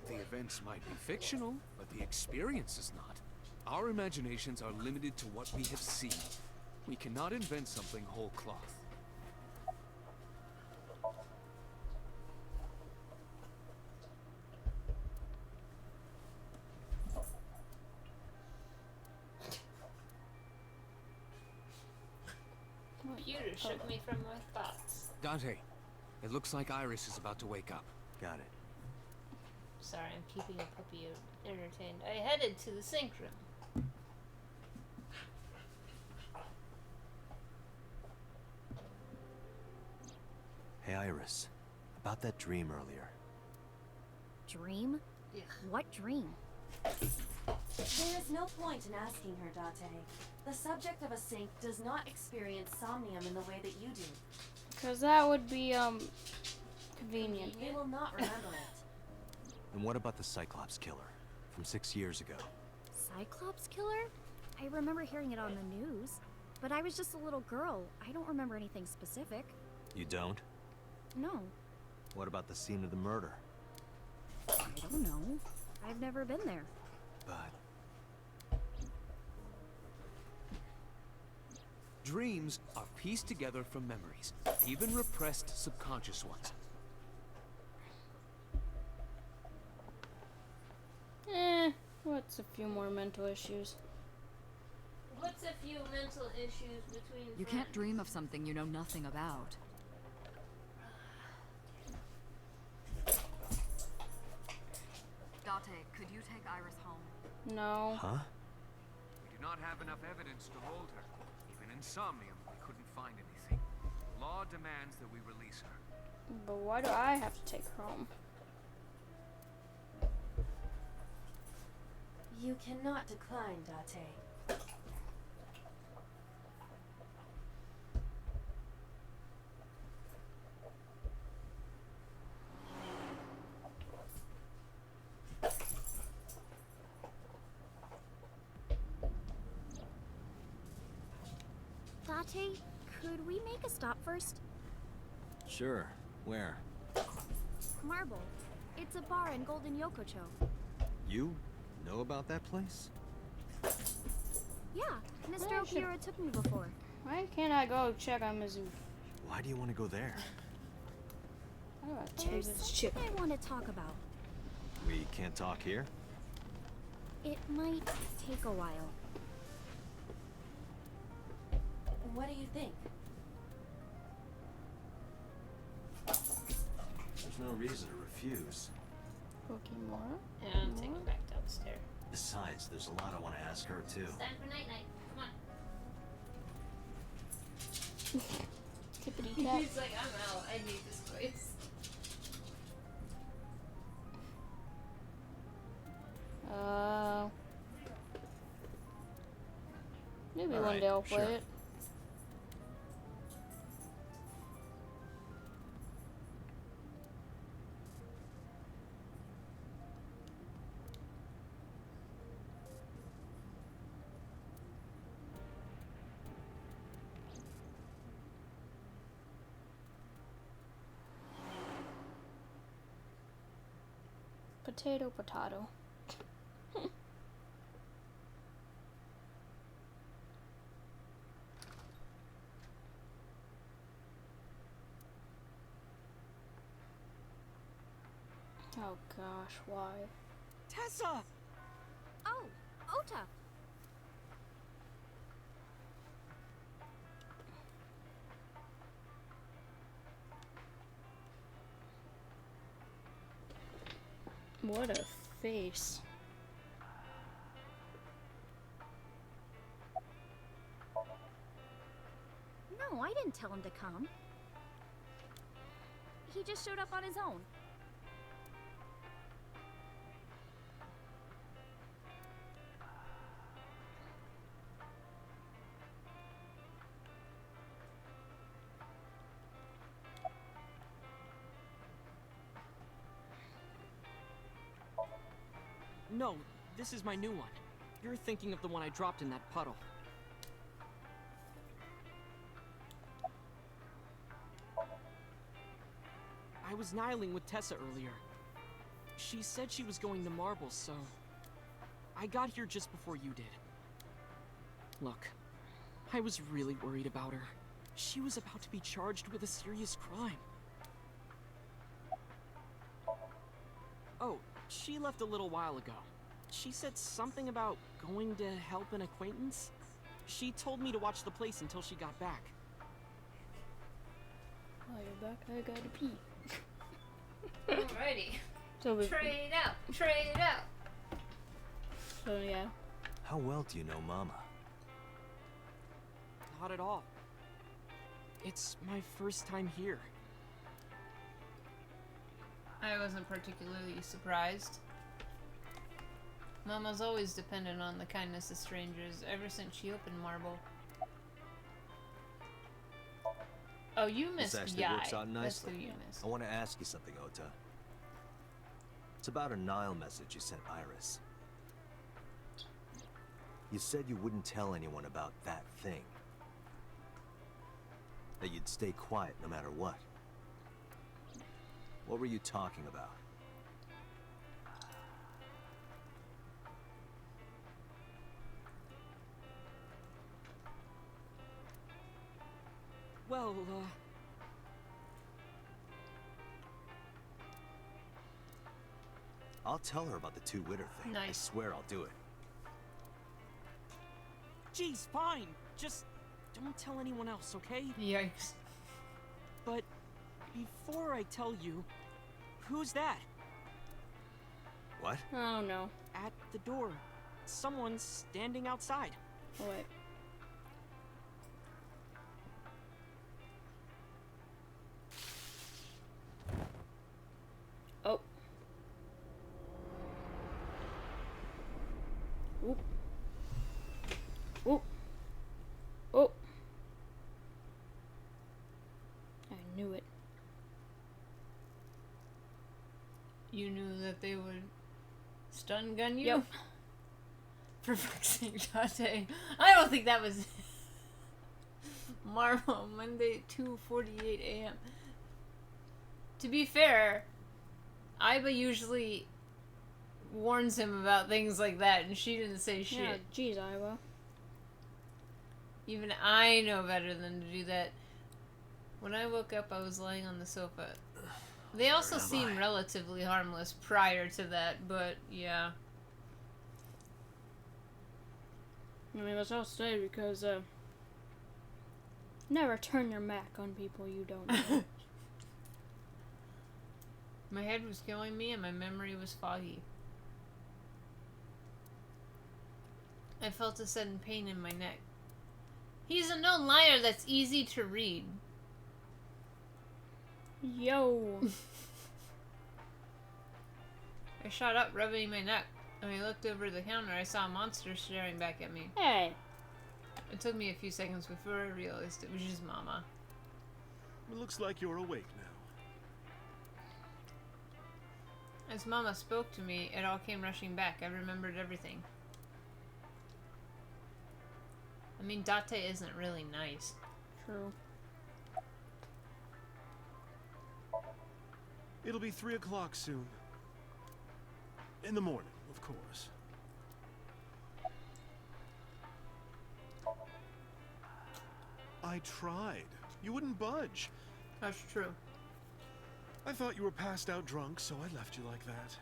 The events might be fictional, but the experience is not. Our imaginations are limited to what we have seen. We cannot invent something whole cloth. Computer shook me from my thoughts. Dante, it looks like Iris is about to wake up. Got it. Sorry, I'm keeping a puppy entertained. I headed to the sink room. Hey, Iris. About that dream earlier. Dream? Yeah. What dream? There is no point in asking her, Date. The subject of a sink does not experience somnium in the way that you do. Because that would be, convenient. You will not remember it. And what about the Cyclops killer from 6 years ago? Cyclops killer? I remember hearing it on the news. But I was just a little girl. I don't remember anything specific. You don't? No. What about the scene of the murder? I don't know. I've never been there. But Dreams are pieced together from memories, even repressed subconscious ones. What's a few more mental issues? What's a few mental issues between You can't dream of something you know nothing about. Date, could you take Iris home? No. Huh? We do not have enough evidence to hold her. Even in Somnium, we couldn't find anything. Law demands that we release her. But why do I have to take her home? You cannot decline, Date. Date, could we make a stop first? Sure. Where? Marble. It's a bar in Golden Yokocho. You know about that place? Yeah, Mr. I should- Okira took me before. Why can't I go check on Mizu? Why do you want to go there? How do I There's change this something chip? I want to talk about. We can't talk here? It might take a while. What do you think? There's no reason to refuse. Pokemon? And I'm taking back downstairs. Besides, there's a lot I want to ask her, too. It's time for night-night. Come on. Tippity tap. He's like, I'm out. I need this place. Maybe All one right, day I'll play sure. it. Potato, potato. Oh gosh, why? Tessa! Oh, Ota! What a face. No, I didn't tell him to come. He just showed up on his own. No, this is my new one. You're thinking of the one I dropped in that puddle. I was nihiling with Tessa earlier. She said she was going to Marble, so I got here just before you did. Look, I was really worried about her. She was about to be charged with a serious crime. Oh, she left a little while ago. She said something about going to help an acquaintance. She told me to watch the place until she got back. While you're back, I gotta pee. Alrighty. So we Trade out. Trade out. So yeah. How well do you know Mama? Not at all. It's my first time here. I wasn't particularly surprised. Mama's always dependent on the kindness of strangers ever since she opened Marble. Oh, you missed This actually Yai. works out That's nicely. who you missed. I want to ask you something, Ota. It's about a Nile message you sent Iris. You said you wouldn't tell anyone about that thing. That you'd stay quiet no matter what. What were you talking about? Well, I'll tell her about the two Witter thing. I swear I'll do it. geez, fine. Just don't tell anyone else, okay? Yikes. But before I tell you, who's that? What? I don't know. At the door. Someone's standing outside. Oh, wait. Oh. Oop. Oop. Oh. I knew it. You knew that they would stun gun you? Yep. For fuck's sake, Dante. I don't think that was Marvel, Monday, 2:48 a.m. To be fair, Iba usually warns him about things like that, and she didn't say shit. Yeah, jeez, Iba. Even I know better than to do that. When I woke up, I was lying on the sofa. They also seem relatively harmless prior to that, but yeah. I mean, that's all say because, never turn your Mac on people you don't know. My head was killing me and my memory was foggy. I felt a sudden pain in my neck. He's a known liar that's easy to read. Yo. I shot up, rubbing my neck. When I looked over the counter, I saw a monster staring back at me. Hey. It took me a few seconds before I realized it was just Mama. It looks like you're awake now. As Mama spoke to me, it all came rushing back. I remembered everything. I mean, Date isn't really nice. True. It'll be 3 o'clock soon. In the morning, of course. I tried. You wouldn't budge. That's true. I thought you were passed out drunk, so I left you like that.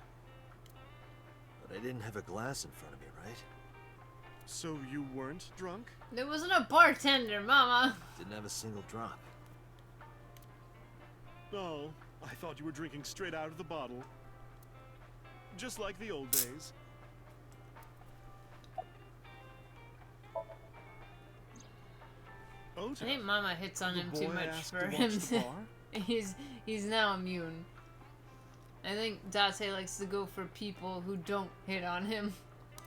But I didn't have a glass in front of me, right? So you weren't drunk? There wasn't a bartender, Mama. Didn't have a single drop. Oh, I thought you were drinking straight out of the bottle. Just like the old days. I think Mama hits on him too much asked for to him watch the to... bar? He's now immune. I think Date likes to go for people who don't hit on him.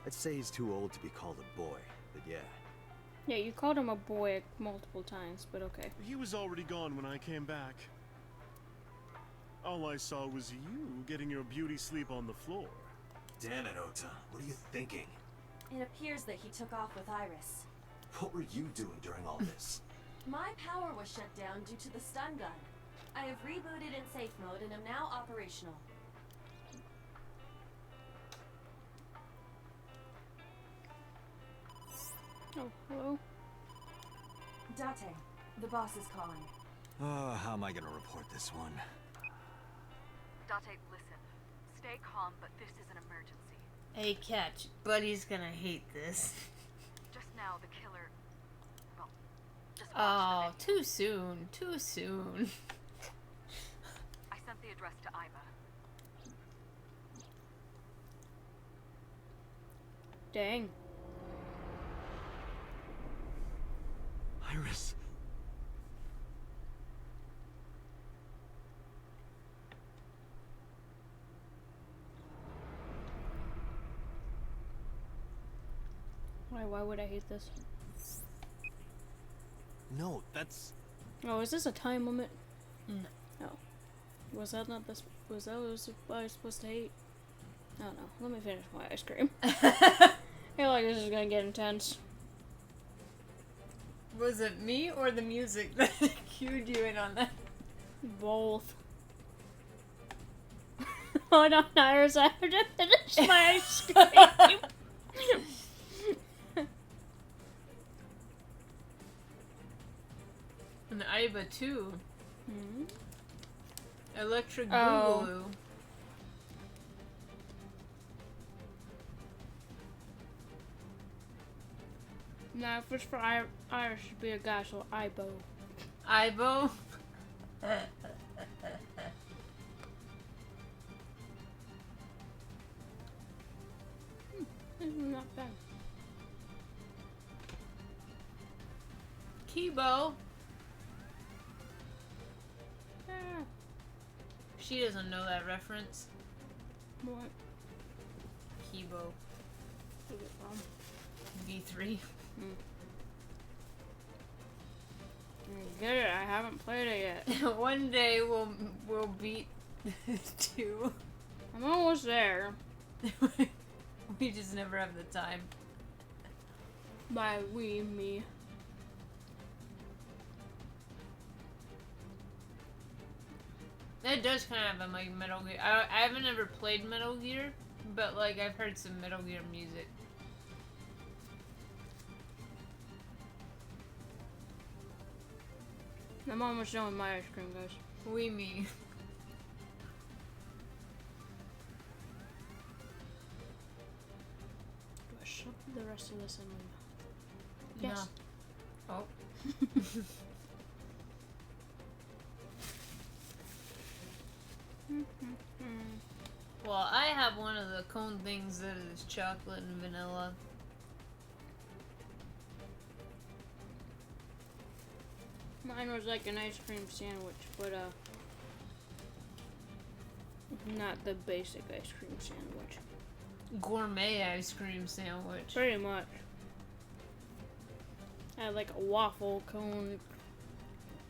I'd say he's too old to be called a boy, but yeah. Yeah, you called him a boy multiple times, but okay. He was already gone when I came back. All I saw was you getting your beauty sleep on the floor. Damn it, Ota. What are you thinking? It appears that he took off with Iris. What were you doing during all this? My power was shut down due to the stun gun. I have rebooted in safe mode and am now operational. Oh, hello? Date, the boss is calling. Oh, how am I gonna report this one? Date, listen. Stay calm, but this is an emergency. Hey, catch. Buddy's gonna hate this. Just now, the killer... Well, just Oh, too soon. Too soon. I sent the address to Iva. Dang. Iris. Why would I hate this? No, that's... Oh, is this a time limit? No. Oh. Was that not this? Was that what I was supposed to hate? I don't know. Let me finish my ice cream. I feel like this is gonna get intense. Was it me or the music that cued you in on that? Both. Hold on, Iris. I have to finish my ice cream. And Iba too. Hmm? Electric Oh. Boogaloo. Now, if it's for Iris, should be a guy, so Ibo. Ibo? Not bad. Kibo. Ah. She doesn't know that reference. What? Kibo. Who's it from? V3. Get it? I haven't played it yet. One day we'll beat 2. I'm almost there. We just never have the time. By we, me. It does kind of have like Metal Gear. I haven't ever played Metal Gear, but like I've heard some Metal Gear music. I'm almost done with my ice cream, guys. We me. Do I shove the rest of this in my mouth? Yes. No. Oh. Well, I have one of the cone things that is chocolate and vanilla. Mine was like an ice cream sandwich, but not the basic ice cream sandwich. Gourmet ice cream sandwich. Pretty much. I had like a waffle cone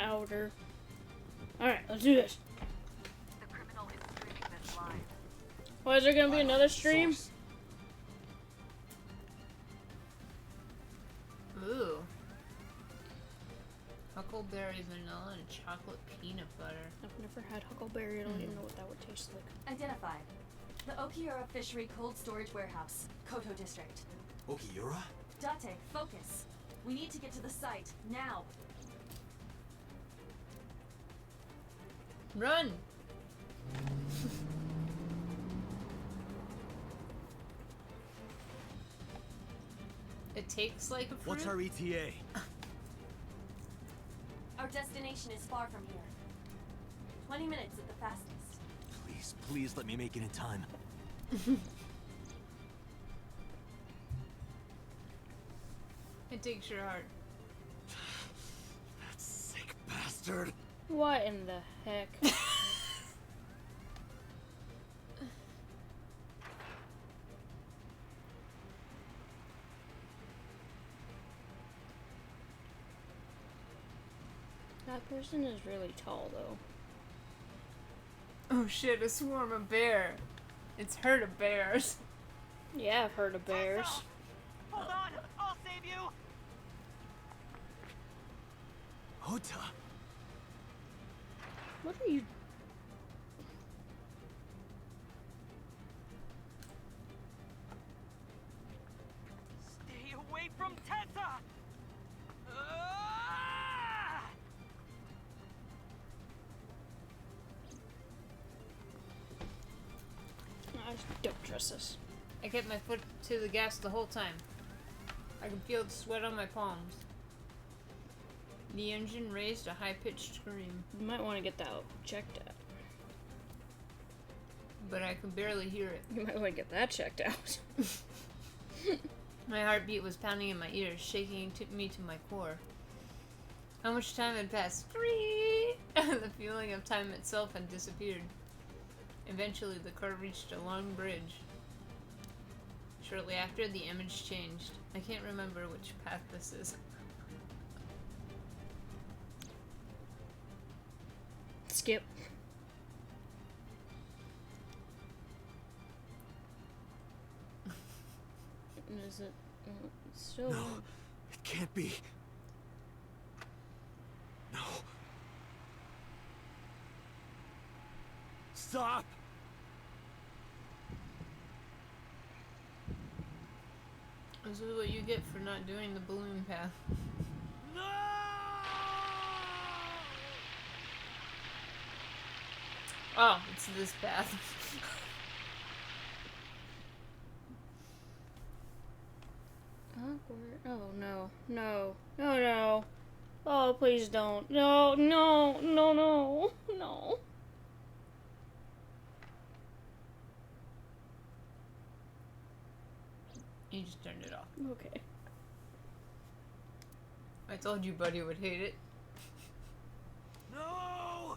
outer. Alright, let's do this. The criminal is streaming this live. Well, is there gonna be another stream? Ooh. Huckleberry vanilla and chocolate peanut butter. I've never had huckleberry. I don't even know what that would taste like. Identified. The Okiura Fishery Cold Storage Warehouse, Koto District. Okiura? Date, focus. We need to get to the site, now. Run! It takes like a fruit? What's our ETA? Our destination is far from here. 20 minutes at the fastest. Please, please let me make it in time. It takes your heart. That sick bastard. What in the heck? That person is really tall, though. Oh shit, a swarm of bear. It's herd of bears. Yeah, I've heard of bears. Hold on, I'll save you. Ota. What are you? Stay away from Tessa. Don't trust us. I kept my foot to the gas the whole time. I could feel the sweat on my palms. The engine raised a high-pitched scream. You might want to get that checked out. But I could barely hear it. You might want to get that checked out. My heartbeat was pounding in my ears, shaking me to my core. How much time had passed? 3! The feeling of time itself had disappeared. Eventually, the car reached a long bridge. Shortly after, the image changed. I can't remember which path this is. Skip. Is it still? No, it can't be. No. Stop! This is what you get for not doing the balloon path. No! Oh, it's this path. Awkward. Oh no. No. No, no. Oh, please don't. No, no, no, no, no. You just turned it off. Okay. I told you Buddy would hate it. No!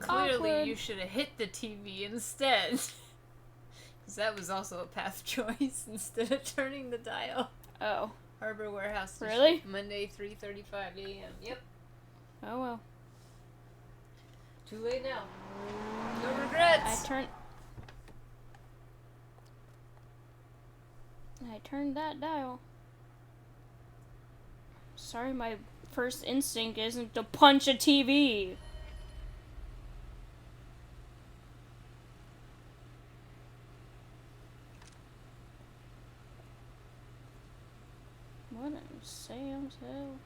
Clearly, Awkward. you should have hit the TV instead. Because that was also a path choice instead of turning the dial. Oh. Harbor Warehouse. to Really? ship Monday, 3:35 a.m. Yep. Oh well. Too late now. No regrets. I turned that dial. Sorry, my first instinct isn't to punch a TV. What in Sam's hell?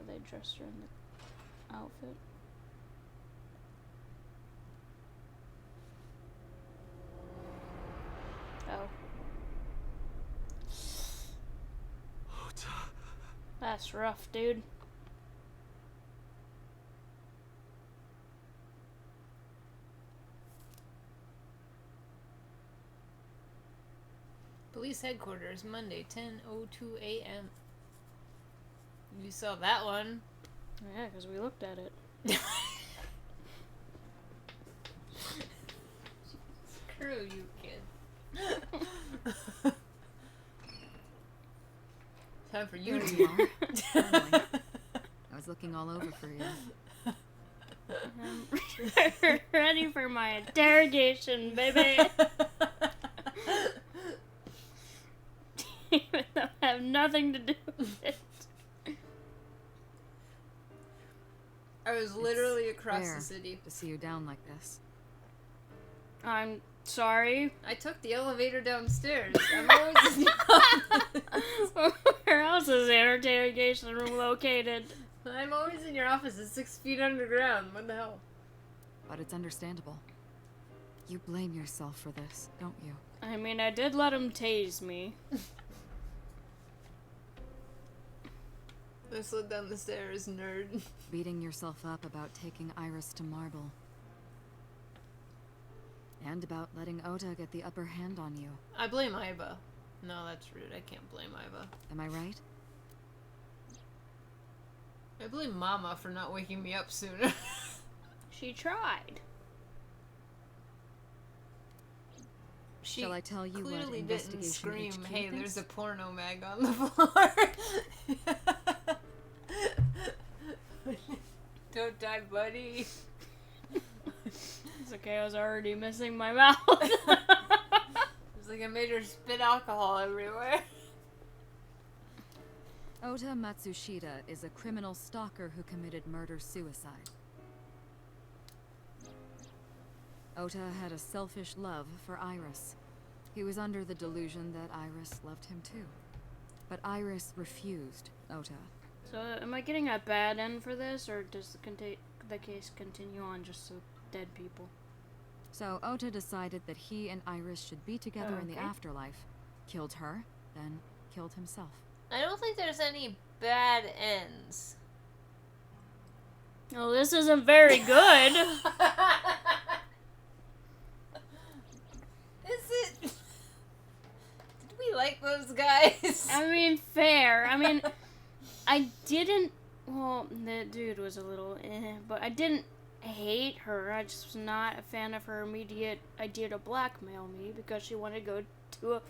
They dressed her in the outfit. Oh. That's rough, dude. Police headquarters, Monday, 10:02 a.m. You saw that one. Yeah, because we looked at it. Screw you, kid. Time for you There to you are. Finally. I was looking all over for you. I'm ready for my interrogation, baby. Even though I have nothing to do with it. I was literally across Rare the city. to see you down like this. I'm sorry. I took the elevator downstairs. I'm always in your office. Where else is the interrogation room located? I'm always in your office. It's 6 feet underground. What the hell? But it's understandable. You blame yourself for this, don't you? I mean, I did let him tase me. I slid down the stairs, nerd. Beating yourself up about taking Iris to Marble. And about letting Ota get the upper hand on you. I blame Iba. No, that's rude. I can't blame Iba. Am I right? I blame Mama for not waking me up sooner. She tried. She Shall I tell you what clearly didn't investigation scream, HQ hey, thinks? there's a porno mag on the floor. Don't die, buddy. It's okay, I was already missing my mouth. It's like I made her spit alcohol everywhere. Ota Matsushita is a criminal stalker who committed murder-suicide. Ota had a selfish love for Iris. He was under the delusion that Iris loved him too. But Iris refused Ota. So, am I getting a bad end for this, or does the case continue on just with dead people? So Ota decided that he and Iris should be together in the Okay. afterlife. Killed her, then killed himself. I don't think there's any bad ends. Oh, this isn't very good. Is it? Did we like those guys? I mean, fair. I mean, I didn't. Well, the dude was a little but I didn't hate her. I just was not a fan of her immediate idea to blackmail me because she wanted to go to a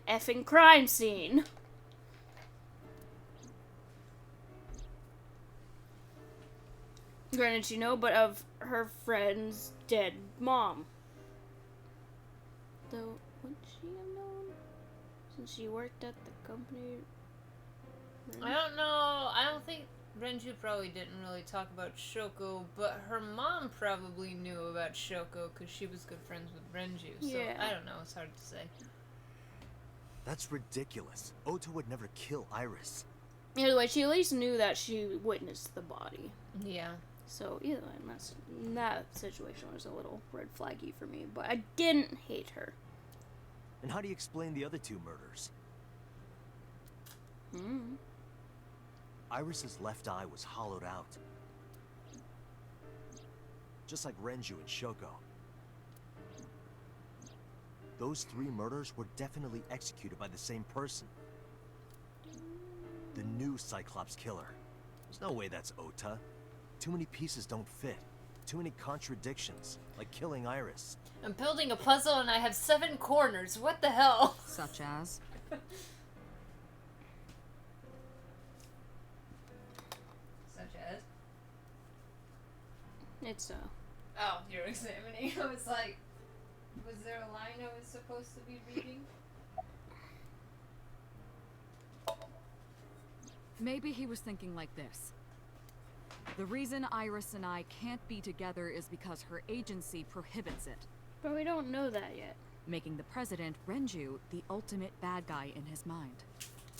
effing crime scene. Granted, you know, but of her friend's dead mom. Though, would she have known? Since she worked at the company? I don't know. I don't think Renju probably didn't really talk about Shoko, but her mom probably knew about Shoko because she was good friends with Renju. So Yeah. I don't know. It's hard to say. That's ridiculous. Ota would never kill Iris. Either way, she at least knew that she witnessed the body. Yeah. So either way, that situation was a little red flaggy for me, but I didn't hate her. And how do you explain the other two murders? Iris's left eye was hollowed out. Just like Renju and Shoko. Those three murders were definitely executed by the same person. The new Cyclops killer. There's no way that's Ota. Too many pieces don't fit. Too many contradictions, like killing Iris. I'm building a puzzle and I have 7 corners. What the hell? Such as? Such as? It's Oh, you're examining. I was like, was there a line I was supposed to be reading? Maybe he was thinking like this. The reason Iris and I can't be together is because her agency prohibits it. But we don't know that yet. Making the president, Renju, the ultimate bad guy in his mind.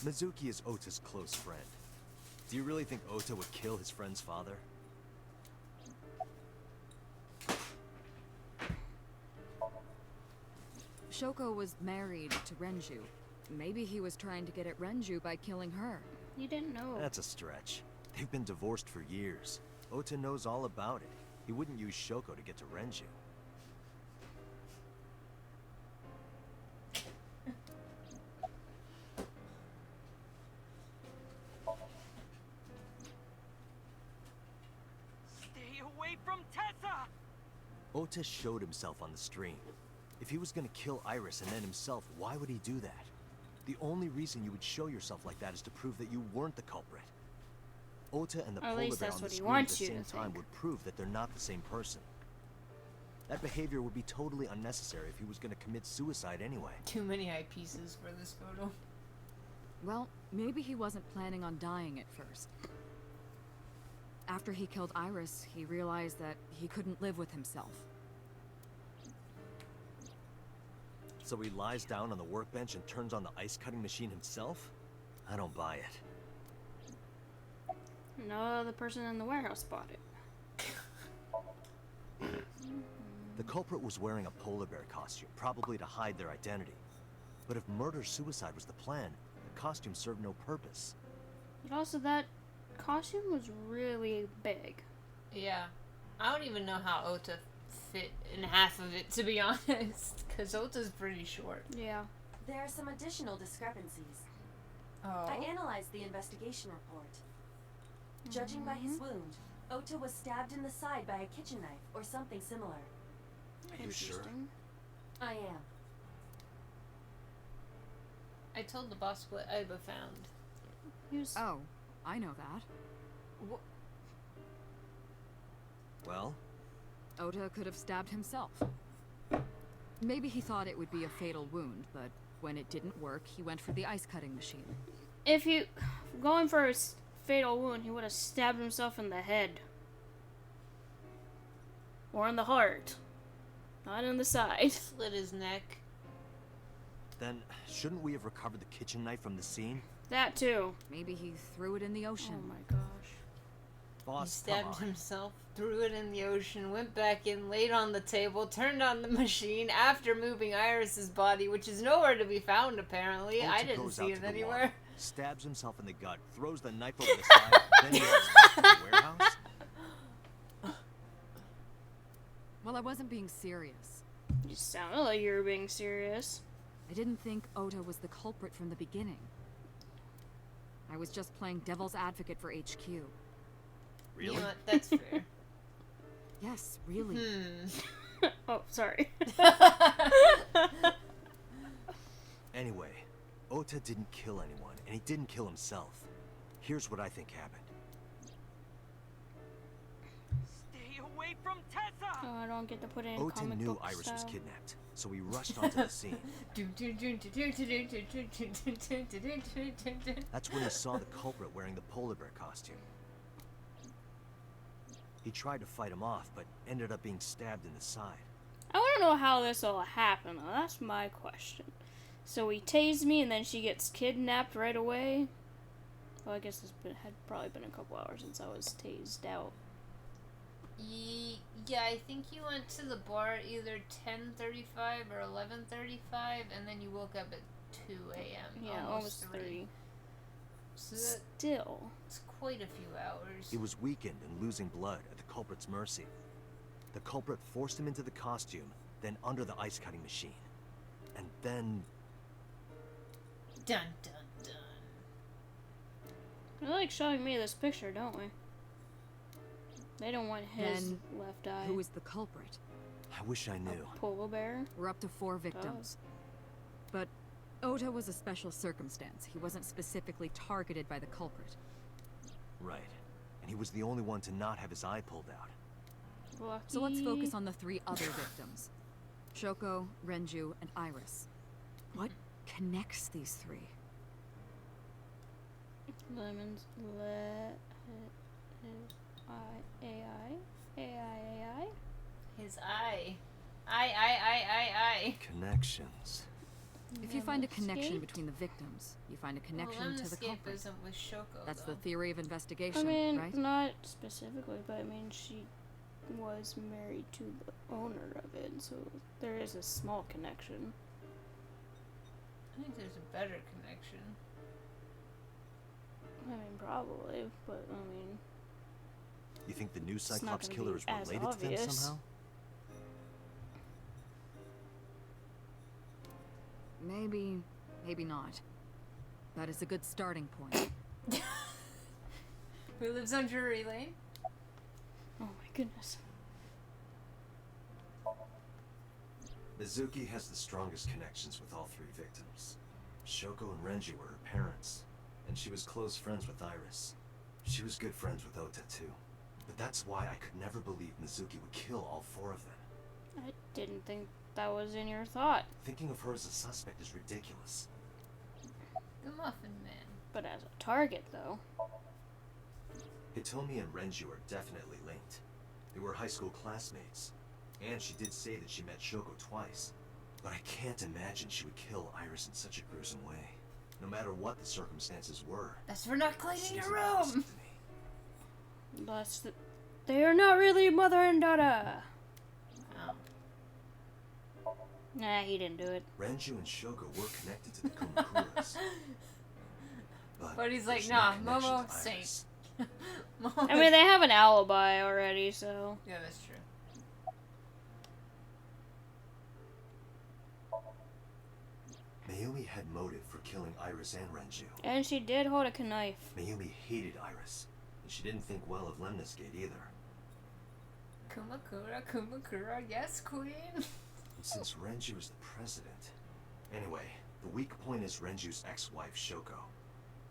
Mizuki is Ota's close friend. Do you really think Ota would kill his friend's father? Shoko was married to Renju. Maybe he was trying to get at Renju by killing her. You didn't know. That's a stretch. They've been divorced for years. Ota knows all about it. He wouldn't use Shoko to get to Renju. Stay away from Tessa! Ota showed himself on the stream. If he was gonna kill Iris and then himself, why would he do that? The only reason you would show yourself like that is to prove that you weren't the culprit. Ota and the Or at polar least bear that's on the what he screen at wants the you to same time think. would prove that they're not the same person. That behavior would be totally unnecessary if he was gonna commit suicide anyway. Too many eyepieces for this photo. Well, maybe he wasn't planning on dying at first. After he killed Iris, he realized that he couldn't live with himself. So he lies down on the workbench and turns on the ice cutting machine himself? I don't buy it. No other person in the warehouse bought it. The culprit was wearing a polar bear costume, probably to hide their identity. But if murder-suicide was the plan, the costume served no purpose. But also, that costume was really big. Yeah. I don't even know how Ota fit in half of it, to be honest. Because Ota's pretty short. Yeah. There are some additional discrepancies. Oh. I analyzed the investigation report. Judging by his wound, Ota was stabbed in the side by a kitchen knife or something similar. Are you sure? I am. I told the boss what Aiba found. Oh, I know that. Well? Ota could have stabbed himself. Maybe he thought it would be a fatal wound, but when it didn't work, he went for the ice cutting machine. If you going for a fatal wound, he would have stabbed himself in the head. Or in the heart. Not in the side. Slit his neck. Then, shouldn't we have recovered the kitchen knife from the scene? That too. Maybe he threw it in the ocean. Oh my gosh. He Boss, stabbed himself, threw it in the ocean, went back in, laid on the table, turned on the machine after moving Iris's body, which is nowhere to be found apparently. I Ota didn't goes see out it to the anywhere. water, stabs himself in the gut, throws the knife over the side, then he heads back to the warehouse? Well, I wasn't being serious. You sounded like you were being serious. I didn't think Ota was the culprit from the beginning. I was just playing devil's advocate for HQ. Really? You know what? That's fair. Yes, really. Oh, sorry. Anyway, Ota didn't kill anyone, and he didn't kill himself. Here's what I think happened. Stay away from Tessa! Oh, I don't get to put it in Ota comic knew book Iris was style. kidnapped, so he rushed onto the scene. That's when he saw the culprit wearing the polar bear costume. He tried to fight him off, but ended up being stabbed in the side. I want to know how this all happened, though. That's my question. So he tased me, and then she gets kidnapped right away? Well, I guess had probably been a couple hours since I was tased out. Yeah, I think you went to the bar at either 10:35 or 11:35, and then you woke up at 2 a.m. Yeah, almost 3. So that, Still. it's quite a few hours. He was weakened and losing blood at the culprit's mercy. The culprit forced him into the costume, then under the ice cutting machine. And then... Dun dun dun. They like showing me this picture, don't we? They don't want his Then, left eye. who is the culprit? I wish I knew. Polar bear? We're up to 4 victims. But Ota was a special circumstance. He wasn't specifically targeted by the culprit. Right. And he was the only one to not have his eye pulled out. Lucky. So let's focus on the 3 other victims. Shoko, Renju, and Iris. What connects these 3? Lemons. AI. His eye. I. Connections. If you find a connection Lemonscape? between the victims, you find a connection to the Lemonscape culprit. isn't with Shoko, That's though. the theory of investigation, I mean, right? not specifically, but I mean, she was married to the owner of it, so there is a small connection. I think there's a better connection. I mean, probably, but I mean, You think the new not Cyclops gonna killer be is as related to them obvious. somehow? Maybe, maybe not. That is a good starting point. Who lives on Drury Lane? oh my goodness. Mizuki has the strongest connections with all 3 victims. Shoko and Renji were her parents, and she was close friends with Iris. She was good friends with Ota too. But that's why I could never believe Mizuki would kill all 4 of them. I didn't think that was in your thought. Thinking of her as a suspect is ridiculous. The Muffin Man. But as a target, though. Hitomi and Renju are definitely linked. They were high school classmates. And she did say that she met Shoko twice. But I can't imagine she would kill Iris in such a gruesome way. No matter what the circumstances were. That's for not cleaning Seems your impossible room. to me. They are not really mother and daughter. Oh. Nah, he didn't do it. Renju and Shoko were connected to the Kumakuras. But he's like, there's nah, no connection Momo, to saint. Iris. I mean, they have an alibi already, so. Yeah, that's true. Mayumi had motive for killing Iris and Renju. And she did hold a knife. Mayumi hated Iris, and she didn't think well of Lemniscate either. Kumakura, yes, queen. And since Renju is the president... Anyway, the weak point is Renju's ex-wife, Shoko.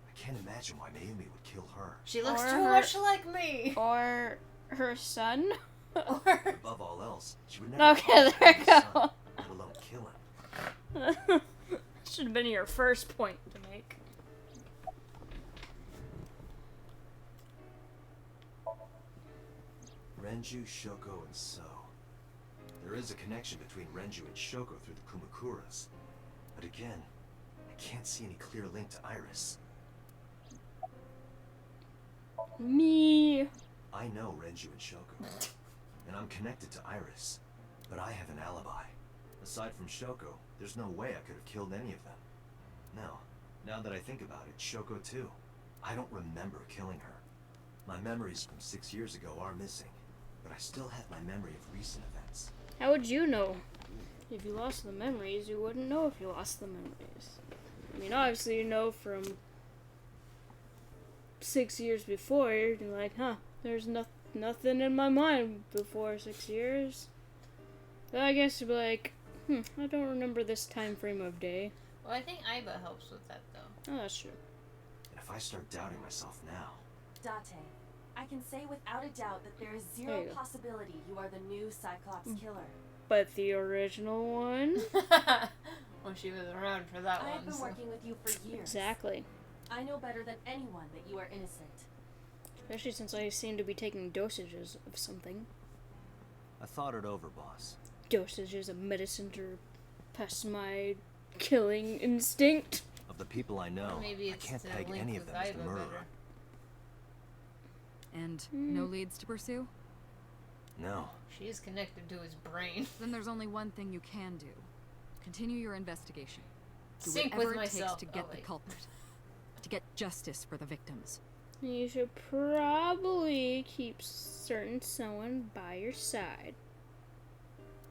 I can't imagine why Mayumi would kill her. She looks Or too her- much like me. Or her son. Above all else, she would never Okay, harm there you Renju's go. son, let alone kill him. Should have been your first point to make. Renju, Shoko, and So. There is a connection between Renju and Shoko through the Kumakuras. But again, I can't see any clear link to Iris. Me. I know Renju and Shoko, and I'm connected to Iris, but I have an alibi. Aside from Shoko, there's no way I could have killed any of them. No, now that I think about it, Shoko too. I don't remember killing her. My memories from 6 years ago are missing, but I still have my memory of recent events. How would you know? If you lost the memories, you wouldn't know if you lost the memories. I mean, obviously you know from 6 years before, you're like, huh, there's nothing in my mind before 6 years. But I guess you'd be like, I don't remember this time frame of day. Well, I think Aiba helps with that, though. Oh, that's true. And if I start doubting myself now... Date, I can say without a doubt that there is zero possibility you are the new Cyclops killer. But the original one? Well, she was around for that one. I have been working with you for years. Exactly. I know better than anyone that you are innocent. Especially since I seem to be taking dosages of something. I thought it over, boss. Dosages of medicine to pass my killing instinct. Of the people I know, I can't peg any of them as the murderer. And no leads to pursue? No. She is connected to his brain. Then there's only one thing you can do. Continue your investigation. Do Sync whatever with it myself. takes to get the culprit. To get justice for the victims. You should probably keep certain someone by your side.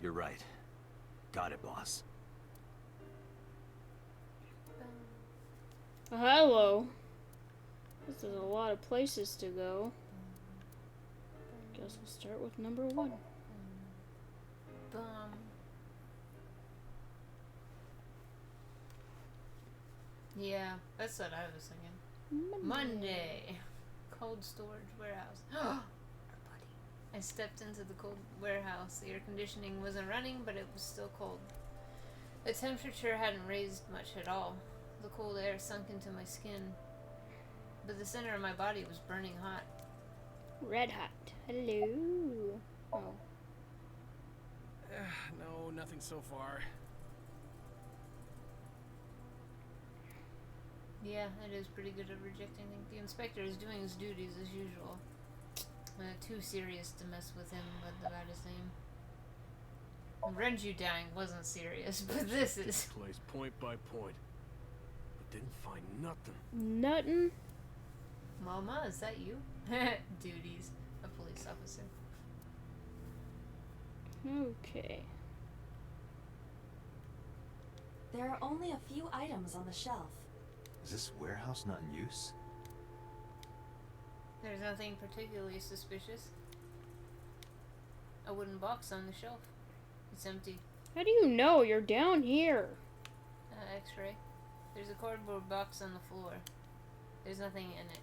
You're right. Got it, boss. Hello. This is a lot of places to go. Guess we'll start with number 1. Yeah, that's what I was thinking. Monday. Cold storage warehouse. Our buddy. I stepped into the cold warehouse. The air conditioning wasn't running, but it was still cold. The temperature hadn't raised much at all. The cold air sunk into my skin, but the center of my body was burning hot. Red hot. Hello. Oh. No, nothing so far. Yeah, it is pretty good at rejecting things. The inspector is doing his duties as usual. Too serious to mess with him, but about his name. Renju dying wasn't serious, but this is... Place point by point. But didn't find nothing. Nothing? Mama, is that you? Duties. A police officer. Okay. There are only a few items on the shelf. Is this warehouse not in use? There's nothing particularly suspicious. A wooden box on the shelf. It's empty. How do you know? You're down here. X-ray. There's a cardboard box on the floor. There's nothing in it.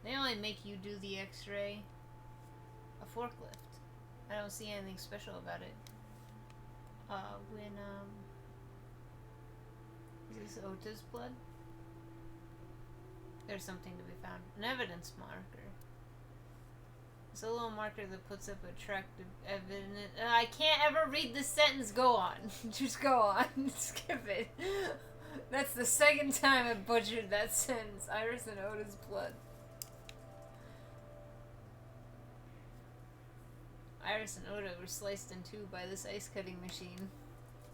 They only make you do the X-ray. A forklift. I don't see anything special about it. Is this Ota's blood? There's something to be found. An evidence marker. It's a little marker that puts up attractive evidence. I can't ever read this sentence. Go on. Just go on. Skip it. That's the second time I butchered that sentence. Iris and Ota's blood. Iris and Ota were sliced in two by this ice cutting machine.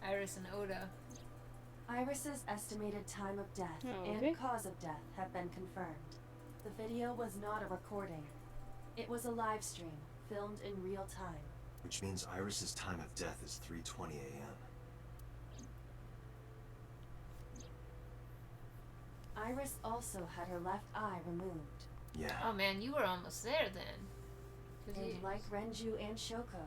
Iris and Ota. Iris's estimated time of death and cause of death have been confirmed. The video was not a recording. It was a live stream, filmed in real time. Which means Iris's time of death is 3:20 a.m. Iris also had her left eye removed. Yeah. Oh man, you were almost there then. And like Renju and Shoko,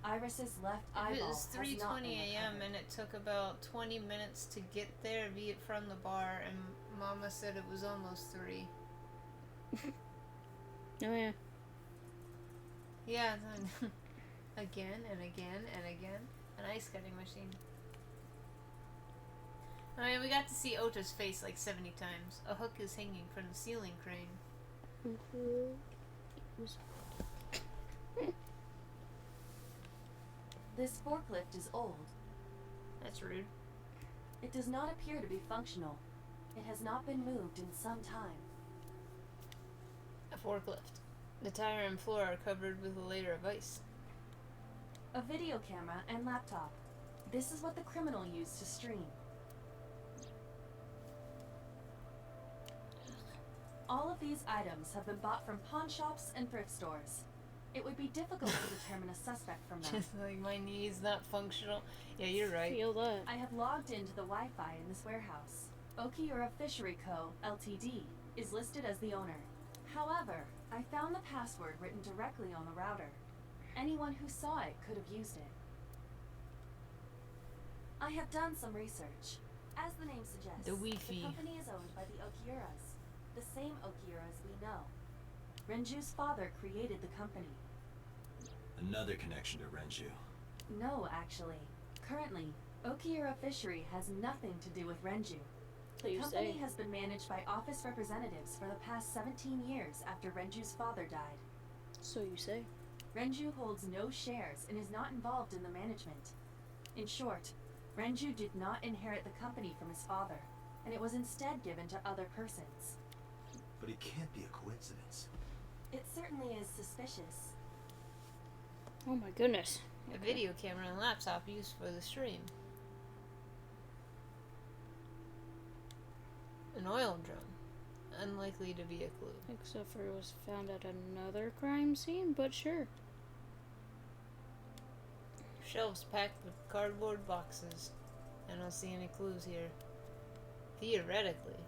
Iris's left eyeball It was has not 3:20 been a.m. recovered. and it took about 20 minutes to get there, be it from the bar, and Mama said it was almost 3. Oh yeah. Yeah, then again and again and again. An ice cutting machine. I mean, we got to see Ota's face like 70 times. A hook is hanging from the ceiling crane. This forklift is old. That's rude. It does not appear to be functional. It has not been moved in some time. A forklift. The tire and floor are covered with a layer of ice. A video camera and laptop. This is what the criminal used to stream. All of these items have been bought from pawn shops and thrift stores. It would be difficult to determine a suspect from them. Just like my knee's not functional. Yeah, you're right. Feel that. I have logged into the Wi-Fi in this warehouse. Okiura Fishery Co., Ltd. is listed as the owner. However, I found the password written directly on the router. Anyone who saw it could have used it. I have done some research. As the name suggests, The Wi-Fi. company is owned by the Okiuras, the same Okiuras we know. Renju's father created the company. Another connection to Renju. No, actually. Currently, Okiura Fishery has nothing to do with Renju. The You company say. has been managed by office representatives for the past 17 years after Renju's father died. So you say. Renju holds no shares and is not involved in the management. In short, Renju did not inherit the company from his father, and it was instead given to other persons. But it can't be a coincidence. It certainly is suspicious. Oh my goodness. A video camera and laptop used for the stream. An oil drum. Unlikely to be a clue. Except for it was found at another crime scene, but sure. Shelves packed with cardboard boxes. I don't see any clues here. Theoretically.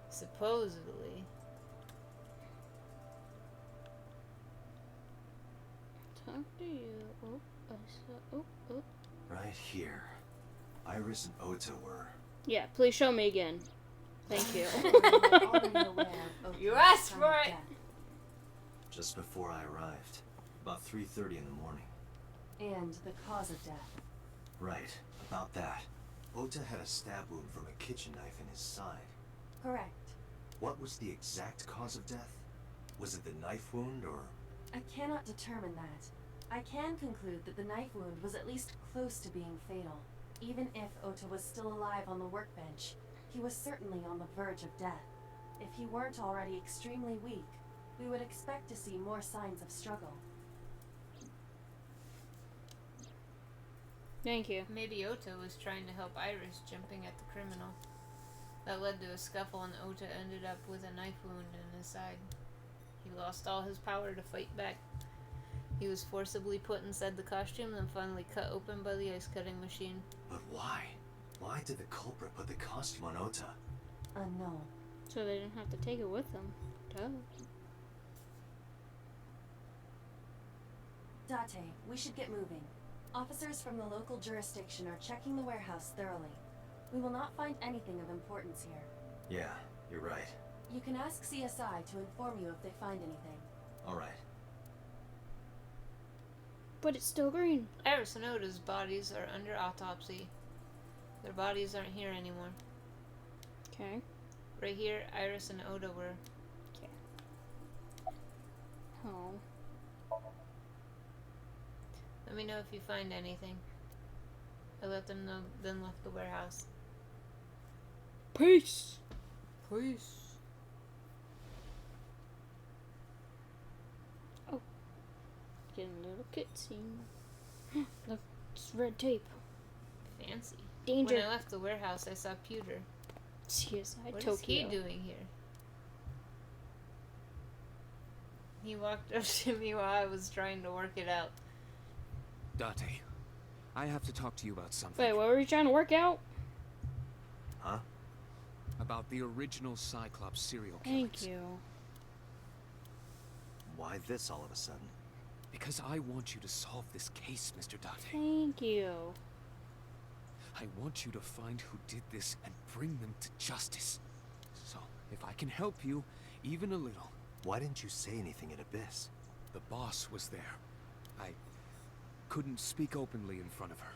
Supposedly. Talk to you. Oh, I saw. Oh. Right here. Iris and Ota were. Yeah, please show me again. Thank you. You asked for it! Just before I arrived. About 3:30 in the morning. And the cause of death. Right, about that. Ota had a stab wound from a kitchen knife in his side. Correct. What was the exact cause of death? Was it the knife wound or... I cannot determine that. I can conclude that the knife wound was at least close to being fatal. Even if Ota was still alive on the workbench, he was certainly on the verge of death. If he weren't already extremely weak, we would expect to see more signs of struggle. Thank you. Maybe Ota was trying to help Iris jumping at the criminal. That led to a scuffle and Ota ended up with a knife wound in his side. He lost all his power to fight back. He was forcibly put inside the costume and finally cut open by the ice cutting machine. But why? Why did the culprit put the costume on Ota? Unknown. So they didn't have to take it with them. Duh. Date, we should get moving. Officers from the local jurisdiction are checking the warehouse thoroughly. We will not find anything of importance here. Yeah, you're right. You can ask CSI to inform you if they find anything. Alright. But it's still green. Iris and Ota's bodies are under autopsy. Their bodies aren't here anymore. Okay. Right here, Iris and Ota were. Okay. Oh. Let me know if you find anything. I let them know, then left the warehouse. Peace! Peace. Oh. Getting a little cutscene. Look, it's red tape. Fancy. Danger. When I left the warehouse, I saw Pewter. CSI What Tokyo. is he doing here? He walked up to me while I was trying to work it out. Date, I have to talk to you about something. Wait, what were you trying to work out? Huh? About the original Cyclops serial killers. Thank you. Why this all of a sudden? Because I want you to solve this case, Mr. Date. Thank you. I want you to find who did this and bring them to justice. So, if I can help you, even a little. Why didn't you say anything at Abyss? The boss was there. I couldn't speak openly in front of her.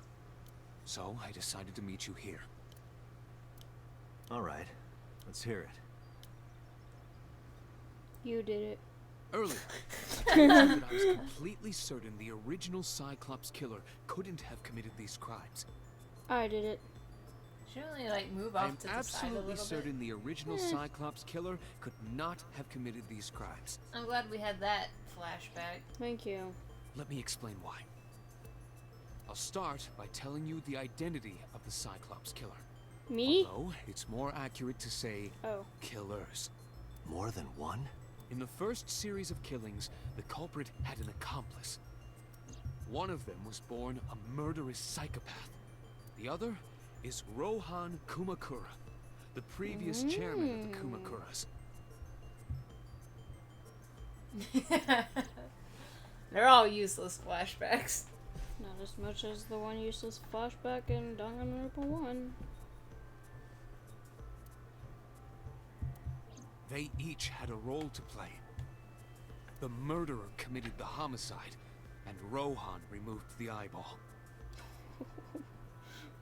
So, I decided to meet you here. Alright, let's hear it. You did it. Earlier, I told you that I was completely certain the original Cyclops killer couldn't have committed these crimes. I did it. Shouldn't we like move I off am to the side a absolutely little certain bit? the original Cyclops killer could not have committed these crimes. I'm glad we had that flashback. Thank you. Let me explain why. I'll start by telling you the identity of the Cyclops killer. Me? Although it's more accurate to say killers. More than one? In the first series of killings, the culprit had an accomplice. One of them was born a murderous psychopath. The other is Rohan Kumakura, the previous chairman of the Kumakuras. They're all useless flashbacks. Not as much as the one useless flashback in Danganronpa 1. They each had a role to play. The murderer committed the homicide, and Rohan removed the eyeball.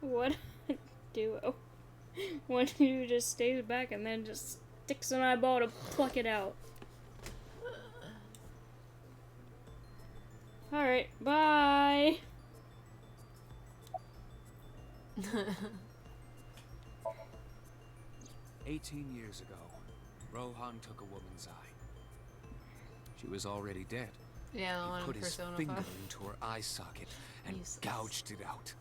What a duo. One who just stays back and then just sticks an eyeball to pluck it out. Alright, bye! 18 years ago, Rohan took a woman's eye. She was already dead. Yeah, he on put his Persona finger 5. into her eye socket and Useless. gouged it out.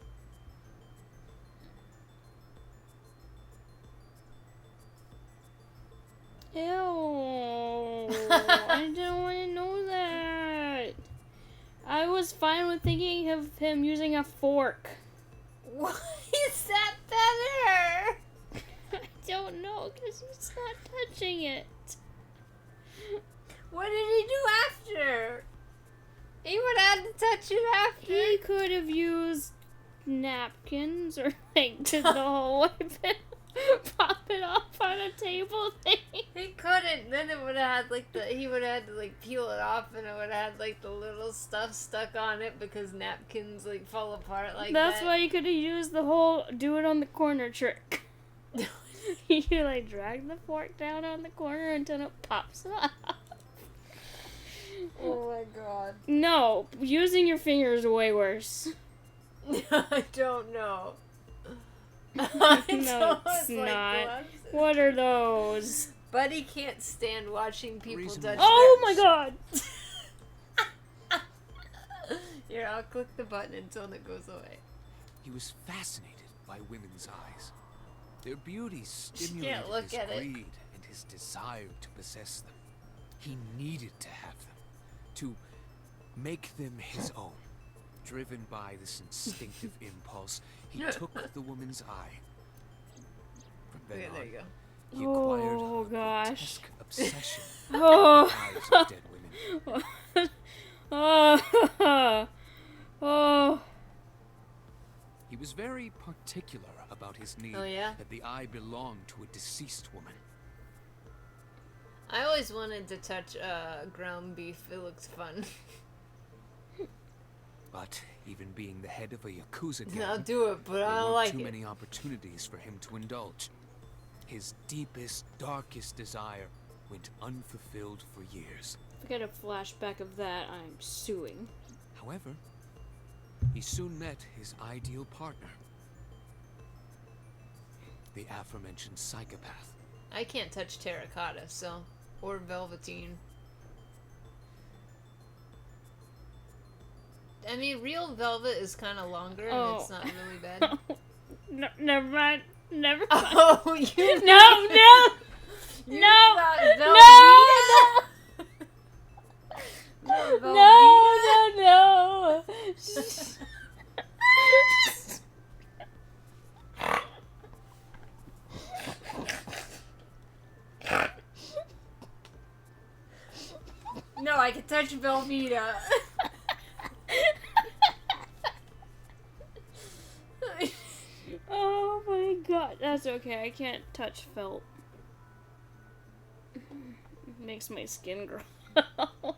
Ew! I don't want to know that! I was fine with thinking of him using a fork. Why is that better? I don't know, because he's not touching it. What did he do after? He would have had to touch it after. He could have used napkins or like did the whole wipe it, pop it off on a table thing. He couldn't. Then it would have had like he would have had to like peel it off, and it would have had like the little stuff stuck on it because napkins like fall apart like That's that. why you could have used the whole do it on the corner trick. You like drag the fork down on the corner until it pops off. Oh my god. No, using your finger is way worse. I don't know. No, it's like not. gloves. What are those? Buddy can't stand watching people touch Oh their- my god! Here, I'll click the button until it goes away. He was fascinated by women's eyes. Their beauty can't stimulated look his at it. greed and his desire to possess them. He needed to have them, to make them his own. Driven by this instinctive impulse, he took the woman's eye. From then Okay, on, there you go. he acquired Oh a gosh. grotesque obsession Oh. with the eyes of dead women. Oh. Oh. He was very particular about his need Oh, yeah? that the eye belonged to a deceased woman. I always wanted to touch ground beef. It looks fun. But even being the head of a Yakuza gang, I'll do it, but I there don't weren't like too it. many opportunities for him to indulge. His deepest, darkest desire went unfulfilled for years. If I get a flashback of that, I'm suing. However, he soon met his ideal partner. The aforementioned psychopath. I can't touch terracotta, so... Or velveteen. I mean, real velvet is kind of longer, and it's not really bad. No, never mind. Never mind. Oh, you... No, no! You No! thought No! Velveeta? No, no, no! No, I can touch Velveeta. Oh my god, that's okay. I can't touch felt. It makes my skin grow. I'm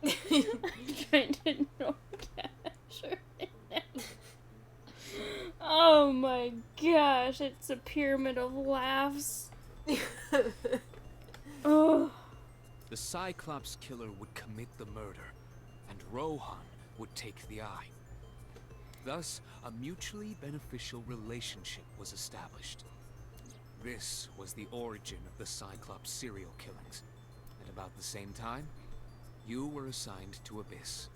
trying to no capture it. Oh my gosh, it's a pyramid of laughs. Oh. The Cyclops killer would commit the murder, and Rohan would take the eye. Thus, a mutually beneficial relationship was established. Abyss was the origin of the Cyclops serial killings. At about the same time, you were assigned to Abyss.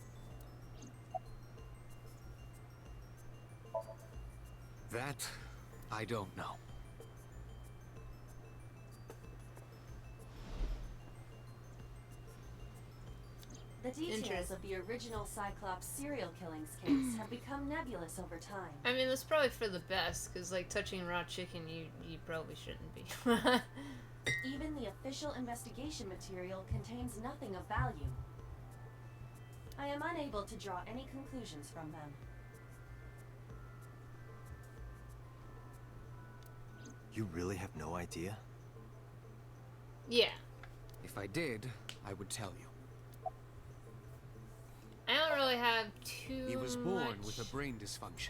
That, I don't know. The details of the original Cyclops serial killings case have become nebulous over time. I mean, that's probably for the best, because, like, touching raw chicken, you probably shouldn't be. Even the official investigation material contains nothing of value. I am unable to draw any conclusions from them. You really have no idea? Yeah. If I did, I would tell you. I don't really have too He was born much. with a brain dysfunction.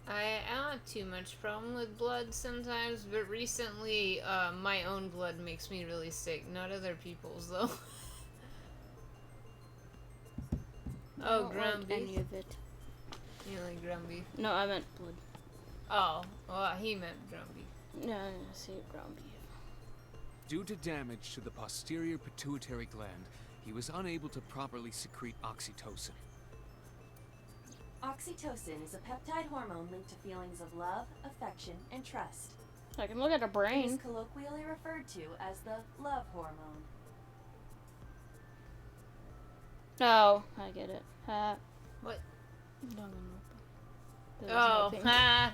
I don't have too much problem with blood sometimes, but recently, my own blood makes me really sick. Not other people's, though. I Oh, don't ground like beef? any of it. You like ground beef? No, I meant blood. Oh, well, he meant ground beef. No, I see ground beef. Due to damage to the posterior pituitary gland, he was unable to properly secrete oxytocin. Oxytocin is a peptide hormone linked to feelings of love, affection, and trust. I can look at a It brain. is colloquially referred to as the love hormone. Oh, I get it. What? Oh, ha!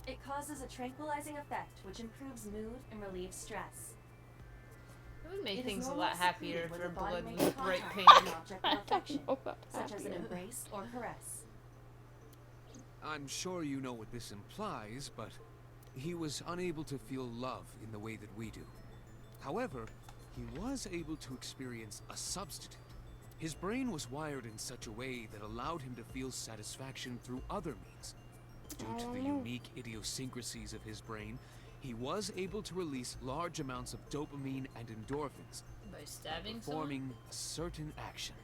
It causes a tranquilizing effect which improves mood and relieves stress. It would make It is things a normally lot happier secreted if when her the body blood makes was bright contact pink. with an object of affection, such as an happier. embrace or caress. I'm sure you know what this implies, but he was unable to feel love in the way that we do. However, he was able to experience a substitute. His brain was wired in such a way that allowed him to feel satisfaction through other means. Due to the unique idiosyncrasies of his brain, he was able to release large amounts of dopamine and endorphins By stabbing performing a certain action.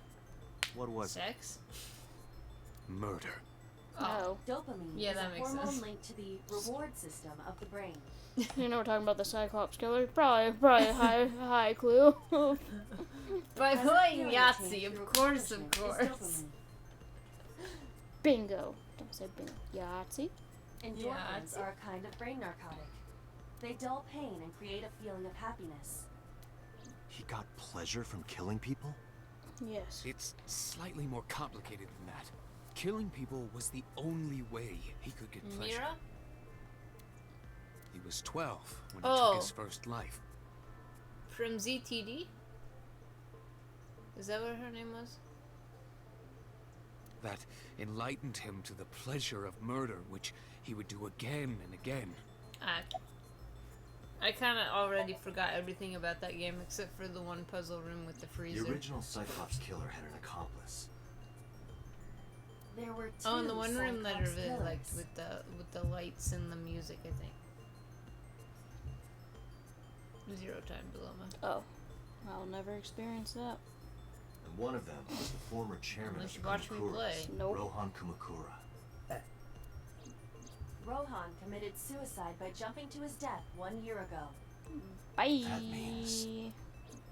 What was Sex? Murder. Oh. Dopamine Yeah, is that a makes hormone sense. linked to the reward system of the brain. You know we're talking about the Cyclops killer. Probably high clue. By As a playing feeling Yahtzee, change of through course, of accomplishment is course. dopamine. Bingo. Don't say bingo. Yahtzee. Endorphins are a kind of brain narcotic. They dull pain and create a feeling of happiness. He got pleasure from killing people? Yes. It's slightly more complicated than that. Killing people was the only way he could get pleasure. Mira? He was 12 when he Oh. took his first life. From ZTD? Is that what her name was? That enlightened him to the pleasure of murder, which he would do again and again. I kind of already forgot everything about that game except for the one puzzle room with the freezer. The original Cyclops killer had an accomplice. There were two Oh, and the one room that I Cyclops really killers. liked with the lights and the music, I think. Zero Time Dilemma. Oh, I'll never experience that. And one of them was the former chairman Unless of you the watch me Kumakuras, play. Nope. Rohan Kumakura. Rohan committed suicide by jumping to his death 1 year ago. Bye. That means...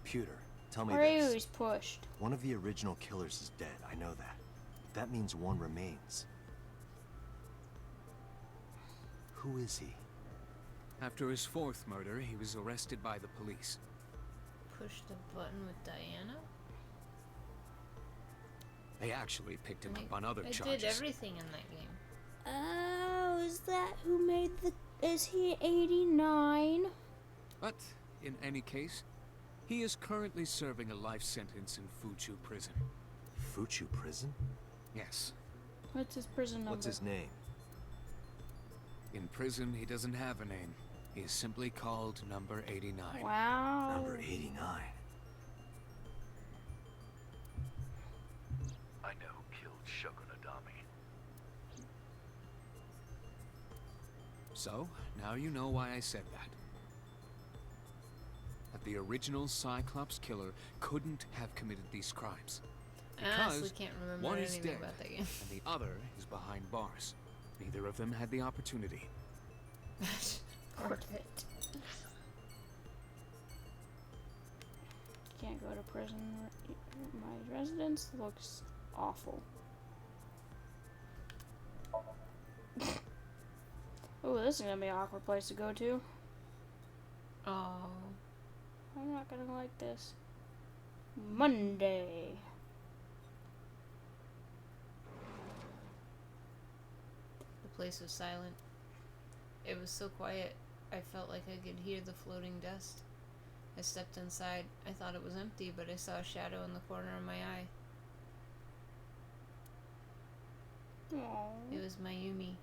Pewter, tell me Ray this. was pushed. One of the original killers is dead, I know that. That means one remains. Who is he? After his fourth murder, he was arrested by the police. Push the button with Diana? They actually picked him I up on other I charges. did everything in that game. Oh, is that who made the... Is he 89? But, in any case, he is currently serving a life sentence in Fuchu prison. Fuchu prison? Yes. What's his prison number? What's his name? In prison, he doesn't have a name. He is simply called Number 89. Wow. Number 89. I know who killed Shogun Adami. So, now you know why I said that. That the original Cyclops killer couldn't have committed these crimes. I honestly Because can't remember one is anything dead, about that game. and the other is behind bars. Neither of them had the opportunity. Perfect. Can't go to prison. My residence looks awful. Oh, this is gonna be an awkward place to go to. Oh. I'm not gonna like this. Monday. The place was silent. It was so quiet, I felt like I could hear the floating dust. I stepped inside. I thought it was empty, but I saw a shadow in the corner of my eye. Aww. It was Mayumi.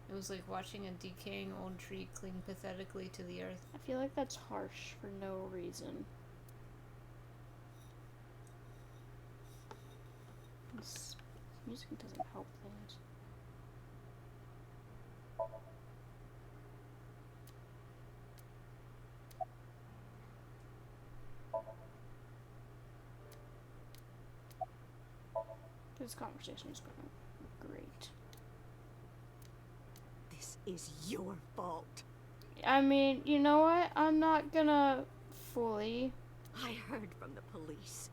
It was like watching a decaying old tree cling pathetically to the earth. I feel like that's harsh for no reason. This music doesn't help things. This conversation is going great. This is your fault. I mean, you know what? I'm not gonna fully. I heard from the police.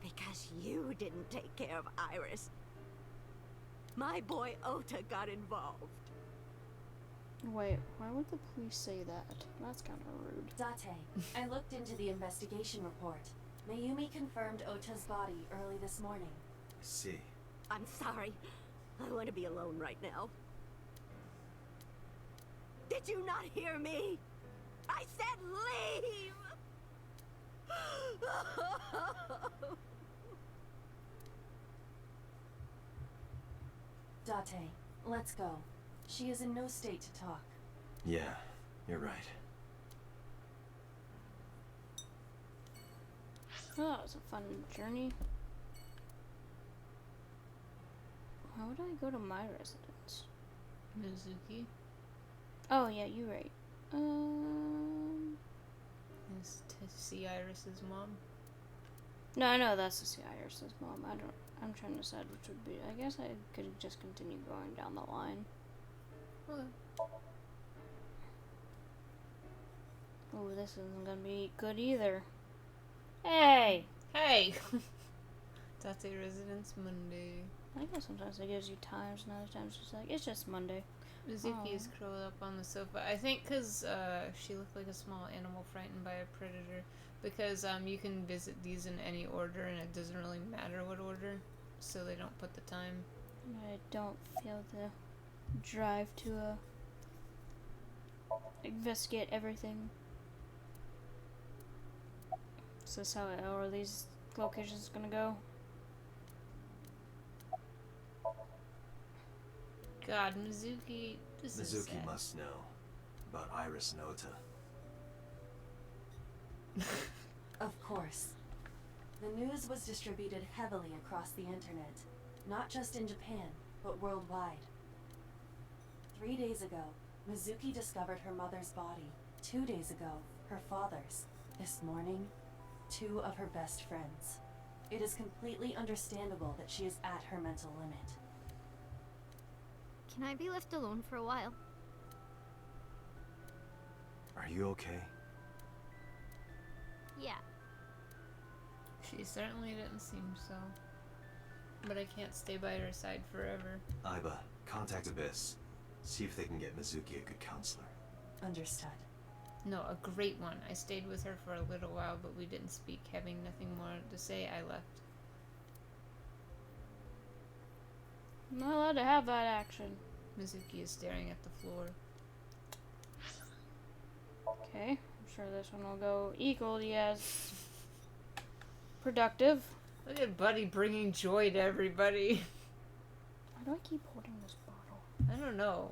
Because you didn't take care of Iris. My boy Ota got involved. Wait, why would the police say that? That's kind of rude. Date, I looked into the investigation report. Mayumi confirmed Ota's body early this morning. I see. I'm sorry. I want to be alone right now. Did you not hear me? I said leave! Date, let's go. She is in no state to talk. Yeah, you're right. Oh, that was a fun journey. How would I go to my residence? Mizuki? Oh, yeah, you're right. Is to see Iris's mom? No, I know that's to see Iris's mom. I'm trying to decide which would be. I guess I could just continue going down the line. Okay. Oh, this isn't gonna be good either. Hey! Hey! Tate residence Monday. I guess sometimes it gives you times, and other times it's like, it's just Monday. Mizuki is curled up on the sofa. I think because she looked like a small animal frightened by a predator. Because you can visit these in any order, and it doesn't really matter what order. So they don't put the time. I don't feel the drive to investigate everything. So this how are these locations gonna go? God, Mizuki, this is Mizuki sad. must know about Iris and Ota. Of course. The news was distributed heavily across the internet, not just in Japan, but worldwide. 3 days ago, Mizuki discovered her mother's body. 2 days ago, her father's. This morning, 2 of her best friends. It is completely understandable that she is at her mental limit. Can I be left alone for a while? Are you okay? Yeah. She certainly didn't seem so. But I can't stay by her side forever. Aiba, contact Abyss. See if they can get Mizuki a good counselor. Understood. No, a great one. I stayed with her for a little while, but we didn't speak. Having nothing more to say, I left. I'm not allowed to have that action. Mizuki is staring at the floor. Okay, I'm sure this one will go equally as productive. Look at Buddy bringing joy to everybody. Why do I keep holding this bottle? I don't know.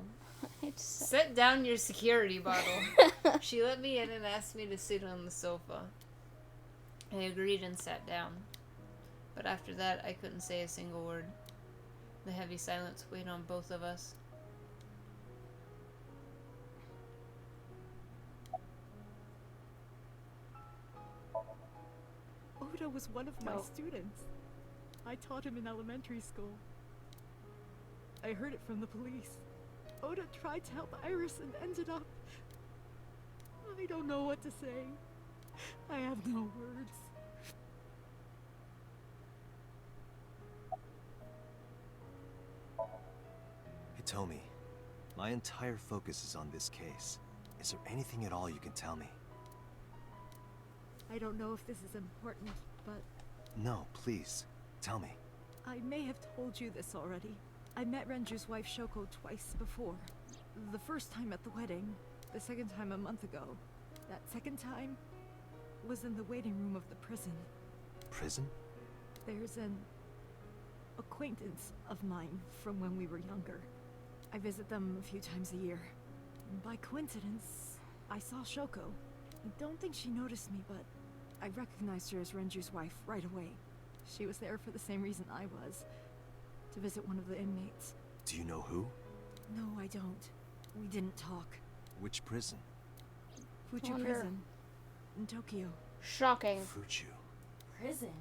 It's Set down your security bottle. She let me in and asked me to sit on the sofa. I agreed and sat down. But after that, I couldn't say a single word. The heavy silence weighed on both of us. Oda was one of my Oh. students. I taught him in elementary school. I heard it from the police. Oda tried to help Iris and ended up... I don't know what to say. I have no words. Hitomi, my entire focus is on this case. Is there anything at all you can tell me? I don't know if this is important, but No, please. Tell me. I may have told you this already. I met Renju's wife Shoko twice before. The first time at the wedding, the second time a month ago. That second time was in the waiting room of the prison. Prison? There's an acquaintance of mine from when we were younger. I visit them a few times a year. By coincidence, I saw Shoko. I don't think she noticed me, but I recognized her as Renju's wife right away. She was there for the same reason I was, to visit one of the inmates. Do you know who? No, I don't. We didn't talk. Which prison? Fuchu Wonder. Prison, in Tokyo. Shocking. Fuchu. Prison?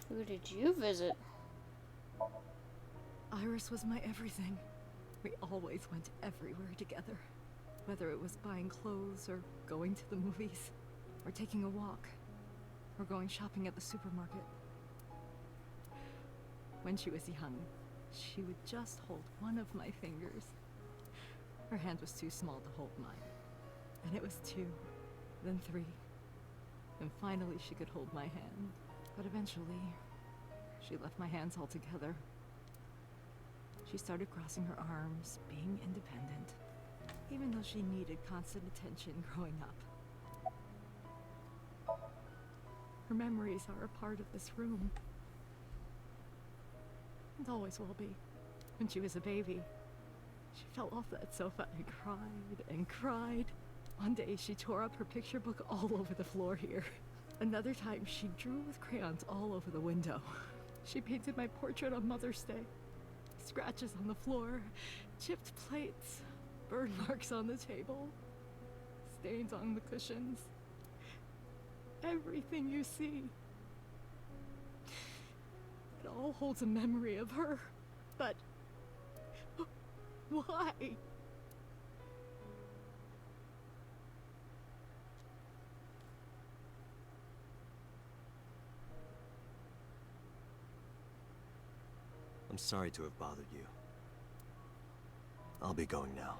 Who did you visit? Iris was my everything. We always went everywhere together. Whether it was buying clothes, or going to the movies, or taking a walk, or going shopping at the supermarket. When she was young, she would just hold one of my fingers. Her hand was too small to hold mine. And it was 2, then 3. And finally she could hold my hand. But eventually, she left my hands altogether. She started crossing her arms, being independent, even though she needed constant attention growing up. Her memories are a part of this room. And always will be. When she was a baby, she fell off that sofa and cried and cried. One day she tore up her picture book all over the floor here. Another time she drew with crayons all over the window. She painted my portrait on Mother's Day. Scratches on the floor, chipped plates, burn marks on the table, stains on the cushions. Everything you see. It all holds a memory of her. But why? I'm sorry to have bothered you. I'll be going now.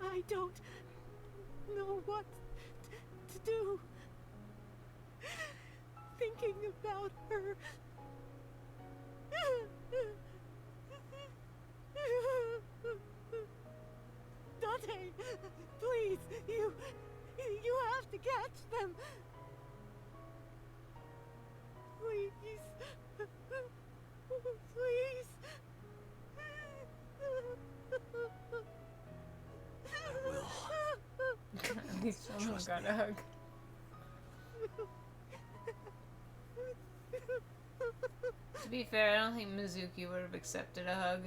I don't know what to do. Thinking about her. Dante, please, you have to catch them. Please. Please. At least someone got a hug. To be fair, I don't think Mizuki would have accepted a hug.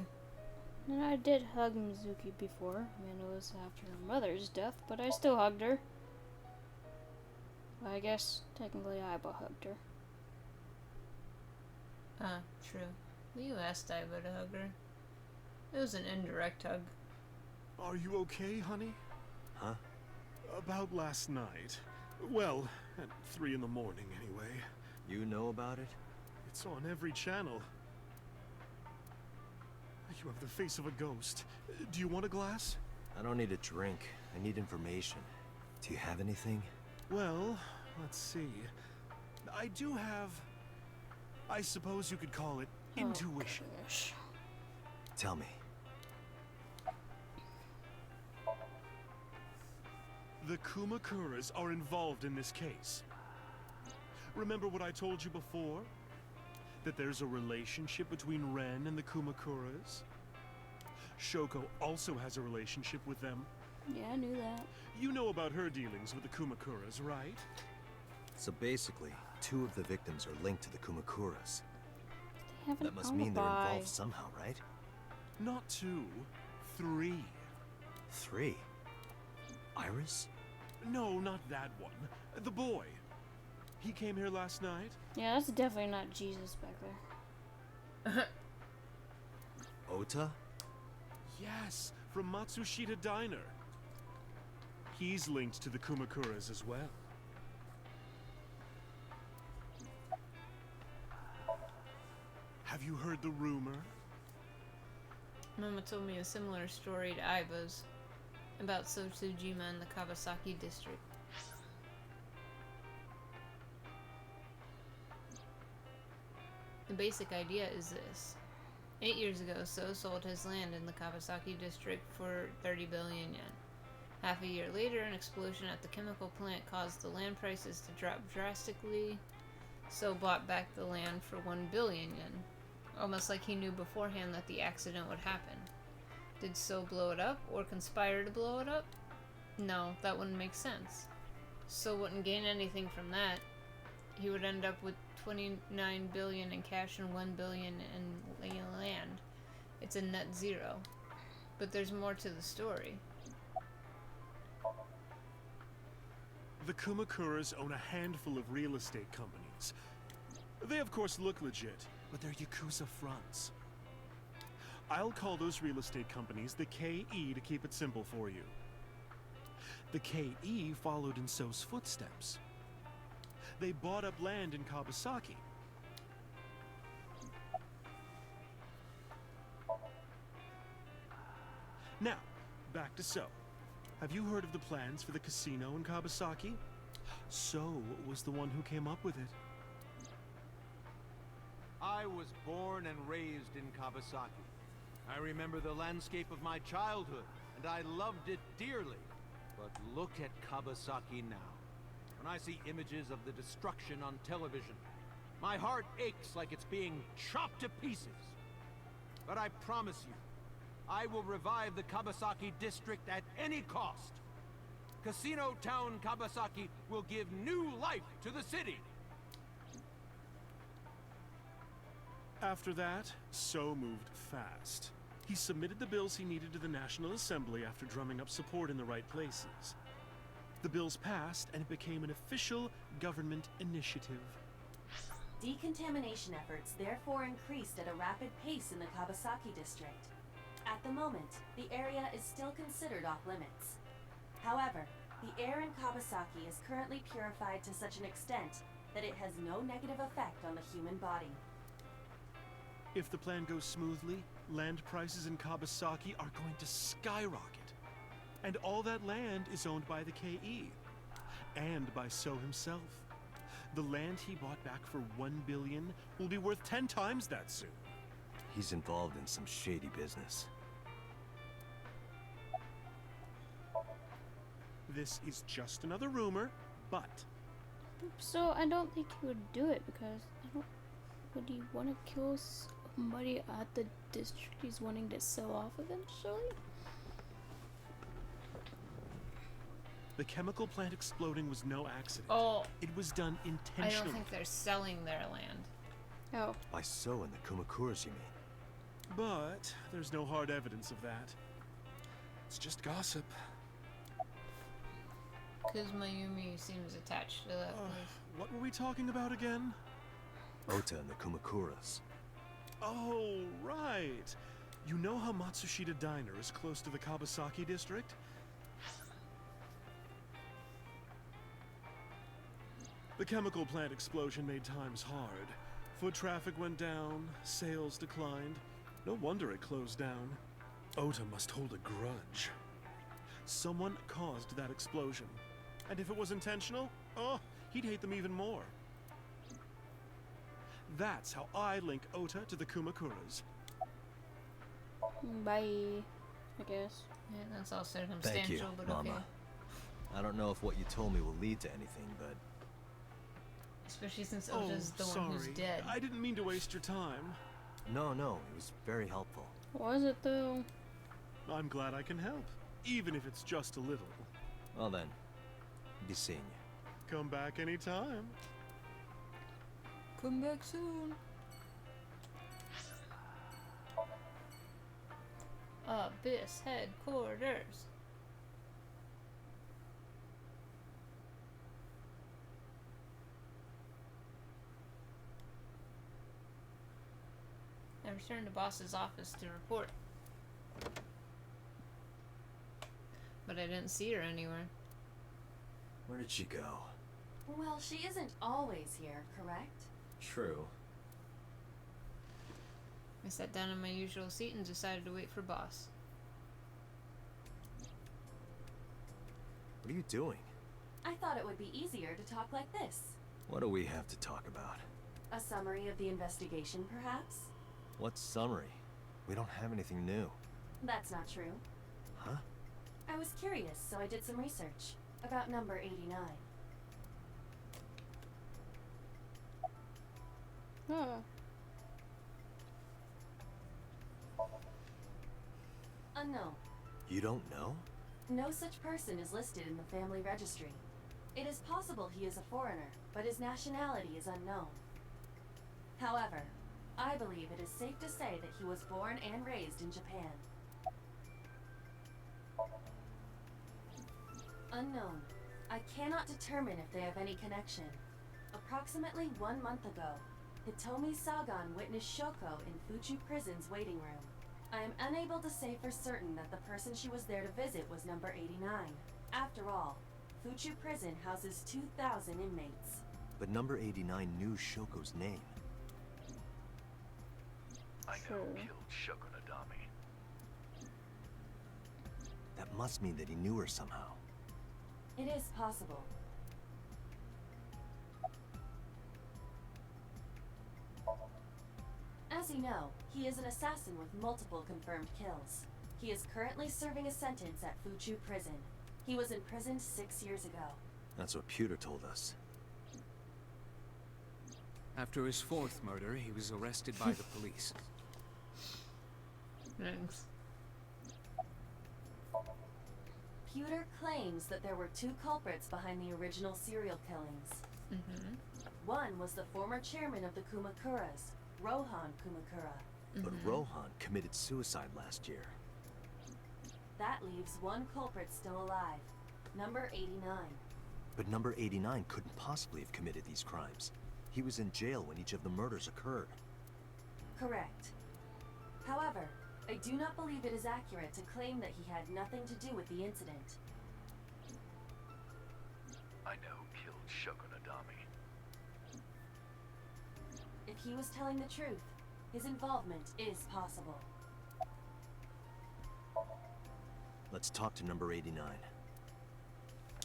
And I did hug Mizuki before. I mean, it was after her mother's death, but I still hugged her. Well, I guess technically Aiba hugged her. Ah, true. Well, you asked Aiba to hug her. It was an indirect hug. Are you okay, honey? Huh? About last night. Well, at 3 in the morning anyway. You know about it? It's on every channel. You have the face of a ghost. Do you want a glass? I don't need a drink. I need information. Do you have anything? Well, let's see. I do have... I suppose you could call it intuition. Gosh. Tell me. The Kumakuras are involved in this case. Remember what I told you before? That there's a relationship between Ren and the Kumakuras? Shoko also has a relationship with them. Yeah, I knew that. You know about her dealings with the Kumakuras, right? So basically, 2 of the victims are linked to the Kumakuras. They have an That must mean they're alibi. involved somehow, right? Not 2, 3. 3? Iris? No, not that one. The boy. He came here last night. Yeah, that's definitely not Jesus back there. Ota? Yes, from Matsushita Diner. He's linked to the Kumakuras as well. Have you heard the rumor? Mama told me a similar story to Aiba's about Sotsujima in the Kawasaki district. The basic idea is this. 8 years ago, So sold his land in the Kawasaki district for 30 billion yen. Half a year later, an explosion at the chemical plant caused the land prices to drop drastically. So bought back the land for 1 billion yen. Almost like he knew beforehand that the accident would happen. Did So blow it up or conspire to blow it up? No, that wouldn't make sense. So wouldn't gain anything from that. He would end up with 29 billion in cash and 1 billion in land. It's a net zero. But there's more to the story. The Kumakuras own a handful of real estate companies. They of course look legit, but they're Yakuza fronts. I'll call those real estate companies the KE to keep it simple for you. The KE followed in So's footsteps. They bought up land in Kawasaki. Now, back to So. Have you heard of the plans for the casino in Kawasaki? So was the one who came up with it. I was born and raised in Kawasaki. I remember the landscape of my childhood, and I loved it dearly. But look at Kawasaki now. When I see images of the destruction on television, my heart aches like it's being chopped to pieces. But I promise you, I will revive the Kawasaki district at any cost. Casino Town Kawasaki will give new life to the city. After that, So moved fast. He submitted the bills he needed to the National Assembly after drumming up support in the right places. The bills passed, and it became an official government initiative. Decontamination efforts therefore increased at a rapid pace in the Kawasaki district. At the moment, the area is still considered off-limits. However, the air in Kawasaki is currently purified to such an extent that it has no negative effect on the human body. If the plan goes smoothly, land prices in Kawasaki are going to skyrocket. And all that land is owned by the KE. And by So himself. The land he bought back for 1 billion will be worth 10 times that soon. He's involved in some shady business. This is just another rumor, but... So I don't think he would do it because would he want to kill somebody at the district he's wanting to sell off eventually? The chemical plant exploding was no accident. Oh. It was done intentionally. I don't think they're selling their land. Oh. By So and the Kumakuras, you mean? But there's no hard evidence of that. It's just gossip. Because Mayumi seems attached to that place. What were we talking about again? Ota and the Kumakuras. Oh, right. You know how Matsushita Diner is close to the Kawasaki district? The chemical plant explosion made times hard. Foot traffic went down, sales declined. No wonder it closed down. Ota must hold a grudge. Someone caused that explosion. And if it was intentional, oh, he'd hate them even more. That's how I link Ota to the Kumakuras. Bye, I guess. Yeah, that's all circumstantial, Thank you, but Mama. okay. I don't know if what you told me will lead to anything, but... Especially since Ota's the one who's dead. I didn't mean to waste your time. No, it was very helpful. Was it though? I'm glad I can help, even if it's just a little. Well then, be seeing you. Come back anytime. Come back soon. Abyss headquarters. I returned to boss's office to report. But I didn't see her anywhere. Where did she go? Well, she isn't always here, correct? True. I sat down in my usual seat and decided to wait for boss. What are you doing? I thought it would be easier to talk like this. What do we have to talk about? A summary of the investigation, perhaps? What summary? We don't have anything new. That's not true. Huh? I was curious, so I did some research about number 89. Huh. Unknown. You don't know? No such person is listed in the family registry. It is possible he is a foreigner, but his nationality is unknown. However, I believe it is safe to say that he was born and raised in Japan. Unknown. I cannot determine if they have any connection. Approximately 1 month ago, Hitomi Sagan witnessed Shoko in Fuchu Prison's waiting room. I am unable to say for certain that the person she was there to visit was number 89. After all, Fuchu Prison houses 2,000 inmates. But number 89 knew Shoko's name. I know who killed Shoko Nadami. That must mean that he knew her somehow. It is possible. As you know, he is an assassin with multiple confirmed kills. He is currently serving a sentence at Fuchu Prison. He was imprisoned 6 years ago. That's what Pewter told us. After his 4th murder, he was arrested by the police. Thanks. Pewter claims that there were 2 culprits behind the original serial killings. One was the former chairman of the Kumakuras, Rohan Kumakura. But Rohan committed suicide last year. That leaves 1 culprit still alive, number 89. But number 89 couldn't possibly have committed these crimes. He was in jail when each of the murders occurred. Correct. However, I do not believe it is accurate to claim that he had nothing to do with the incident. I know who killed Shoko Nadami. If he was telling the truth, his involvement is possible. Let's talk to number 89.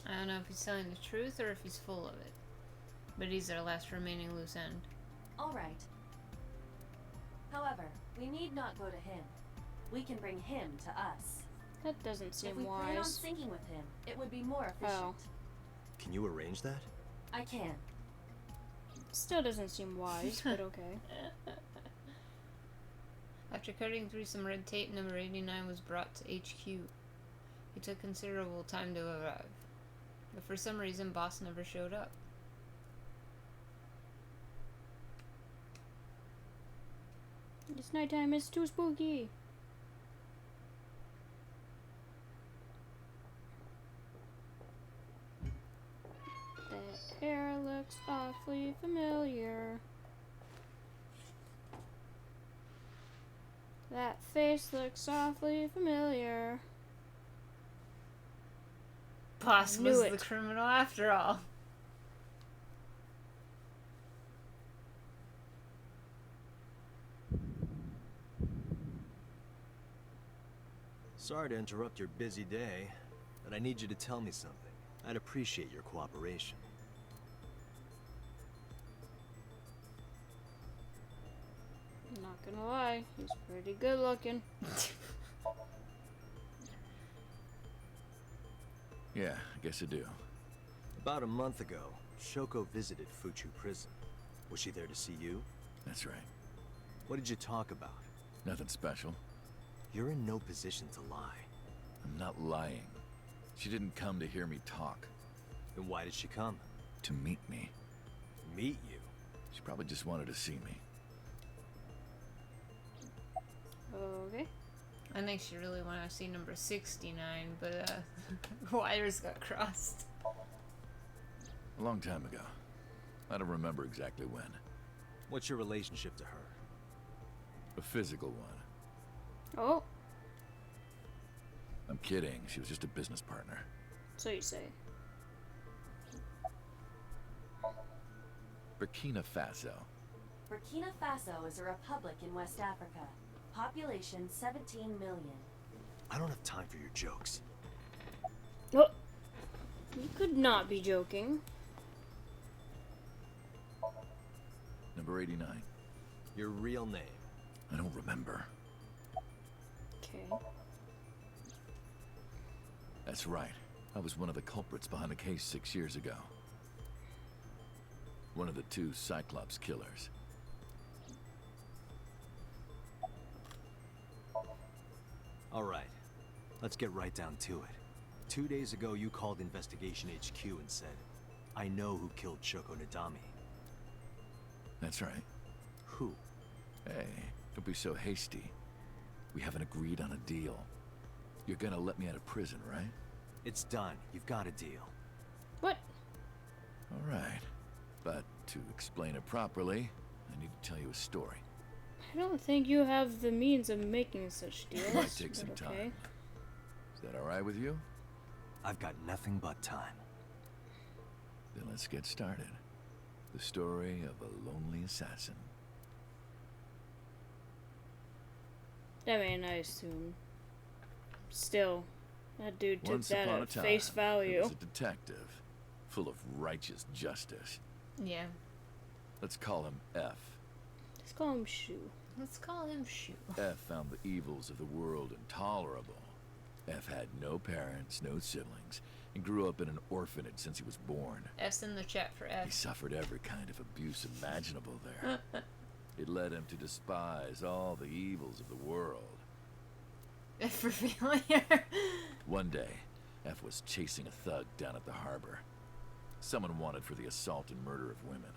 I don't know if he's telling the truth or if he's full of it. But he's our last remaining loose end. Alright. However, we need not go to him. We can bring him to us. That doesn't seem if we plan on wise. syncing with him, it would be more efficient. Can you arrange that? I can. Still doesn't seem wise, but okay. After cutting through some red tape, number 89 was brought to HQ. It took considerable time to arrive. But for some reason, boss never showed up. It's nighttime, it's too spooky. The air looks awfully familiar. That face looks awfully familiar. Boss Knew was it. the criminal after all. Sorry to interrupt your busy day, but I need you to tell me something. I'd appreciate your cooperation. Not gonna lie, he's pretty good looking. Yeah, I guess I do. About a month ago, Shoko visited Fuchu Prison. Was she there to see you? That's right. What did you talk about? Nothing special. You're in no position to lie. I'm not lying. She didn't come to hear me talk. Then why did she come? To meet me. Meet you? She probably just wanted to see me. Okay. I think she really wanted to see number 69, but wires got crossed. A long time ago. I don't remember exactly when. What's your relationship to her? A physical one. Oh, I'm kidding. She was just a business partner. so you say. Burkina Faso. Burkina Faso is a republic in West Africa. Population 17 million. I don't have time for your jokes. Oh, you could not be joking. Number 89. Your real name? I don't remember. Okay. That's right. I was one of the culprits behind the case 6 years ago. One of the 2 Cyclops killers. All right. Let's get right down to it. 2 days ago, you called Investigation HQ and said, I know who killed Shoko Nadami. That's right. Who? Hey, don't be so hasty. We haven't agreed on a deal. You're gonna let me out of prison, right? It's done. You've got a deal. What? All right. But to explain it properly, I need to tell you a story. I don't think you have the means of making such deals. Might take some but time. okay. Is that all right with you? I've got nothing but time. Then let's get started. The story of a lonely assassin. I mean, I assume. Still, that dude took Once that upon a at time, face there value. was a detective, full of righteous justice. Yeah. Let's call him F. Let's call him Shu. Let's call him Shu. F found the evils of the world intolerable. F had no parents, no siblings, and grew up in an orphanage since he was born. S in the chat for He F. suffered every kind of abuse imaginable there. It led him to despise all the evils of the world. F for failure. One day, F was chasing a thug down at the harbor. Someone wanted for the assault and murder of women.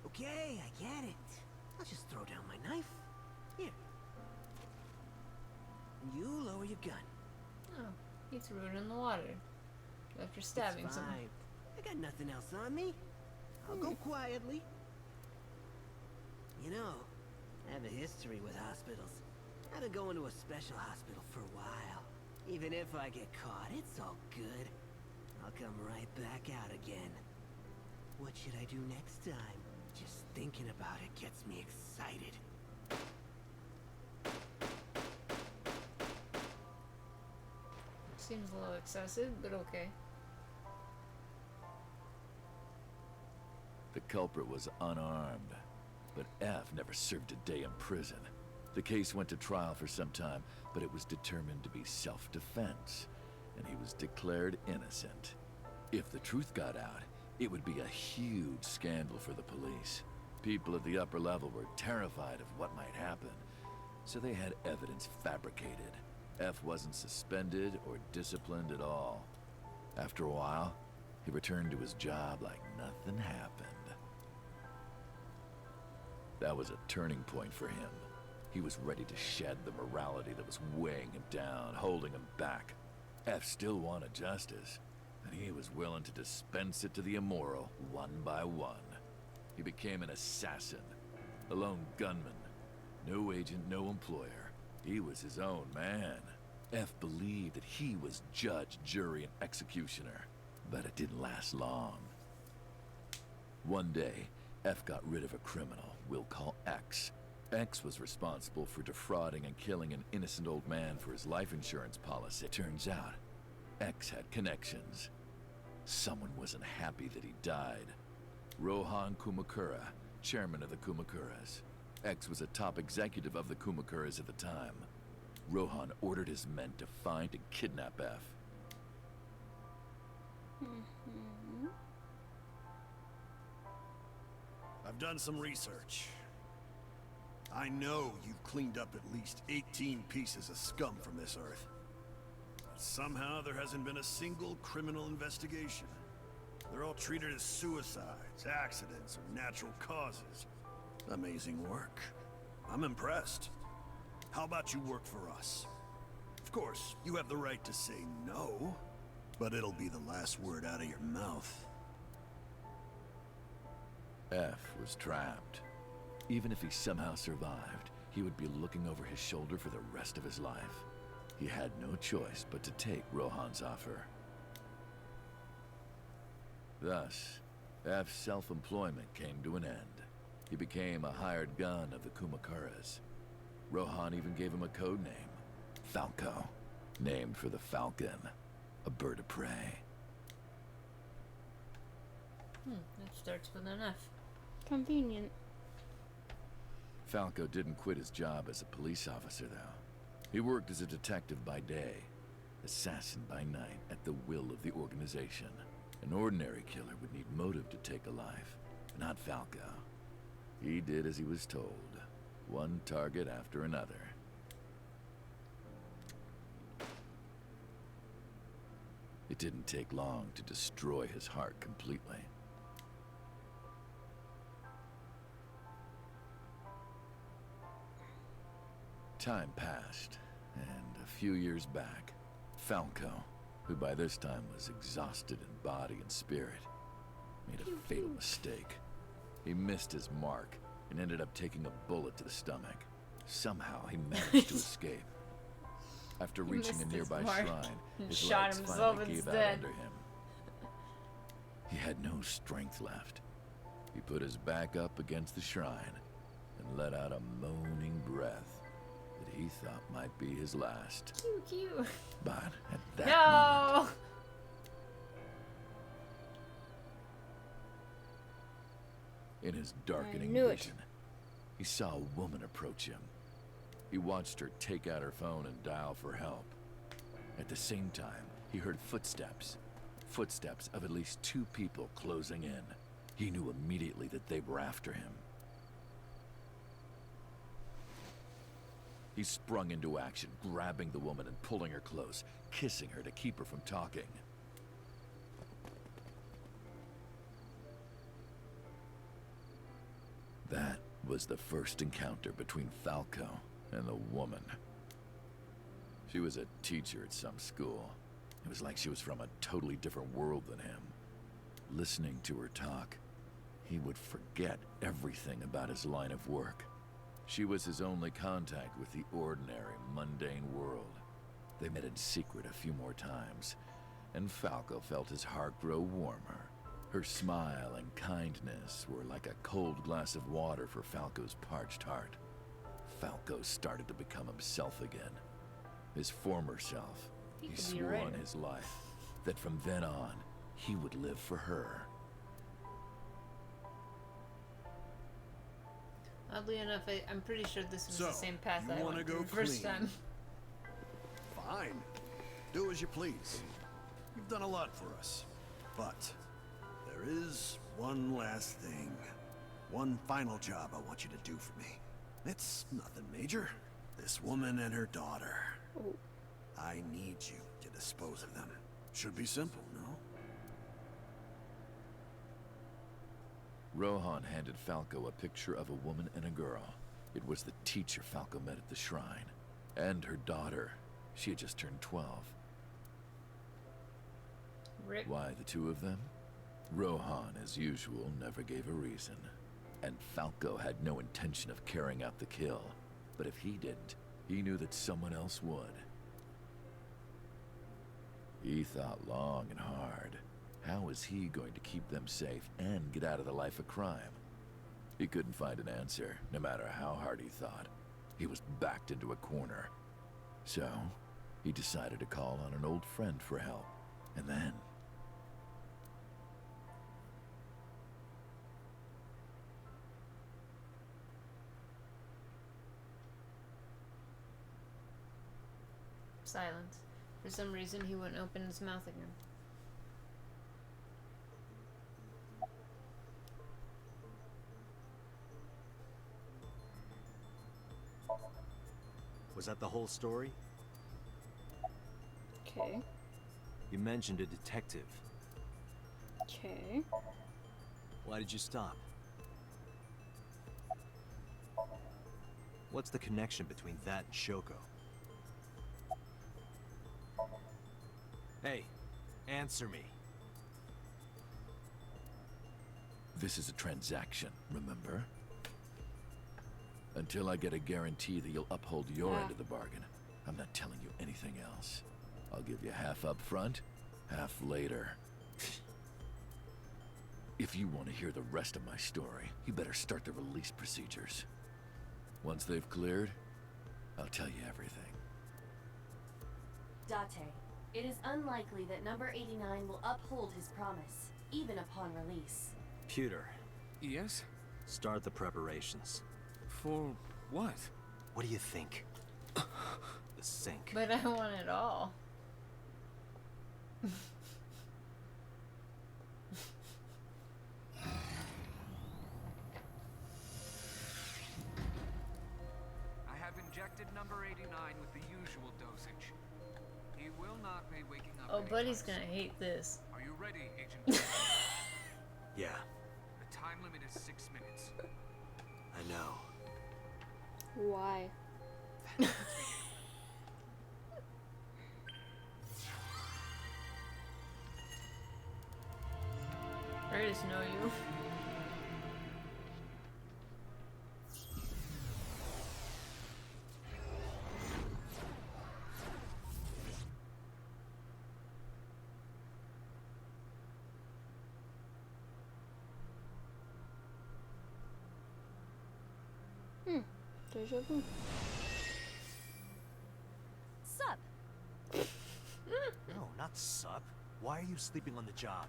Okay, I get it. I'll just throw down my knife. Here. And you lower your gun. Oh, he threw it in the water. After stabbing It's someone. fine. I got nothing else on me. I'll go quietly. You know, I have a history with hospitals. I've been going to a special hospital for a while. Even if I get caught, it's all good. I'll come right back out again. What should I do next time? Just thinking about it gets me excited. Seems a little excessive, but okay. The culprit was unarmed, but F never served a day in prison. The case went to trial for some time, but it was determined to be self-defense, and he was declared innocent. If the truth got out, it would be a huge scandal for the police. People at the upper level were terrified of what might happen, so they had evidence fabricated. F wasn't suspended or disciplined at all. After a while, he returned to his job like nothing happened. That was a turning point for him. He was ready to shed the morality that was weighing him down, holding him back. F still wanted justice, and he was willing to dispense it to the immoral one by one. He became an assassin, a lone gunman. No agent, no employer. He was his own man. F believed that he was judge, jury, and executioner, but it didn't last long. One day, F got rid of a criminal we'll call X. X was responsible for defrauding and killing an innocent old man for his life insurance policy. Turns out, X had connections. Someone wasn't happy that he died. Rohan Kumakura, chairman of the Kumakuras. X was a top executive of the Kumakuras at the time. Rohan ordered his men to find and kidnap F. I've done some research. I know you've cleaned up at least 18 pieces of scum from this earth. But somehow there hasn't been a single criminal investigation. They're all treated as suicides, accidents, or natural causes. Amazing work. I'm impressed. How about you work for us? Of course, you have the right to say no, but it'll be the last word out of your mouth. F was trapped. Even if he somehow survived, he would be looking over his shoulder for the rest of his life. He had no choice but to take Rohan's offer. Thus, F's self-employment came to an end. He became a hired gun of the Kumakuras. Rohan even gave him a code name, Falco, named for the falcon, a bird of prey. That starts with an F. Convenient. Falco didn't quit his job as a police officer, though. He worked as a detective by day, assassin by night, at the will of the organization. An ordinary killer would need motive to take a life, but not Falco. He did as he was told, one target after another. It didn't take long to destroy his heart completely. Time passed, and a few years back, Falco, who by this time was exhausted in body and spirit, made a fatal mistake. He missed his mark and ended up taking a bullet to the stomach. Somehow he managed to escape. After reaching a nearby shrine, his shot legs himself finally gave out instead. under him. He had no strength left. He put his back up against the shrine and let out a moaning breath that he thought might be his last. Cute. But at that No. moment, in his darkening knew it. vision, he saw a woman approach him. He watched her take out her phone and dial for help. At the same time, he heard footsteps. Footsteps of at least 2 people closing in. He knew immediately that they were after him. He sprung into action, grabbing the woman and pulling her close, kissing her to keep her from talking. That was the first encounter between Falco and the woman. She was a teacher at some school. It was like she was from a totally different world than him. Listening to her talk, he would forget everything about his line of work. She was his only contact with the ordinary, mundane world. They met in secret a few more times, and Falco felt his heart grow warmer. Her smile and kindness were like a cold glass of water for Falco's parched heart. Falco started to become himself again. His former self. He swore on his life that from then on, he would live for her. Oddly enough, I'm pretty sure this was So, the same path you I wanna went go through the first clean? time. Fine. Do as you please. You've done a lot for us. But there is one last thing. One final job I want you to do for me. It's nothing major. This woman and her daughter. Oh. I need you to dispose of them. Should be simple, no? Rohan handed Falco a picture of a woman and a girl. It was the teacher Falco met at the shrine. And her daughter. She had just turned 12. Rip. Why the 2 of them? Rohan, as usual, never gave a reason. And Falco had no intention of carrying out the kill. But if he didn't, he knew that someone else would. He thought long and hard. How was he going to keep them safe and get out of the life of crime? He couldn't find an answer, no matter how hard he thought. He was backed into a corner. So, he decided to call on an old friend for help. And then... Silence. For some reason, he wouldn't open his mouth again. Was that the whole story? Okay. You mentioned a detective. Okay. Why did you stop? What's the connection between that and Shoko? Hey, answer me. This is a transaction, remember? Until I get a guarantee that you'll uphold your Ah. end of the bargain, I'm not telling you anything else. I'll give you half up front, half later. If you want to hear the rest of my story, you better start the release procedures. Once they've cleared, I'll tell you everything. Date, it is unlikely that number 89 will uphold his promise, even upon release. Pewter. Yes? Start the preparations. For what? What do you think? The sink. But I want it all. I have injected number 89 with the usual dosage. He will not be waking up. Oh, Buddy's gonna hate this. Are you ready, Agent? Yeah, The time limit is 6 minutes. I know. Why? I just know you. Deja vu. Sup? No, not sup. Why are you sleeping on the job?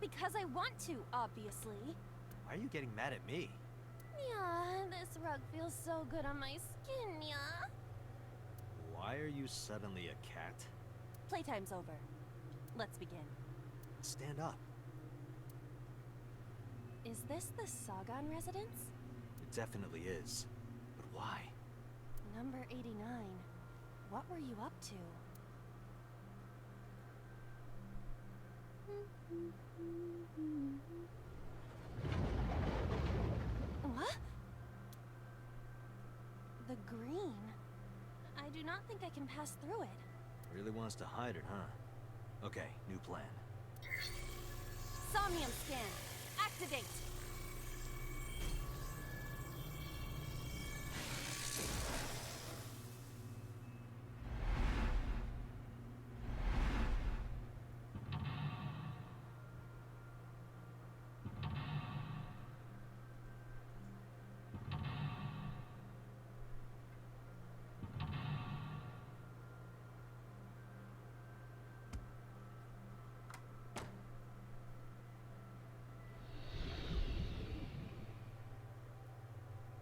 Because I want to, obviously. Why are you getting mad at me? Yeah, this rug feels so good on my skin, yeah. Why are you suddenly a cat? Playtime's over. Let's begin. Stand up. Is this the Sagan residence? It definitely is. But why? Number 89. What were you up to? What? The green. I do not think I can pass through it. Really wants to hide it, huh? Okay, new plan. Somnium scan. Activate.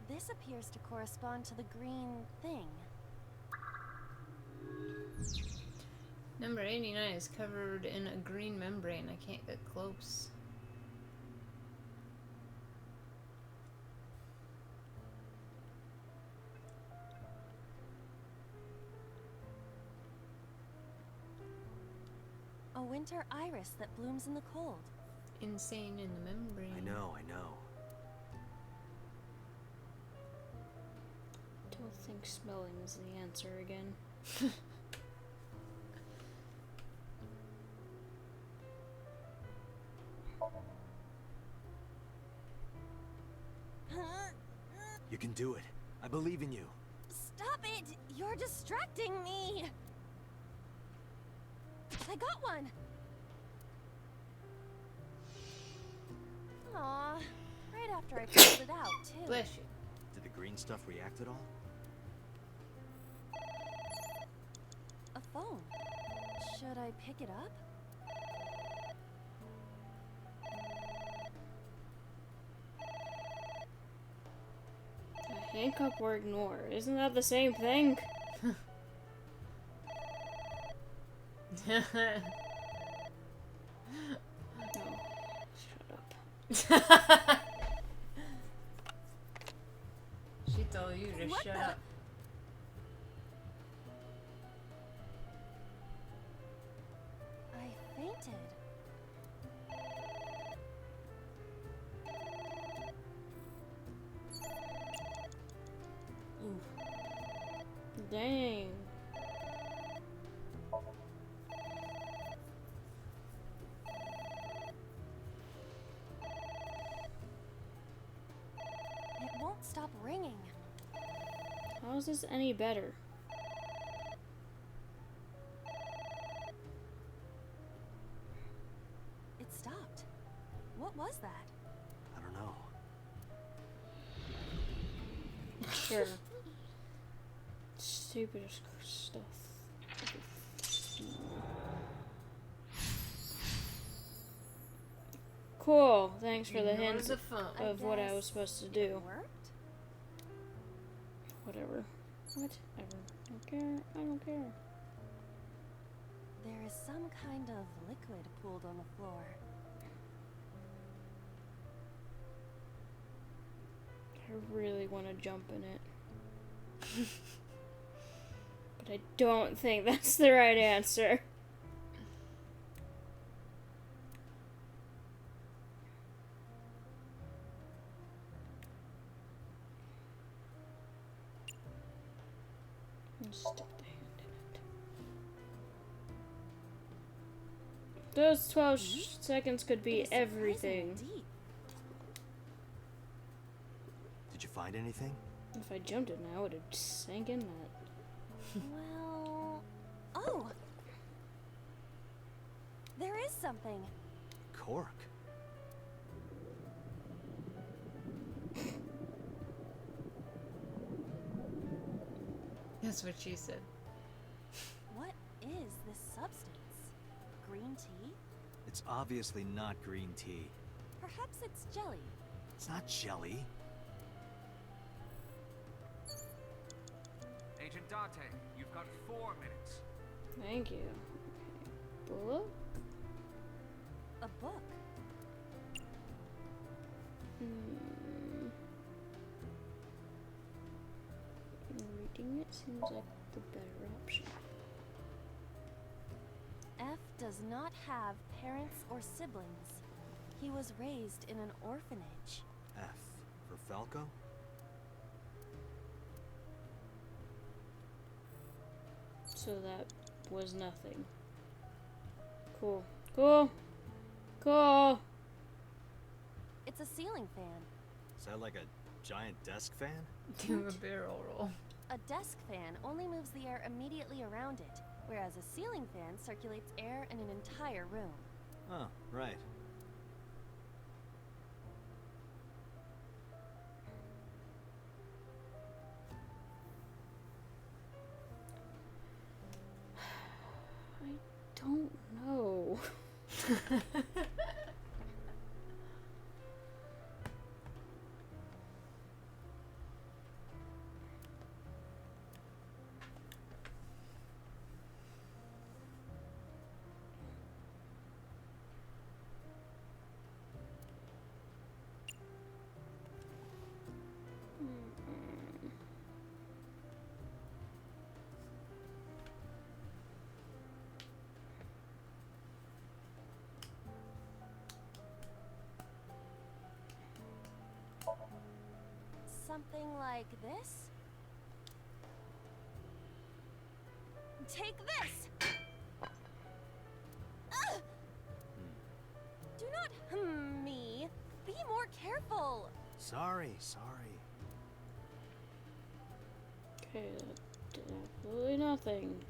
This appears to correspond to the green thing. Number 89 is covered in a green membrane. I can't get close. A winter iris that blooms in the cold. Insane in the membrane. I know. Don't think smelling is the answer again. You can do it. I believe in you. Stop it! You're distracting me! I got one! Aw, right after I pulled it out, too. Bless you. Did the green stuff react at all? A phone. Should I pick it up? Hang up or ignore. Isn't that the same thing? No, shut up. She told you to What shut the- up. I fainted. Dang. It won't stop ringing. How is this any better? It stopped. What was that? I don't know. Sure. Stupid stuff. Cool. Thanks for the Ignore hint the phone. of what I was supposed to do. It worked? Whatever. Whatever. I don't care. I don't care. There is some kind of liquid pooled on the floor. I really want to jump in it. But I don't think that's the right answer. And stick the hand in it. Those 12 seconds could be everything. Did you find anything? If I jumped in, I would have sank in that. Well... Oh! There is something. Cork. That's what she said. What is this substance? Green tea? It's obviously not green tea. Perhaps it's jelly. It's not jelly. Agent Dante, you've got 4 minutes. Thank you. Okay. Book? A book? Reading it seems like the better option. F does not have parents or siblings. He was raised in an orphanage. F for Falco? So that was nothing. Cool. Cool. Cool. It's a ceiling fan. Is that like a giant desk fan? Do a barrel roll. A desk fan only moves the air immediately around it, whereas a ceiling fan circulates air in an entire room. Oh, right. I don't know. Something like this? Take this! Ugh! Do not me. Be more careful. Sorry. Okay, that did absolutely nothing.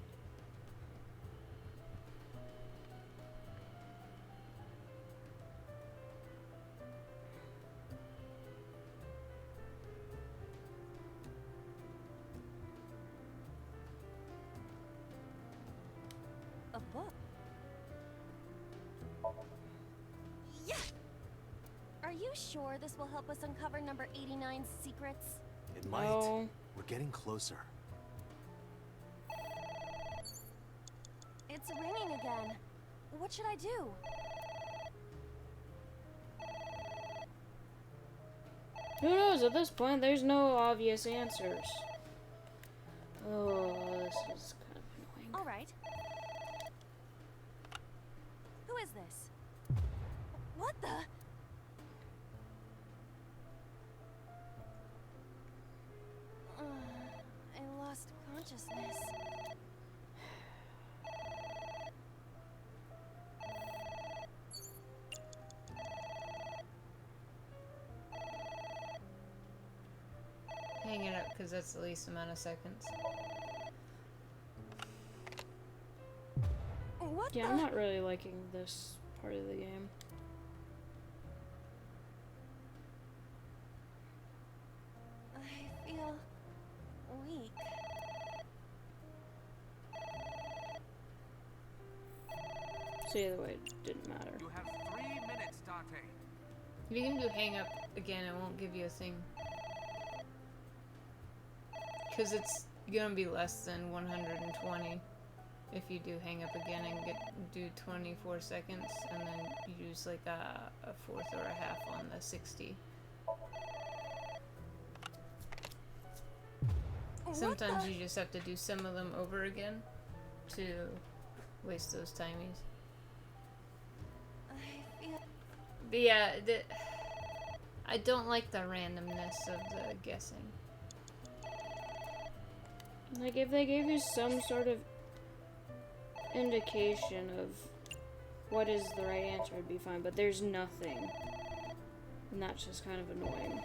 A book. Yeah! Are you sure this will help us uncover number 89's secrets? It might. We're getting closer. It's ringing again. What should I do? Who knows? At this point, there's no obvious answers. Oh, this is kind of annoying. All right. Who is this? What the? I lost consciousness. hang it up because that's the least amount of seconds. Yeah, I'm not really liking this part of the game. I feel weak. So either way, it didn't matter. You have 3 minutes, Date. If you can do hang up again, it won't give you a thing. Because it's gonna be less than 120 if you do hang up again and do 24 seconds and then use like a fourth or a half on the 60. Sometimes you just have to do some of them over again to waste those timies. But yeah, I don't like the randomness of the guessing. Like, if they gave you some sort of indication of what is the right answer, it'd be fine, but there's nothing. And that's just kind of annoying.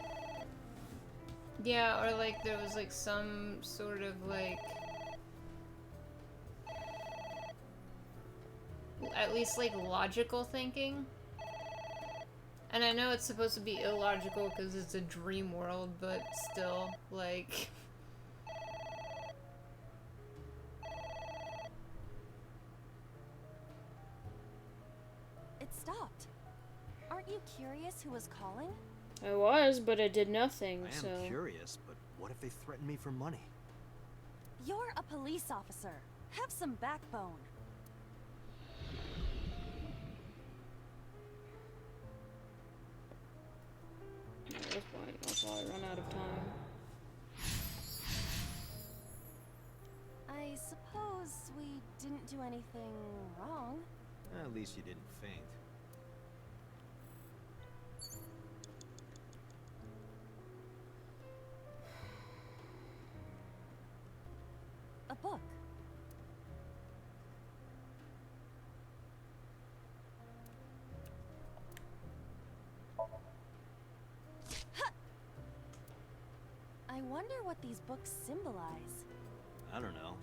Yeah, or like there was like some sort of like at least like logical thinking. And I know it's supposed to be illogical because it's a dream world, but still, like... It stopped. Aren't you curious who was calling? I was, but it did nothing, I so... am curious, but what if they threaten me for money? You're a police officer. Have some backbone. At this point, I'll probably run out of time. I suppose we didn't do anything wrong. At least you didn't faint. A book. I wonder what these books symbolize. I don't know.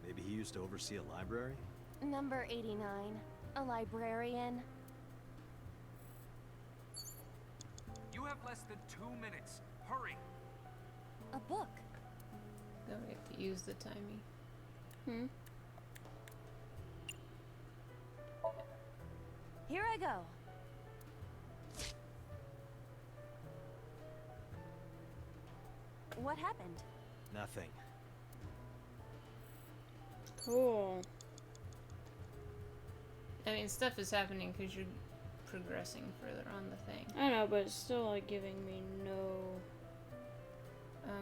Maybe he used to oversee a library? Number 89. A librarian. You have less than 2 minutes. Hurry. A book. Then we have to use the timey. Here I go. What happened? Nothing. Cool. I mean, stuff is happening because you're progressing further on the thing. I know, but it's still, like, giving me no...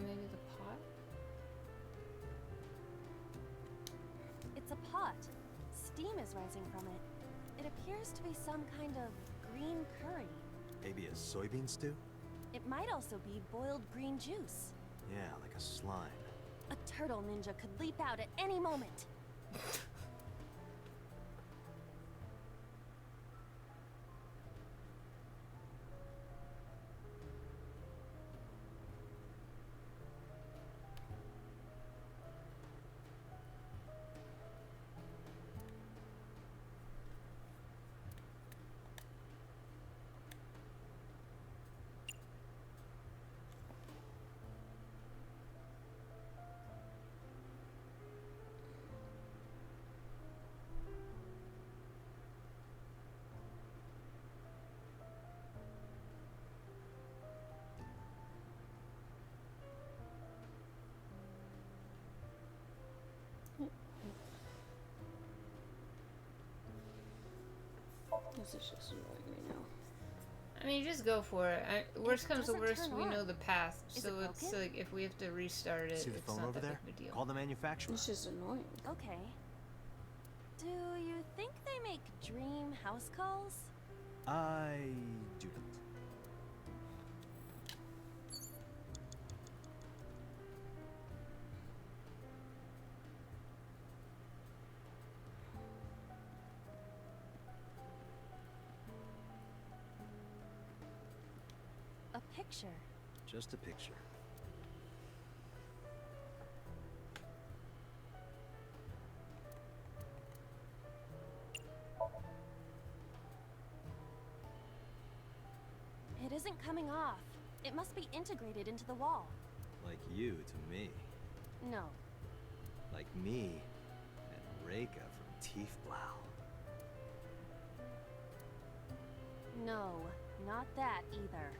Maybe the pot? It's a pot. Steam is rising from it. It appears to be some kind of green curry. Maybe a soybean stew? It might also be boiled green juice. Yeah, like a slime. A turtle ninja could leap out at any moment. This is just annoying me now. I mean, just go for it. Worst comes to worst, turn we on. know the path, Is so it it's broken? like if we have to restart it, See the it's phone not over that there? big of a deal. Call the manufacturer. It's just annoying. Okay. Do you think they make dream house calls? I do not. A picture. Just a picture. coming off. It must be integrated into the wall. Like you to me. No. Like me and Reika from Tiefblau. No, not that either.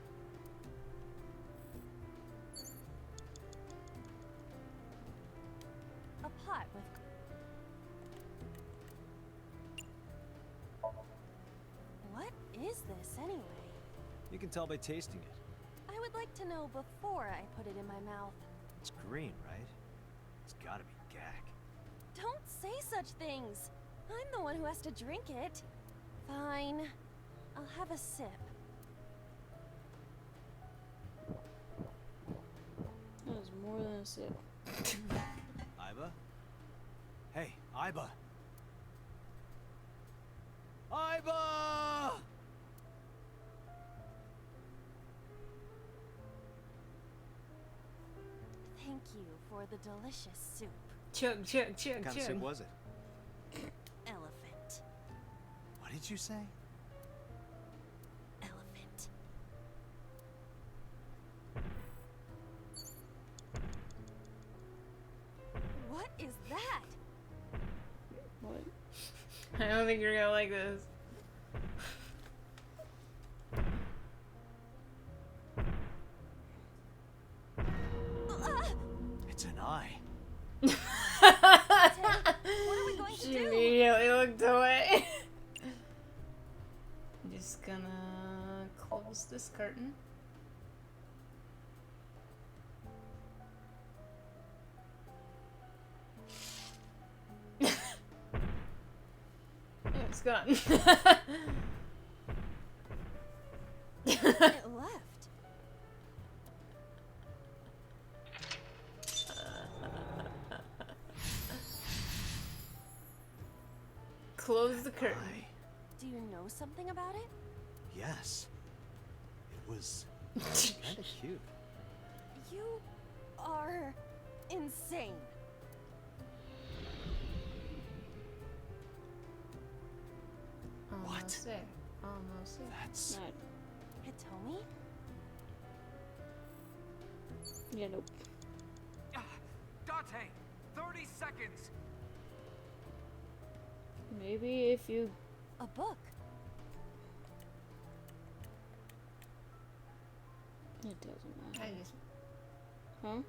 A pot with... What is this anyway? You can tell by tasting it. I would like to know before I put it in my mouth. It's green, right? It's gotta be gag. Don't say such things. I'm the one who has to drink it. Fine. I'll have a sip. That was more than a sip. Iba? Hey, Iba! Iba! Thank you for the delicious soup. Chug, chug, chug, chug. What kind of soup was it? Elephant. What did you say? Elephant. What is that? What? I don't think you're gonna like this. It's an eye. What are we going to She do? immediately looked away. I'm just gonna close this curtain. It's gone. It left. Close the curtain. Do you know something about it? Yes. It was kinda cute. You are insane. Almost there. Almost there. That's... Hitomi? Yeah, nope. Dante, 30 seconds. Maybe if you... A book. It doesn't matter. I just... Huh?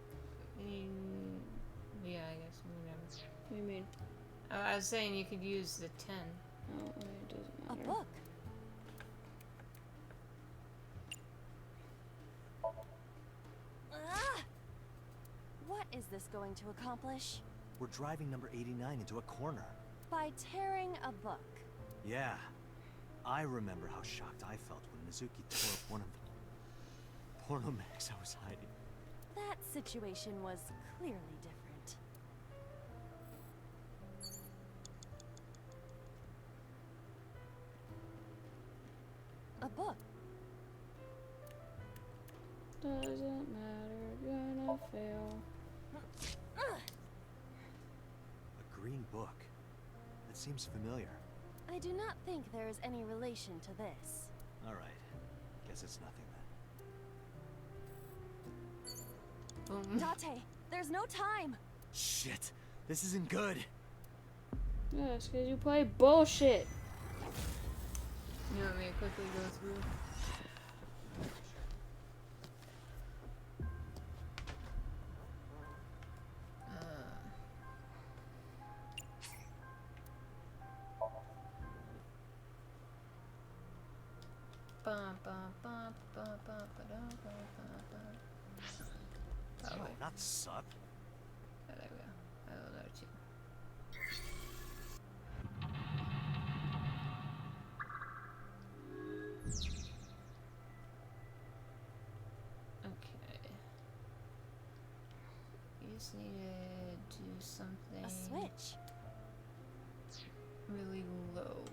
Yeah, I guess. Whatever. What do you mean? I was saying you could use the 10. Oh, it doesn't A matter. book. Ah! What is this going to accomplish? We're driving number 89 into a corner. By tearing a book. Yeah. I remember how shocked I felt when Mizuki tore up one of the porno mags I was hiding. That situation was clearly different. A book. Doesn't matter, gonna fail. A green book. That seems familiar. I do not think there is any relation to this. Alright. Guess it's nothing then. Date, there's no time. Shit! This isn't good! Yeah, it's because you play bullshit. You want me to quickly go through? Oh, not sup. There we go. I will know too. Okay. You just need to do something. A switch. Really low.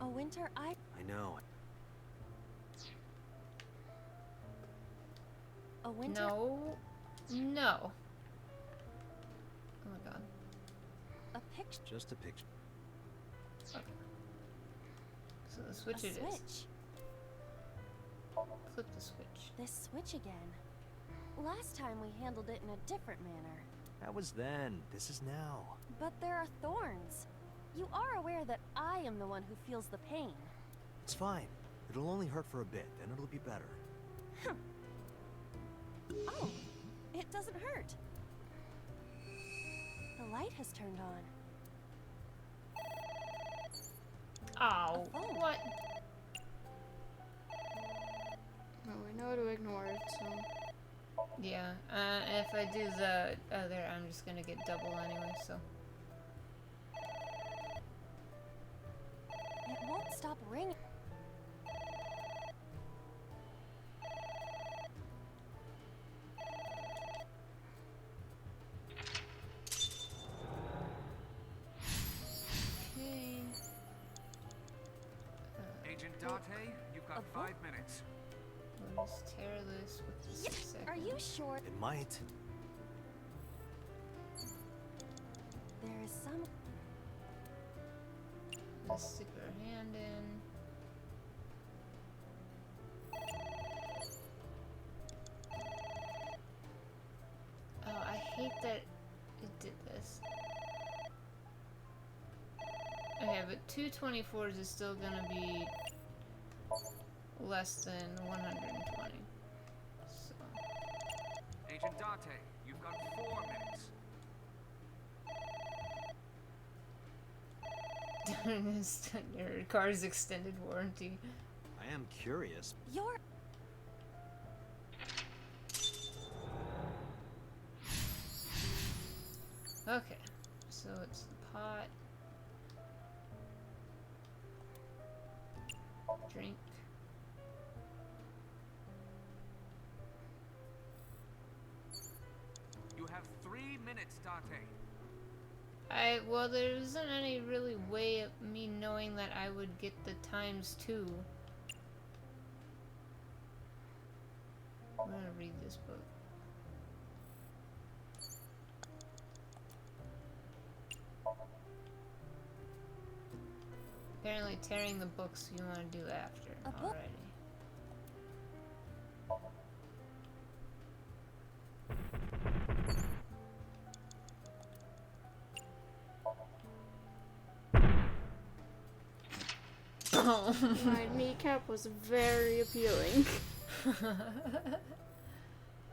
A winter eye. I know. A winter. No. No. Oh my god. A picture. Just a picture. Okay. So the switch A it is. switch. flip the switch. This switch again. Last time we handled it in a different manner. That was then. This is now. But there are thorns. You are aware that I am the one who feels the pain. It's fine. It'll only hurt for a bit, then it'll be better. Oh, it doesn't hurt. The light has turned on. Oh, what? No, we know to ignore it, so... Yeah, if I do the other, I'm just gonna get double anyway, so... It won't stop ringing. Okay. Agent Date, you've got 5 minutes. What is Terrorless? What's the second? Are you sure? It might. There is some... Let's stick our hand in. Oh, I hate that it did this. Okay, but 224s is still gonna be less than 120. So. Agent Date, you've got 4 minutes. Your car's extended warranty. I am curious. You're... Okay, so it's the pot. Drink. You have 3 minutes, Date. Well, there isn't any really way of me knowing that I would get the ×2. I'm gonna read this book. Apparently tearing the books you want to do after already. Oh. My kneecap was very appealing.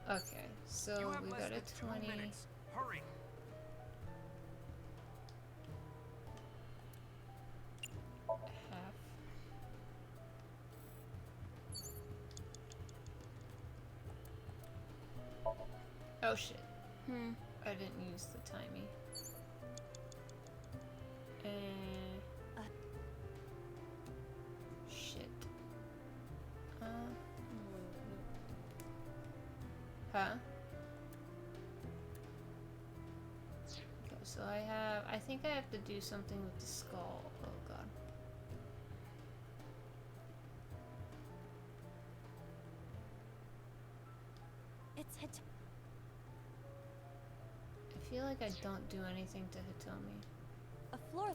Okay, so we got a 20. Hurry. Half. Oh shit. I didn't use the timey. Shit. Huh? Okay, so I think I have to do something with the skull. Oh god. It's hit. I feel like I don't do anything to Hitomi. A floor...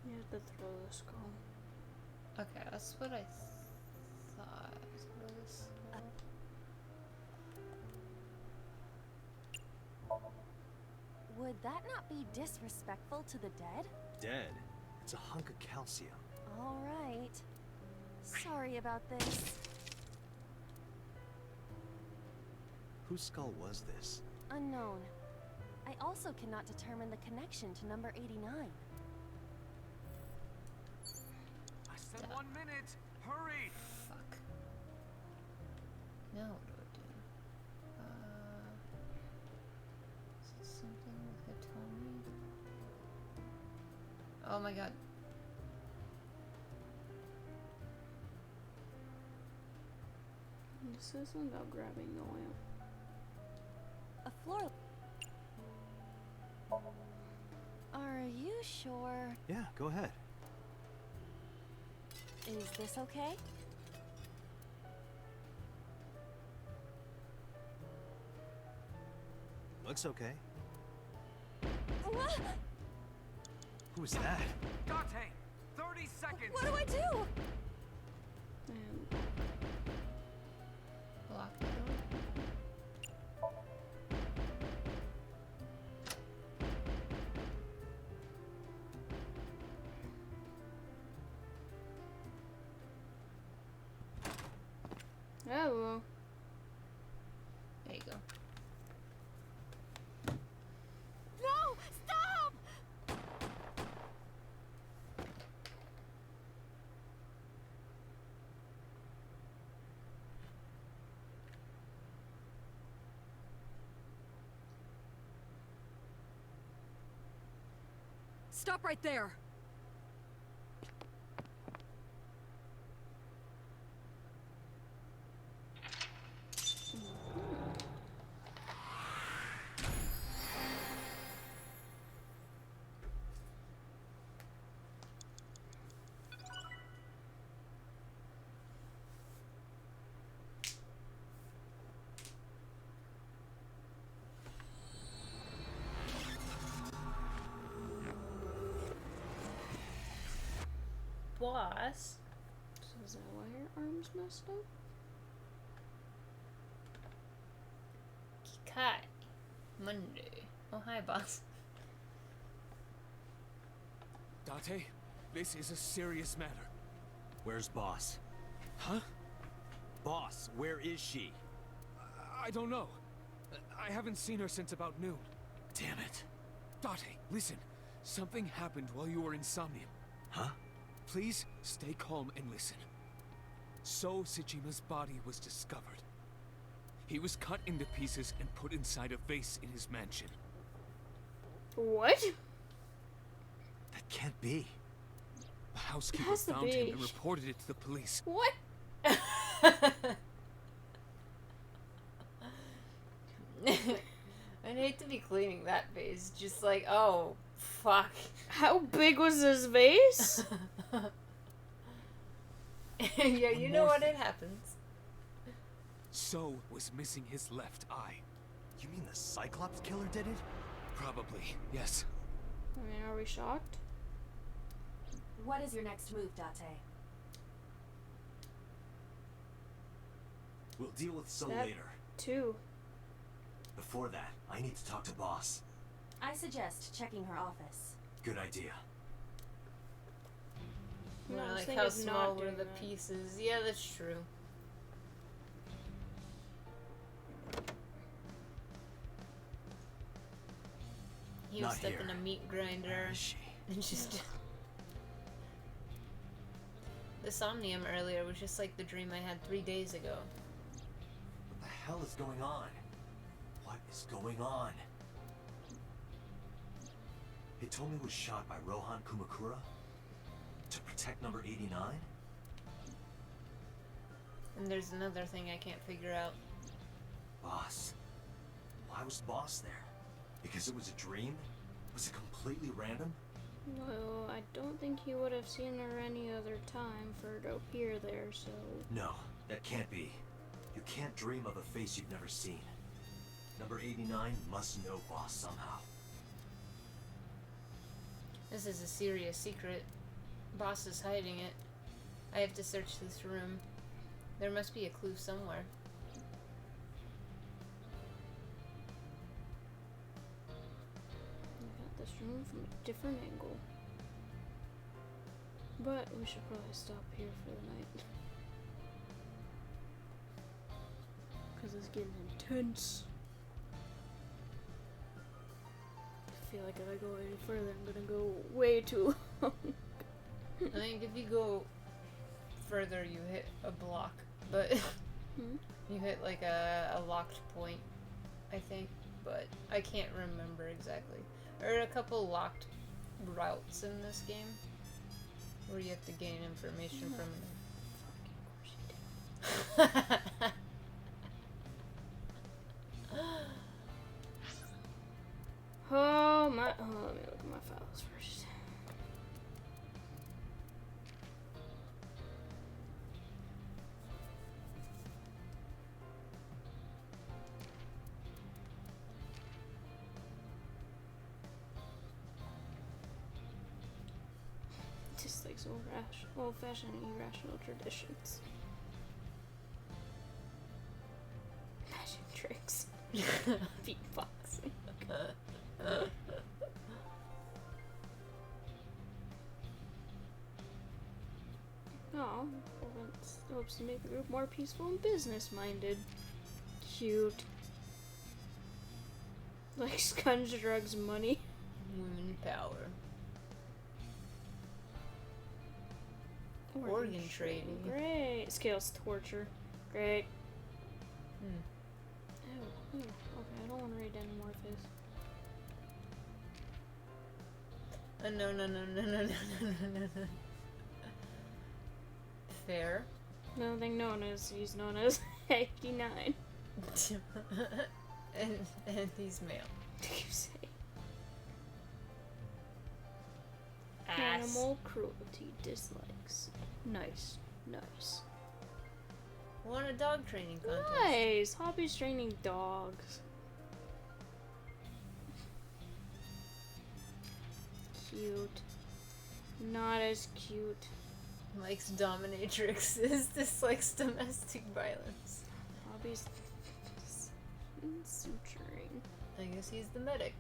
You have to throw the skull. Okay, that's what I thought. Throw the skull. Would that not be disrespectful to the dead? Dead? It's a hunk of calcium. All right. Sorry about this. Whose skull was this? Unknown. I also cannot determine the connection to number 89. I said 1 minute. Hurry. Fuck. Now what do I do? Is it something with Hitomi? Oh my god. This isn't about grabbing the lamp. A floor... Are you sure? Yeah, go ahead. Is this okay? Looks okay. What? Who was that? Dante, 30 seconds. What do I do? Lock the door. Oh, well. There you go. No! Stop! Stop right there! Boss. So is that why your arm's messed up? Kikai. Monday. Oh, hi, boss. Dante, this is a serious matter. Where's Boss? Huh? Boss, where is she? I don't know. I haven't seen her since about noon. Damn it. Dante, listen. Something happened while you were in Somnium. Huh? Please stay calm and listen. So Tsuchima's body was discovered. He was cut into pieces and put inside a vase in his mansion. What? That can't be. The housekeeper Has to found him and be. reported it to the police. What? I'd hate to be cleaning that vase. Just like, oh, fuck. How big was this vase? Yeah, you know what? It happens. So was missing his left eye. You mean the Cyclops killer did it? Probably, yes. I mean, are we shocked? What is your next move, Date? We'll deal with so Step later. 2. Before that, I need to talk to Boss. I suggest checking her office. Good idea. No, I was like thinking how of small not were doing the that. pieces. Yeah, that's true. He was Not stuck here. in a meat grinder. Where is she? And just the Somnium earlier was just like the dream I had 3 days ago. What the hell is going on? What is going on? Hitomi was shot by Rohan Kumakura? To protect number 89? And there's another thing I can't figure out. Boss. Why was Boss there? Because it was a dream? Was it completely random? Well, I don't think he would have seen her any other time for her to appear there, so... No, that can't be. You can't dream of a face you've never seen. Number 89 must know Boss somehow. This is a serious secret. Boss is hiding it. I have to search this room. There must be a clue somewhere. I got this room from a different angle. But we should probably stop here for the night. Because it's getting intense. I feel like if I go any further, I'm gonna go way too long. I think if you go further, you hit a block. But you hit like a locked point, I think. But I can't remember exactly. There are a couple locked routes in this game where you have to gain information from them. Oh my, let me look at my files first. Dislikes old-fashioned irrational traditions. Magic tricks. Beatboxing. Oh, hopes to make the group more peaceful and business-minded. Cute. Like scunge drugs money. Women power. Organ trading. Great. Scales torture. Great. Oh, okay, I don't want to read any more of his. No. Fair. Nothing known as he's known as 89. and he's male. You say. Ass. Animal cruelty dislikes. Nice. Won a dog training contest. Nice. Hobbies training dogs. Cute. Not as cute. Likes dominatrixes. Dislikes domestic violence. Hobbies. Suturing. I guess he's the medic.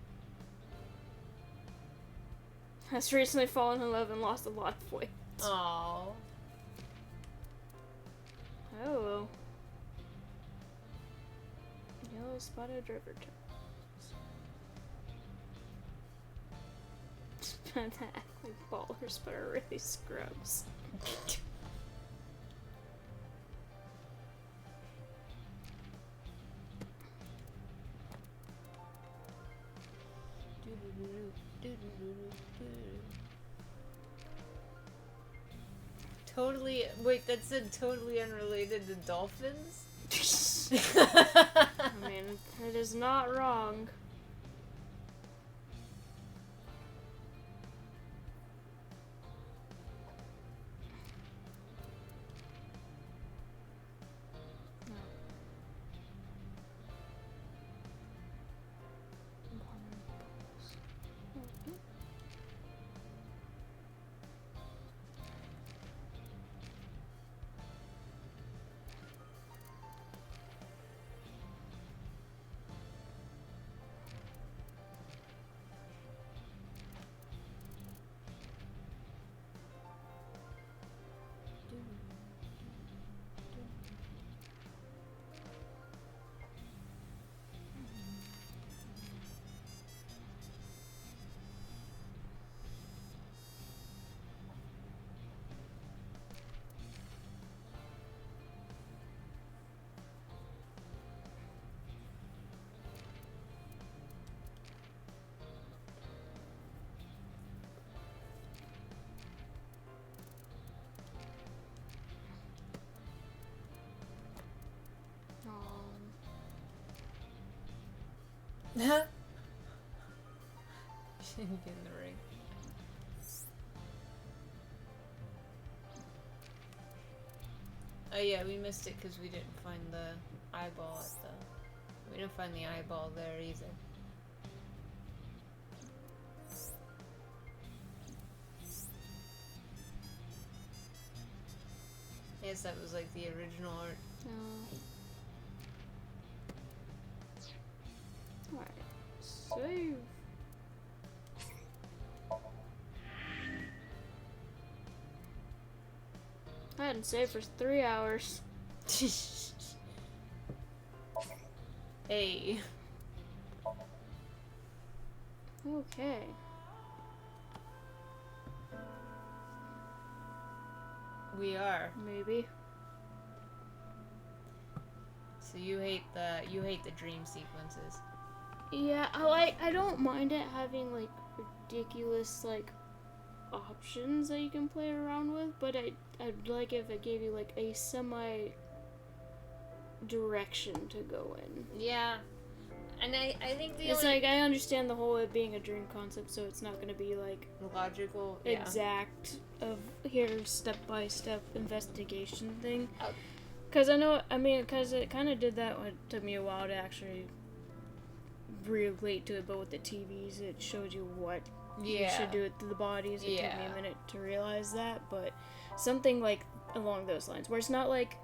Has recently fallen in love and lost a lot of weight. Aww. Oh. Yellow spotted river turtles. That act like ballers, but are really scrubs. Totally. Wait, that said totally unrelated to dolphins? I mean, it is not wrong. She didn't get in the ring. Oh yeah, we missed it because we didn't find the eyeball at the... We didn't find the eyeball there either. Yes, that was like the original art. Alright, save. I hadn't saved for 3 hours. Hey. Okay. We are. Maybe. So you hate the dream sequences. Yeah, I don't mind it having like ridiculous like options that you can play around with, but I'd like if it gave you like a semi direction to go in. Yeah. And I think it's like I understand the whole it being a dream concept, so it's not gonna be like logical exact of here step-by-step investigation thing. Because because it kind of did that when it took me a while to actually relate to it, but with the TVs, it showed you what you Yeah. should do it to the bodies. It took me Yeah. a minute to realize that, but something like along those lines, where it's not like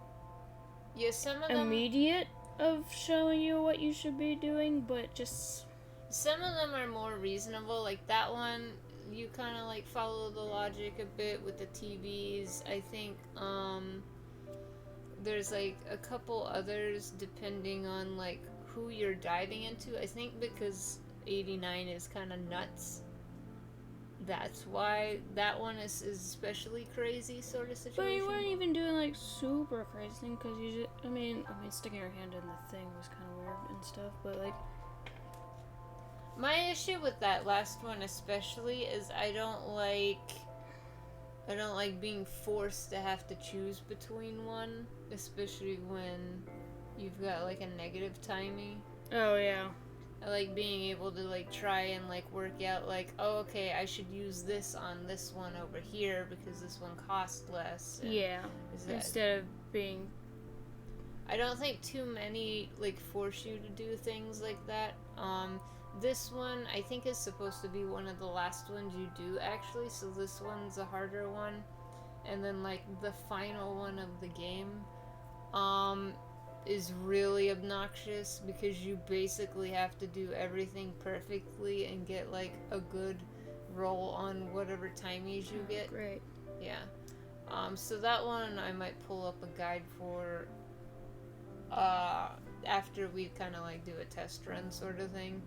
Yeah, some of them... immediate of showing you what you should be doing, but just... Some of them are more reasonable, like that one, you kind of like follow the logic a bit with the TVs. I think, there's like a couple others depending on like who you're diving into. I think because 89 is kind of nuts. That's why that one is especially crazy sort of situation. But you weren't even doing like super crazy thing, because you just, I mean, sticking your hand in the thing was kind of weird and stuff, but like... My issue with that last one especially is I don't like being forced to have to choose between one, especially when you've got like a negative timing. Oh yeah. I like being able to like try and like work out like, oh okay, I should use this on this one over here because this one costs less. Yeah. Instead of being... I don't think too many like force you to do things like that. This one, I think, is supposed to be one of the last ones you do, actually, so this one's a harder one. And then, like, the final one of the game, is really obnoxious, because you basically have to do everything perfectly and get, like, a good roll on whatever timies you get. Great. Yeah. So that one I might pull up a guide for, after we kind of, like, do a test run sort of thing.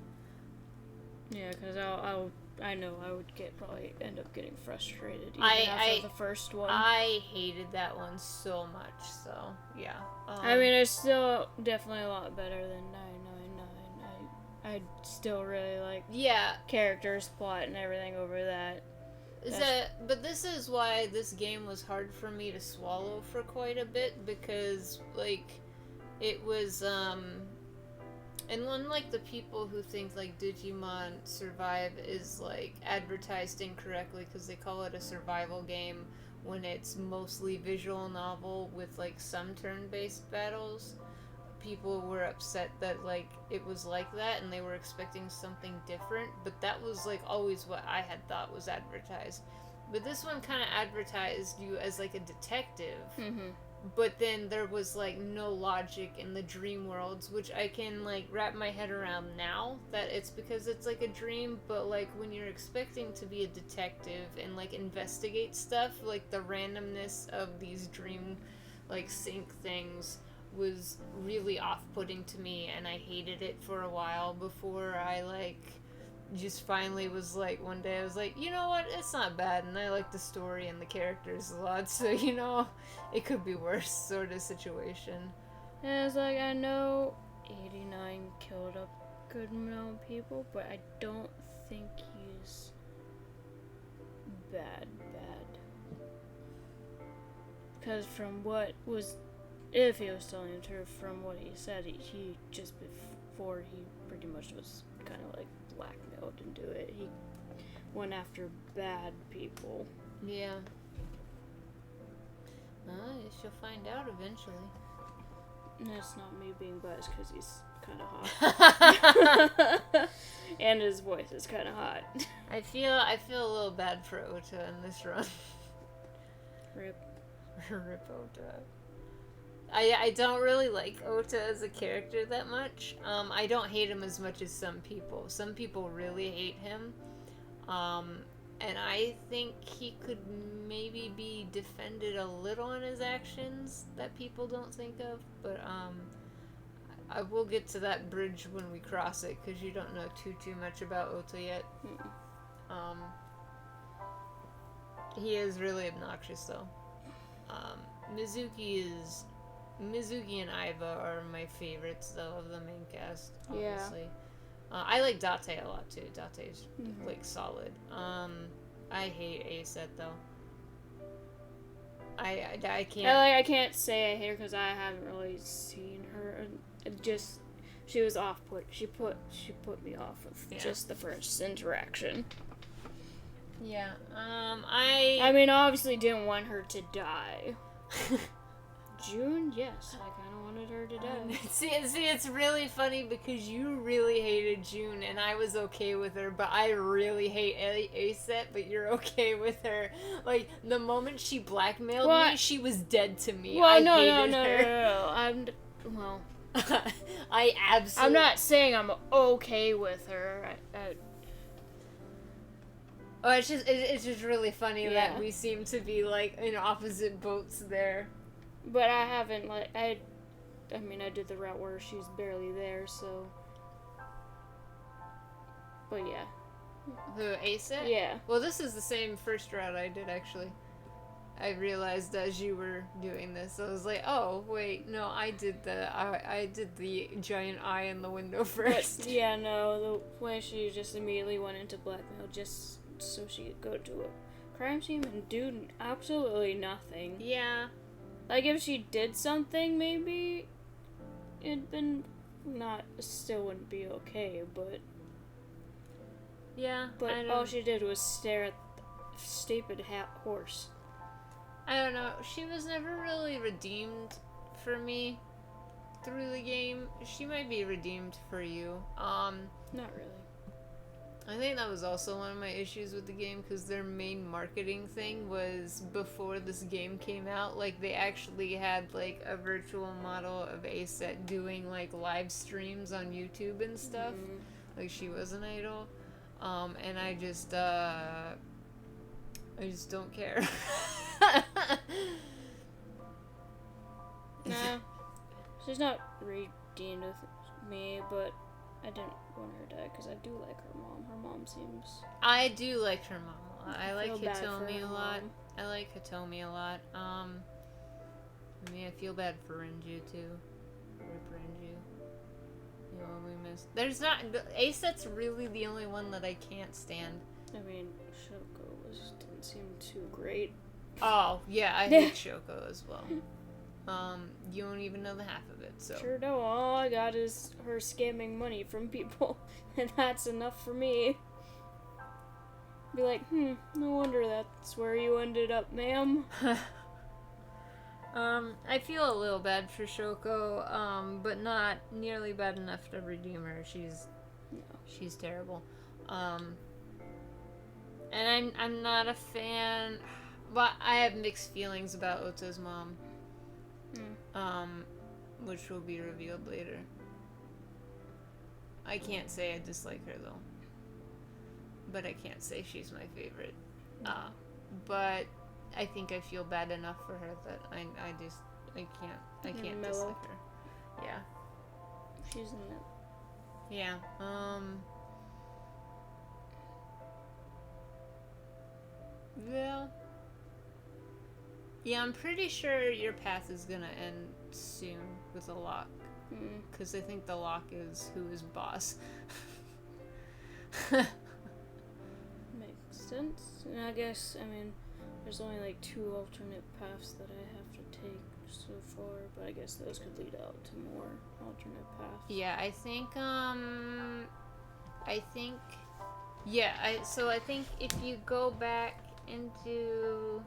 Yeah, because I know I would probably end up getting frustrated even after the first one. I hated that one so much, so yeah. I mean, it's still definitely a lot better than 999. I still really like characters, plot, and everything over that. But this is why this game was hard for me to swallow for quite a bit, because like it was and unlike the people who think like Digimon Survive is like advertised incorrectly because they call it a survival game when it's mostly visual novel with like some turn-based battles, people were upset that like it was like that and they were expecting something different, but that was like always what I had thought was advertised. But this one kind of advertised you as like a detective. Mm-hmm. But then there was, like, no logic in the dream worlds, which I can, like, wrap my head around now, that it's because it's, like, a dream, but, like, when you're expecting to be a detective and, like, investigate stuff, like, the randomness of these dream, like, sync things was really off-putting to me, and I hated it for a while before I, like, just finally was like, one day I was like, you know what, it's not bad, and I like the story and the characters a lot, so you know, it could be worse sort of situation. And it's like, I know 89 killed a good amount of people, but I don't think he's bad. Because from what was, if he was telling the truth, from what he said, he just before he pretty much was kind of like blackmailed into it. He went after bad people. Yeah. She'll find out eventually. And it's not me being biased because he's kind of hot. And his voice is kind of hot. I feel a little bad for Ota in this run. Rip. Rip Ota. I don't really like Ota as a character that much. I don't hate him as much as some people. Some people really hate him. And I think he could maybe be defended a little on his actions that people don't think of. But I will get to that bridge when we cross it, because you don't know too much about Ota yet. He is really obnoxious though. Mizuki and Aiba are my favorites, though, of the main cast, obviously. Yeah. I like Date a lot, too. Date's, like, solid. I hate A-Set, though. I can't... I can't say I hate her, because I haven't really seen her. She was off-put. She put me off of just the first interaction. Yeah, I mean, obviously didn't want her to die. June, yes, I kind of wanted her to die. See, it's really funny because you really hated June and I was okay with her, but I really hate Aset, but you're okay with her. Like, the moment she blackmailed me, she was dead to me. Well, I no, hated her. Well, I absolutely... I'm not saying I'm okay with her. Oh, it's just really funny that Yeah. we seem to be, like, in opposite boats there. But I haven't, like, I mean, I did the route where she's barely there, so. But yeah. Who, Aset? Yeah. Well, this is the same first route I did, actually. I realized as you were doing this, I was like, oh, wait, no, I did the giant eye in the window first. But, yeah, no, the way she just immediately went into blackmail just so she could go to a crime scene and do absolutely nothing. Yeah. Like, if she did something, maybe it'd been still wouldn't be okay, but. Yeah. But all she did was stare at the stupid horse. I don't know. She was never really redeemed for me through the game. She might be redeemed for you. Not really. I think that was also one of my issues with the game because their main marketing thing was before this game came out, like they actually had like a virtual model of Aset doing like live streams on YouTube and stuff. Like she was an idol. And I just don't care. Nah, she's not redeemed with me, but I didn't want her to die because I do like her mom. Her mom seems. I do like her mom a lot. I like feel bad for Hitomi her a lot. mom. I like Hitomi a lot. I mean, I feel bad for Renju too. Rip Renju. You know, we missed. There's not. Aset's really the only one that I can't stand. I mean, Shoko didn't seem too great. Oh, yeah, I hate Shoko as well. You don't even know the half of it, so. Sure don't. All I got is her scamming money from people, and that's enough for me. Be like, no wonder that's where you ended up, ma'am. I feel a little bad for Shoko, but not nearly bad enough to redeem her. She's terrible. And I'm not a fan. But I have mixed feelings about Ota's mom. Which will be revealed later. I can't say I dislike her though. But I can't say she's my favorite. But I think I feel bad enough for her that I can't mellow. dislike her. Yeah. She's in it. Yeah. Well. Yeah, I'm pretty sure your path is gonna end soon with a lock. Because I think the lock is who is boss. Makes sense. And I guess, I mean, there's only like 2 alternate paths that I have to take so far, but I guess those could lead out to more alternate paths. Yeah, I think if you go back into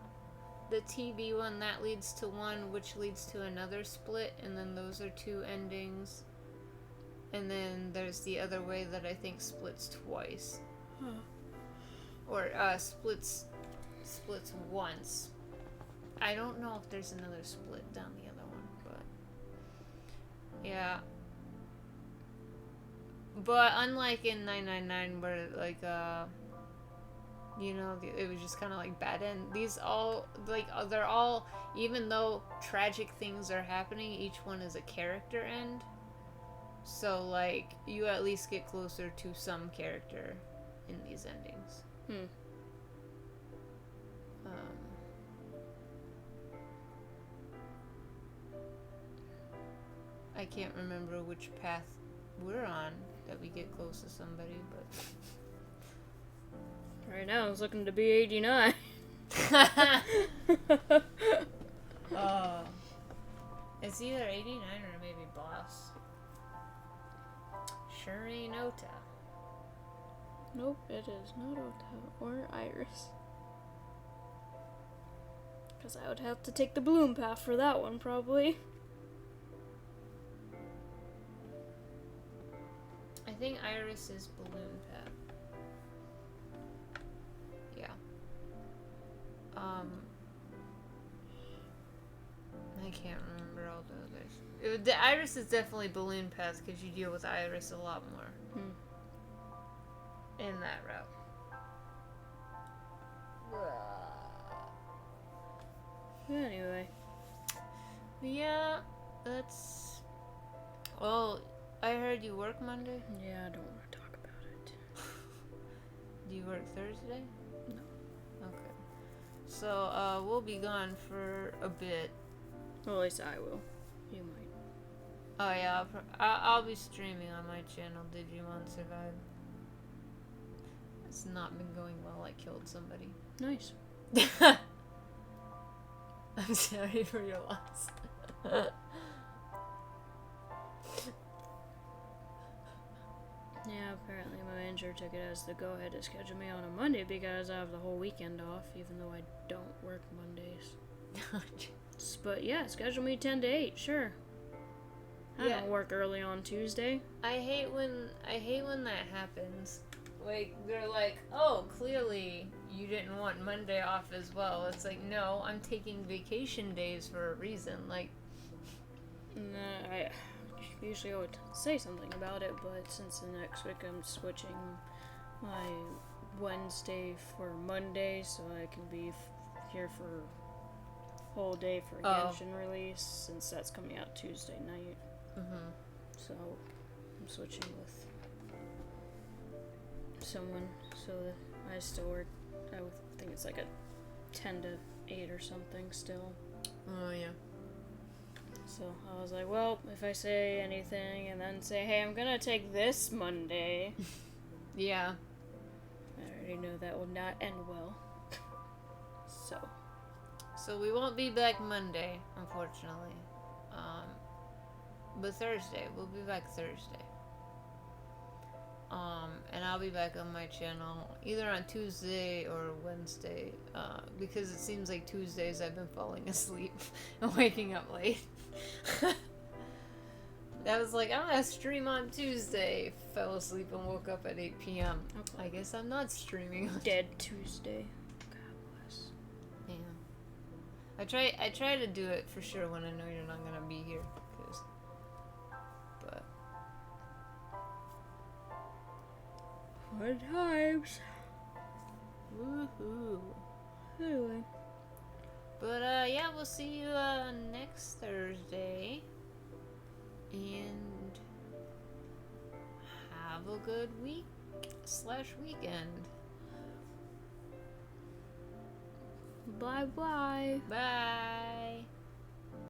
the TV one, that leads to one, which leads to another split, and then those are 2 endings. And then there's the other way that I think splits twice. Or splits once. I don't know if there's another split down the other one, but yeah. But unlike in 999 where like you know, it was just kind of like bad end. These all, like, they're all, even though tragic things are happening, each one is a character end. So, like, you at least get closer to some character in these endings. I can't remember which path we're on that we get close to somebody, but... Right now, it's looking to be 89. It's either 89 or maybe Boss. Sure ain't Ota. Nope, it is not Ota or Iris. Because I would have to take the bloom path for that one, probably. I think Iris is balloon path. Yeah. I can't remember all the others. The Iris is definitely balloon path because you deal with Iris a lot more. In that route. Anyway. Yeah, that's... Well, I heard you work Monday? Yeah, I don't want to talk about it. Do you work Thursday? No. Okay. So, we'll be gone for a bit. Well, at least I will. You might. Oh yeah, I'll be streaming on my channel, Digimon Survive. It's not been going well, I killed somebody. Nice. I'm sorry for your loss. Yeah, apparently my manager took it as the go-ahead to schedule me on a Monday because I have the whole weekend off, even though I don't work Mondays. But yeah, schedule me 10 to 8, sure. I don't work early on Tuesday. I hate when that happens. Like, they're like, oh, clearly you didn't want Monday off as well. It's like, no, I'm taking vacation days for a reason. Like, Nah, I usually would say something about it, but since the next week I'm switching my Wednesday for Monday, so I can be here for whole day for Genshin release, since that's coming out Tuesday night. So I'm switching with someone, so that I still work. I would think it's like a 10 to 8 or something still. Oh yeah. So I was like, well, if I say anything and then say, hey, I'm gonna take this Monday. Yeah. I already know that will not end well. So we won't be back Monday, unfortunately. But Thursday, we'll be back Thursday. And I'll be back on my channel either on Tuesday or Wednesday, because it seems like Tuesdays I've been falling asleep and waking up late. I was like, I'm gonna stream on Tuesday. Fell asleep and woke up at 8 p.m. I guess I'm not streaming on Dead Tuesday. God bless. Yeah. I try to do it for sure when I know you're not gonna be here, but fun times. Woohoo. Anyway. But yeah, we'll see you next Thursday. And have a good week/weekend. Bye-bye. Bye.